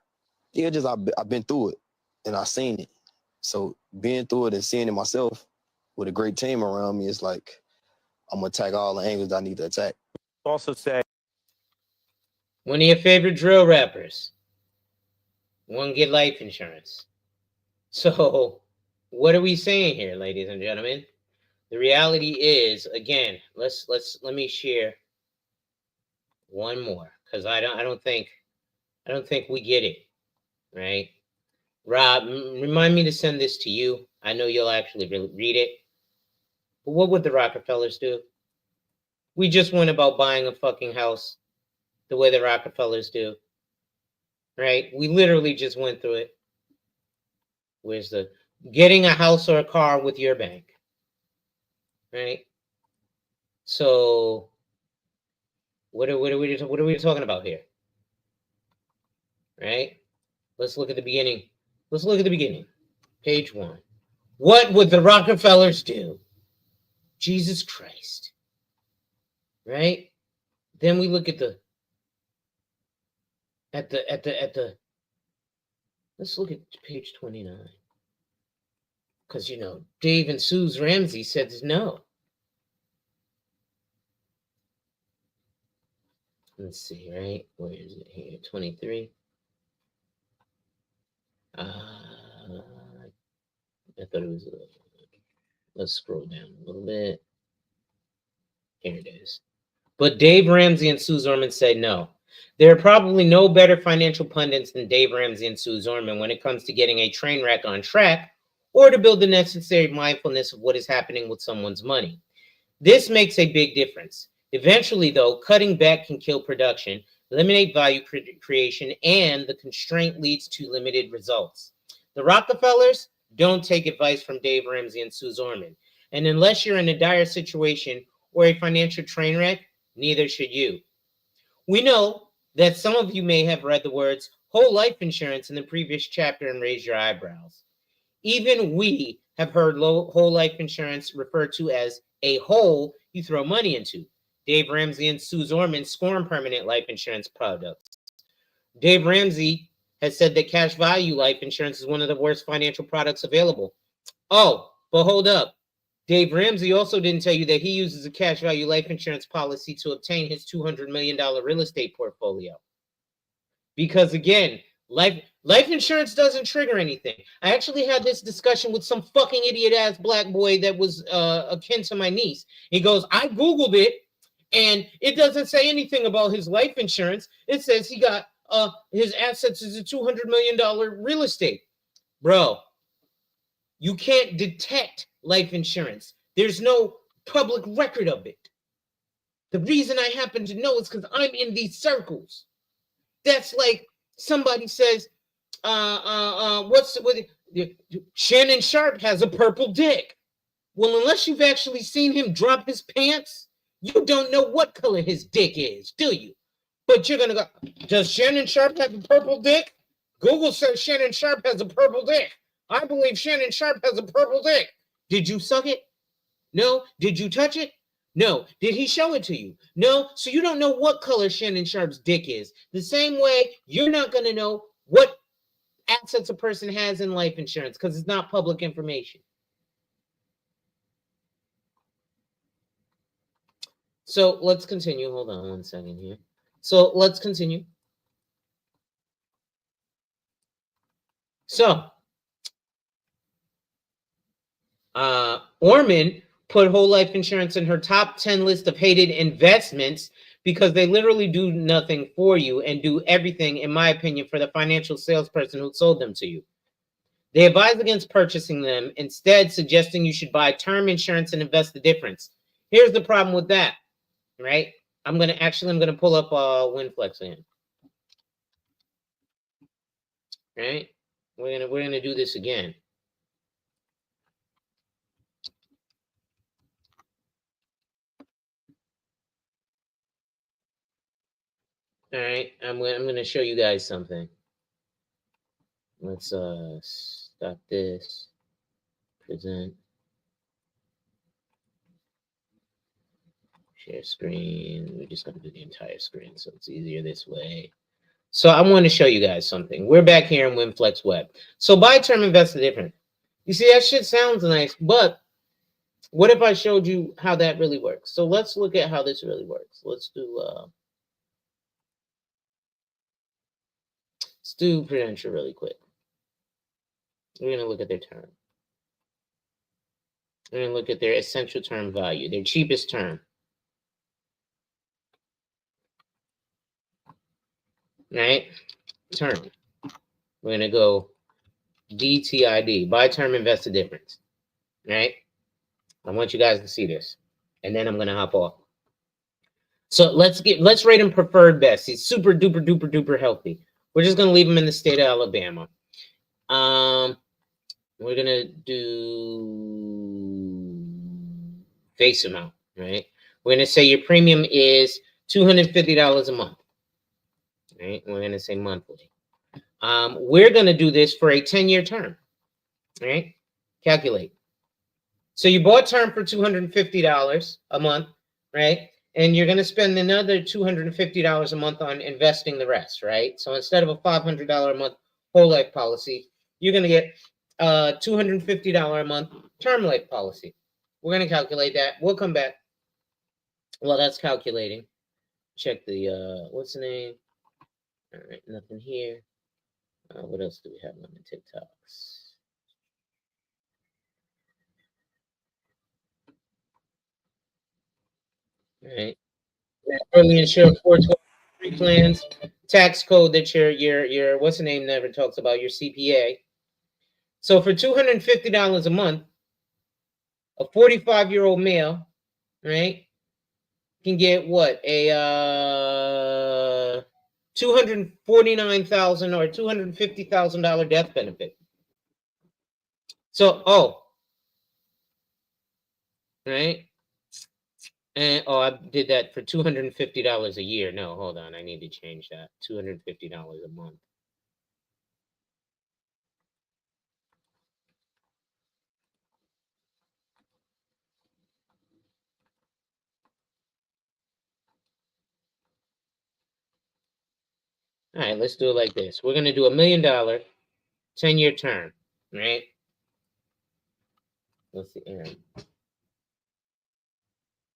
Yeah, just I've been through it and I've seen it. So being through it and seeing it myself with a great team around me, it's like I'm going to attack all the angles I need to attack. Also say, one of your favorite drill rappers won't get life insurance. So what are we saying here, ladies and gentlemen? The reality is, again, let me share one more, because I don't think we get it, right? Rob, remind me to send this to you. I know you'll actually read it. But what would the Rockefellers do? We just went about buying a fucking house the way the Rockefellers do, right? We literally just went through it. Where's the getting a house or a car with your bank, right? So what are we talking about here? Right? Let's look at the beginning. Let's look at the beginning. Page 1. What would the Rockefellers do? Jesus Christ. Right? Then we look at the let's look at page 29. Because Dave and Suze Ramsey said no. Let's see, right? Where is it here? 23. I thought it was. Let's scroll down a little bit. Here it is. But Dave Ramsey and Sue Zorman said no. There are probably no better financial pundits than Dave Ramsey and Sue Zorman when it comes to getting a train wreck on track or to build the necessary mindfulness of what is happening with someone's money. This makes a big difference. Eventually, though, cutting back can kill production, eliminate value creation, and the constraint leads to limited results. The Rockefellers don't take advice from Dave Ramsey and Sue Zorman. And unless you're in a dire situation or a financial train wreck, neither should you. We know that some of you may have read the words whole life insurance in the previous chapter and raised your eyebrows. Even we have heard whole life insurance referred to as a hole you throw money into. Dave Ramsey and Sue Zorman scorn permanent life insurance products. Dave Ramsey has said that cash value life insurance is one of the worst financial products available. Oh, but hold up. Dave Ramsey also didn't tell you that he uses a cash value life insurance policy to obtain his $200 million real estate portfolio. Because again, life insurance doesn't trigger anything. I actually had this discussion with some fucking idiot ass black boy that was akin to my niece. He goes, I Googled it and it doesn't say anything about his life insurance. It says he got his assets is a $200 million real estate. Bro, you can't detect life insurance. There's no public record of it. The reason I happen to know is because I'm in these circles. That's like somebody says, Shannon Sharpe has a purple dick. Well, unless you've actually seen him drop his pants, you don't know what color his dick is, do you? But you're going to go, does Shannon Sharpe have a purple dick? Google says Shannon Sharpe has a purple dick. I believe Shannon Sharpe has a purple dick. Did you suck it? No. Did you touch it? No. Did he show it to you? No. So you don't know what color Shannon Sharpe's dick is. The same way you're not going to know what assets a person has in life insurance because it's not public information. So let's continue. Hold on 1 second here. So let's continue. So, Orman put whole life insurance in her top 10 list of hated investments because they literally do nothing for you and do everything, in my opinion, for the financial salesperson who sold them to you. They advise against purchasing them, instead suggesting you should buy term insurance and invest the difference. Here's the problem with that, right? I'm gonna pull up WinFlex in. Right? We're gonna do this again. All right, I'm gonna show you guys something. Let's stop this. Present. Share screen. We're just gonna do the entire screen, so it's easier this way. So I want to show you guys something. We're back here in WinFlex Web. So buy term, invest the difference. You see, that shit sounds nice, but what if I showed you how that really works? So let's look at how this really works. Let's do Prudential really quick. We're gonna look at their term. We're gonna look at their essential term value, their cheapest term. Right? Term. We're gonna go DTID, buy term, invest the difference. Right? I want you guys to see this, and then I'm gonna hop off. So let's rate him preferred best. He's super duper duper duper healthy. We're just gonna leave him in the state of Alabama. We're gonna do face amount, right? We're going to say your premium is $250 a month. Right? We're going to say monthly. We're going to do this for a 10-year term. Right? Calculate. So you bought term for $250 a month, right? And you're going to spend another $250 a month on investing the rest, right? So instead of a $500 a month whole life policy, you're going to get a $250 a month term life policy. We're going to calculate that. We'll come back. Well, that's calculating. Check the, what's the name? All right, nothing here. What else do we have on the TikToks? All right. Early insured 423 plans, tax code that your what's the name never talks about, your CPA. So for $250 a month, a 45-year-old male, right, can get what, a $249,000 or $250,000 death benefit. So right. And I did that for $250 a year. No, hold on. I need to change that. $250 a month. All right, let's do it like this. We're going to do $1 million 10-year term, right? What's the error?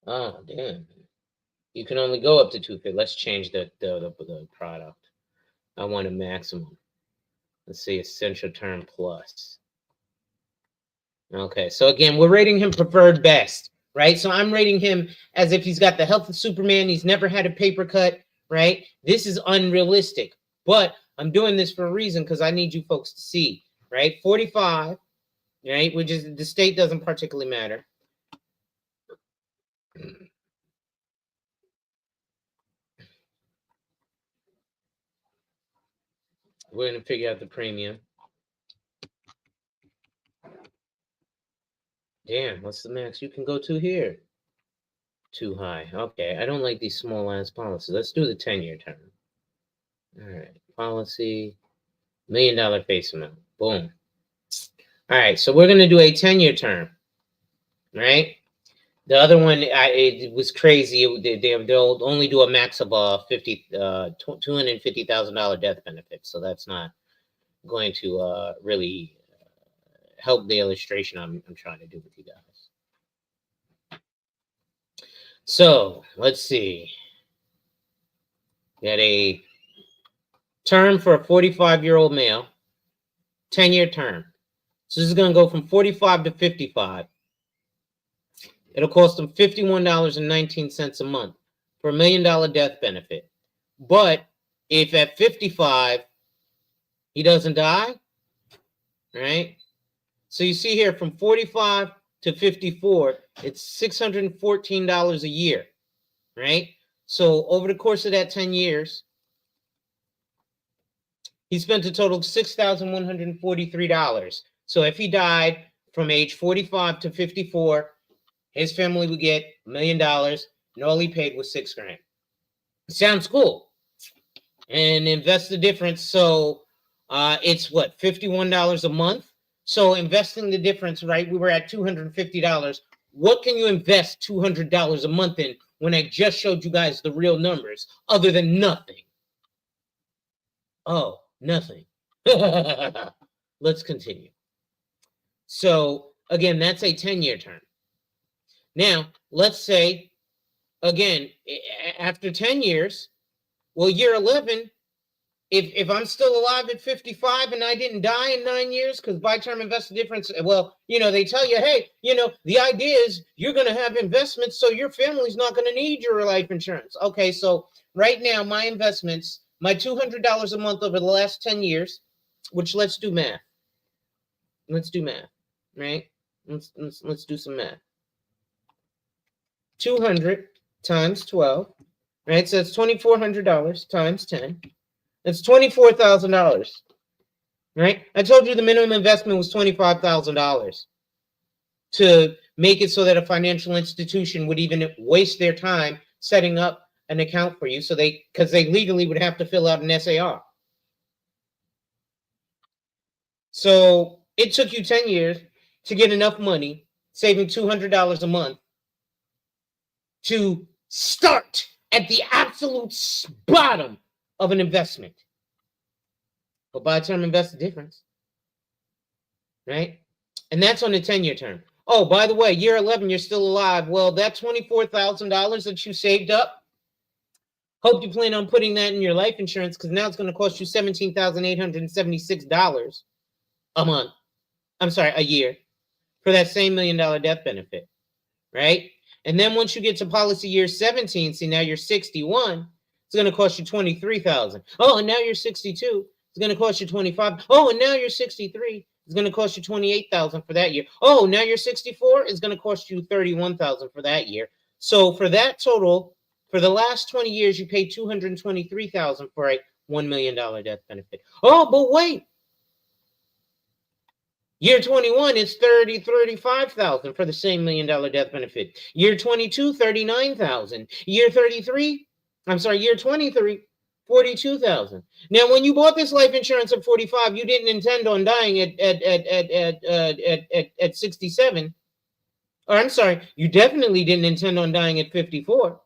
Oh, damn. You can only go up to 250. Let's change the product. I want a maximum. Let's see, essential term plus. Okay, so again, we're rating him preferred best, right? So I'm rating him as if he's got the health of Superman. He's never had a paper cut, right? This is unrealistic, but I'm doing this for a reason because I need you folks to see, right? 45, right? Which is the state doesn't particularly matter. We're going to figure out the premium. Damn, what's the max you can go to here? Too high. Okay, I don't like these small ass policies. Let's do the 10-year term. All right, policy, $1 million face amount. Boom. All right, so we're going to do a 10-year term, right? The other one, it was crazy. They'll only do a max of $250,000 death benefit. So that's not going to really help the illustration I'm trying to do with you guys. So let's see. Got a term for a 45-year-old male, 10-year term. So this is going to go from 45 to 55. It'll cost him $51.19 a month for $1 million death benefit. But if at 55 he doesn't die, right? So you see here from 45 to 54, it's $614 a year, right? So over the course of that 10 years, he spent a total of $6,143. So if he died from age 45 to 54, his family would get $1 million, and all he paid was $6,000. Sounds cool. And invest the difference. So it's what, $51 a month? So investing the difference, right? We were at $250. What can you invest $200 a month in when I just showed you guys the real numbers other than nothing? Oh, nothing. Let's continue. So again, that's a 10-year term. Now, let's say, again, after 10 years, well, year 11, if I'm still alive at 55 and I didn't die in 9 years, because by term invested difference, well, they tell you, hey, the idea is you're going to have investments, so your family's not going to need your life insurance. Okay, so right now, my investments, my $200 a month over the last 10 years, which let's do math. Let's do math, right? Let's do some math. 200 times 12, right? So it's $2,400 times 10. It's $24,000, right? I told you the minimum investment was $25,000 to make it so that a financial institution would even waste their time setting up an account for you, so because they legally would have to fill out an SAR. So it took you 10 years to get enough money, saving $200 a month, to start at the absolute bottom of an investment. But by the term invest the difference, right? And that's on the 10-year term. Oh, by the way, year 11, you're still alive. Well, that $24,000 that you saved up, hope you plan on putting that in your life insurance, because now it's going to cost you $17,876 a month. I'm sorry, a year, for that same $1 million death benefit, right? And then once you get to policy year 17, see, now you're 61, it's going to cost you $23,000. Oh, and now you're 62, it's going to cost you $25,000. Oh, and now you're 63, it's going to cost you $28,000 for that year. Oh, now you're 64, it's going to cost you $31,000 for that year. So for that total, for the last 20 years, you paid $223,000 for a $1 million death benefit. Oh, but wait. Year 21 is $35,000 for the same $1 million death benefit. Year 22, $39,000. Year 23, year 23, $42,000. Now, when you bought this life insurance at 45, you didn't intend on dying at 67. Or you definitely didn't intend on dying at 54.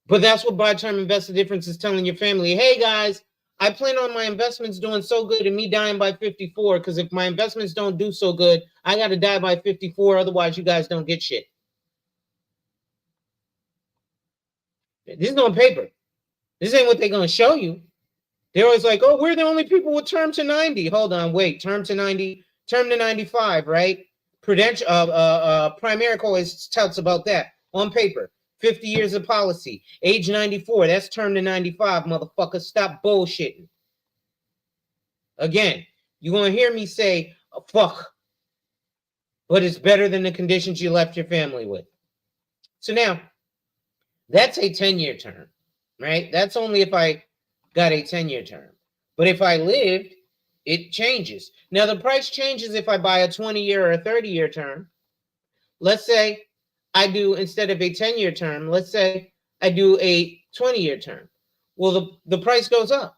But that's what buy term invest the difference is telling your family. Hey guys, I plan on my investments doing so good and me dying by 54, because if my investments don't do so good, I got to die by 54. Otherwise, you guys don't get shit. This is on paper. This ain't what they're going to show you. They're always like, oh, we're the only people with term to 90. Hold on, wait, term to 90, term to 95, right? Prudential, Primerica always touts about that on paper. 50 years of policy, age 94, that's term to 95, motherfucker. Stop bullshitting. Again, you're going to hear me say, oh, fuck, but it's better than the conditions you left your family with. So now, that's a 10-year term, right? That's only if I got a 10-year term. But if I lived, it changes. Now, the price changes if I buy a 20-year or a 30-year term. Let's say I do, instead of a 10-year term, let's say I do a 20-year term. Well, the price goes up,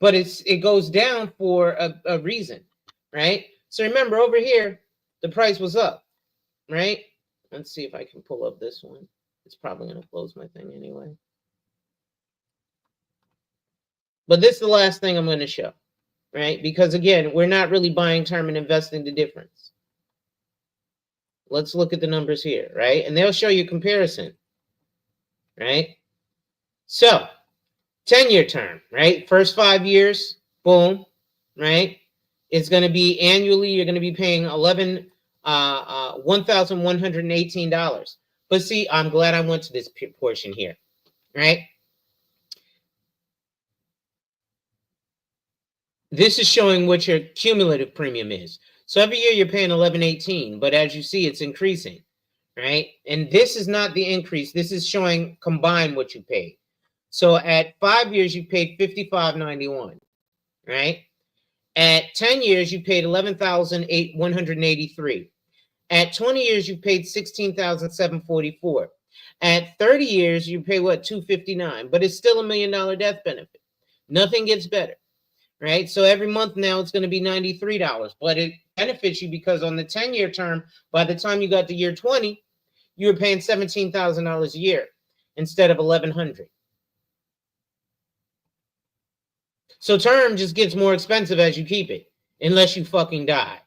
but it goes down for a reason, right? So remember, over here, the price was up, right? Let's see if I can pull up this one. It's probably going to close my thing anyway. But this is the last thing I'm going to show, right? Because again, we're not really buying term and investing the difference. Let's look at the numbers here, right? And they'll show you comparison, right? So 10-year term, right? First 5 years, boom, right? It's going to be annually, you're going to be paying $1,118. But see, I'm glad I went to this portion here, right? This is showing what your cumulative premium is. So every year you're paying $1,118, but as you see, it's increasing, right? And this is not the increase. This is showing combined what you paid. So at 5 years, you paid $55.91, right? At 10 years, you paid $11,183. At 20 years, you paid $16,744. At 30 years, you pay what? $259, but it's still $1 million death benefit. Nothing gets better. Right? So every month now it's going to be $93, but it benefits you because on the 10-year term, by the time you got to year 20, you were paying $17,000 a year instead of $1,100. So term just gets more expensive as you keep it, unless you fucking die.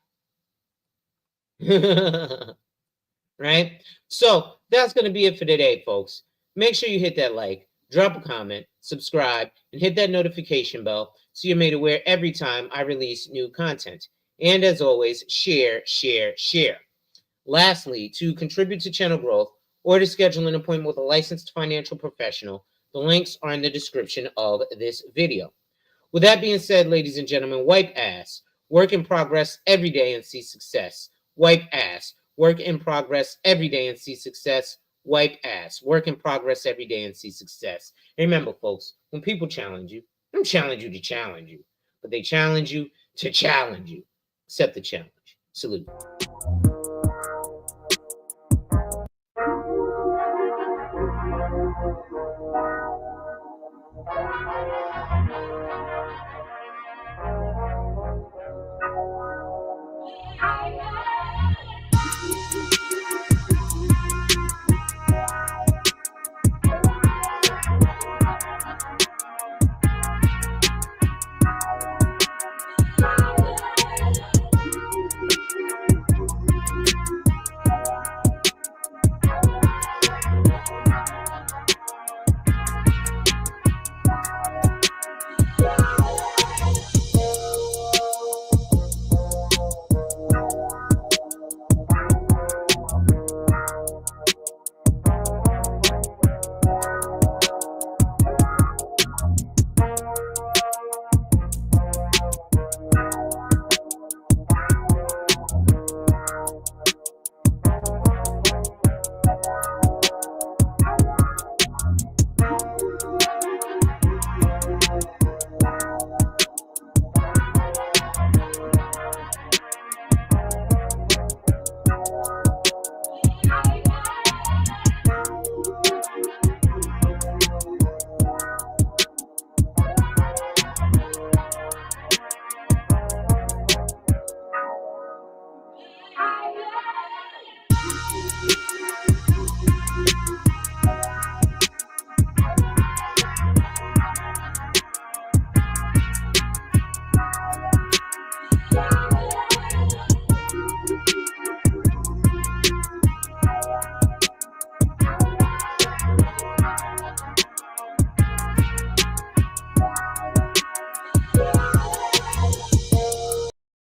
Right? So that's going to be it for today, folks. Make sure you hit that like, drop a comment, subscribe, and hit that notification bell so you're made aware every time I release new content. And as always, share, share, share. Lastly, to contribute to channel growth or to schedule an appointment with a licensed financial professional, the links are in the description of this video. With that being said, ladies and gentlemen, wipe ass, work in progress every day and see success. Wipe ass, work in progress every day and see success. Wipe ass, work in progress every day and see success. Remember, folks, when people challenge you, they don't challenge you to challenge you, but they challenge you to challenge you. Accept the challenge. Salute.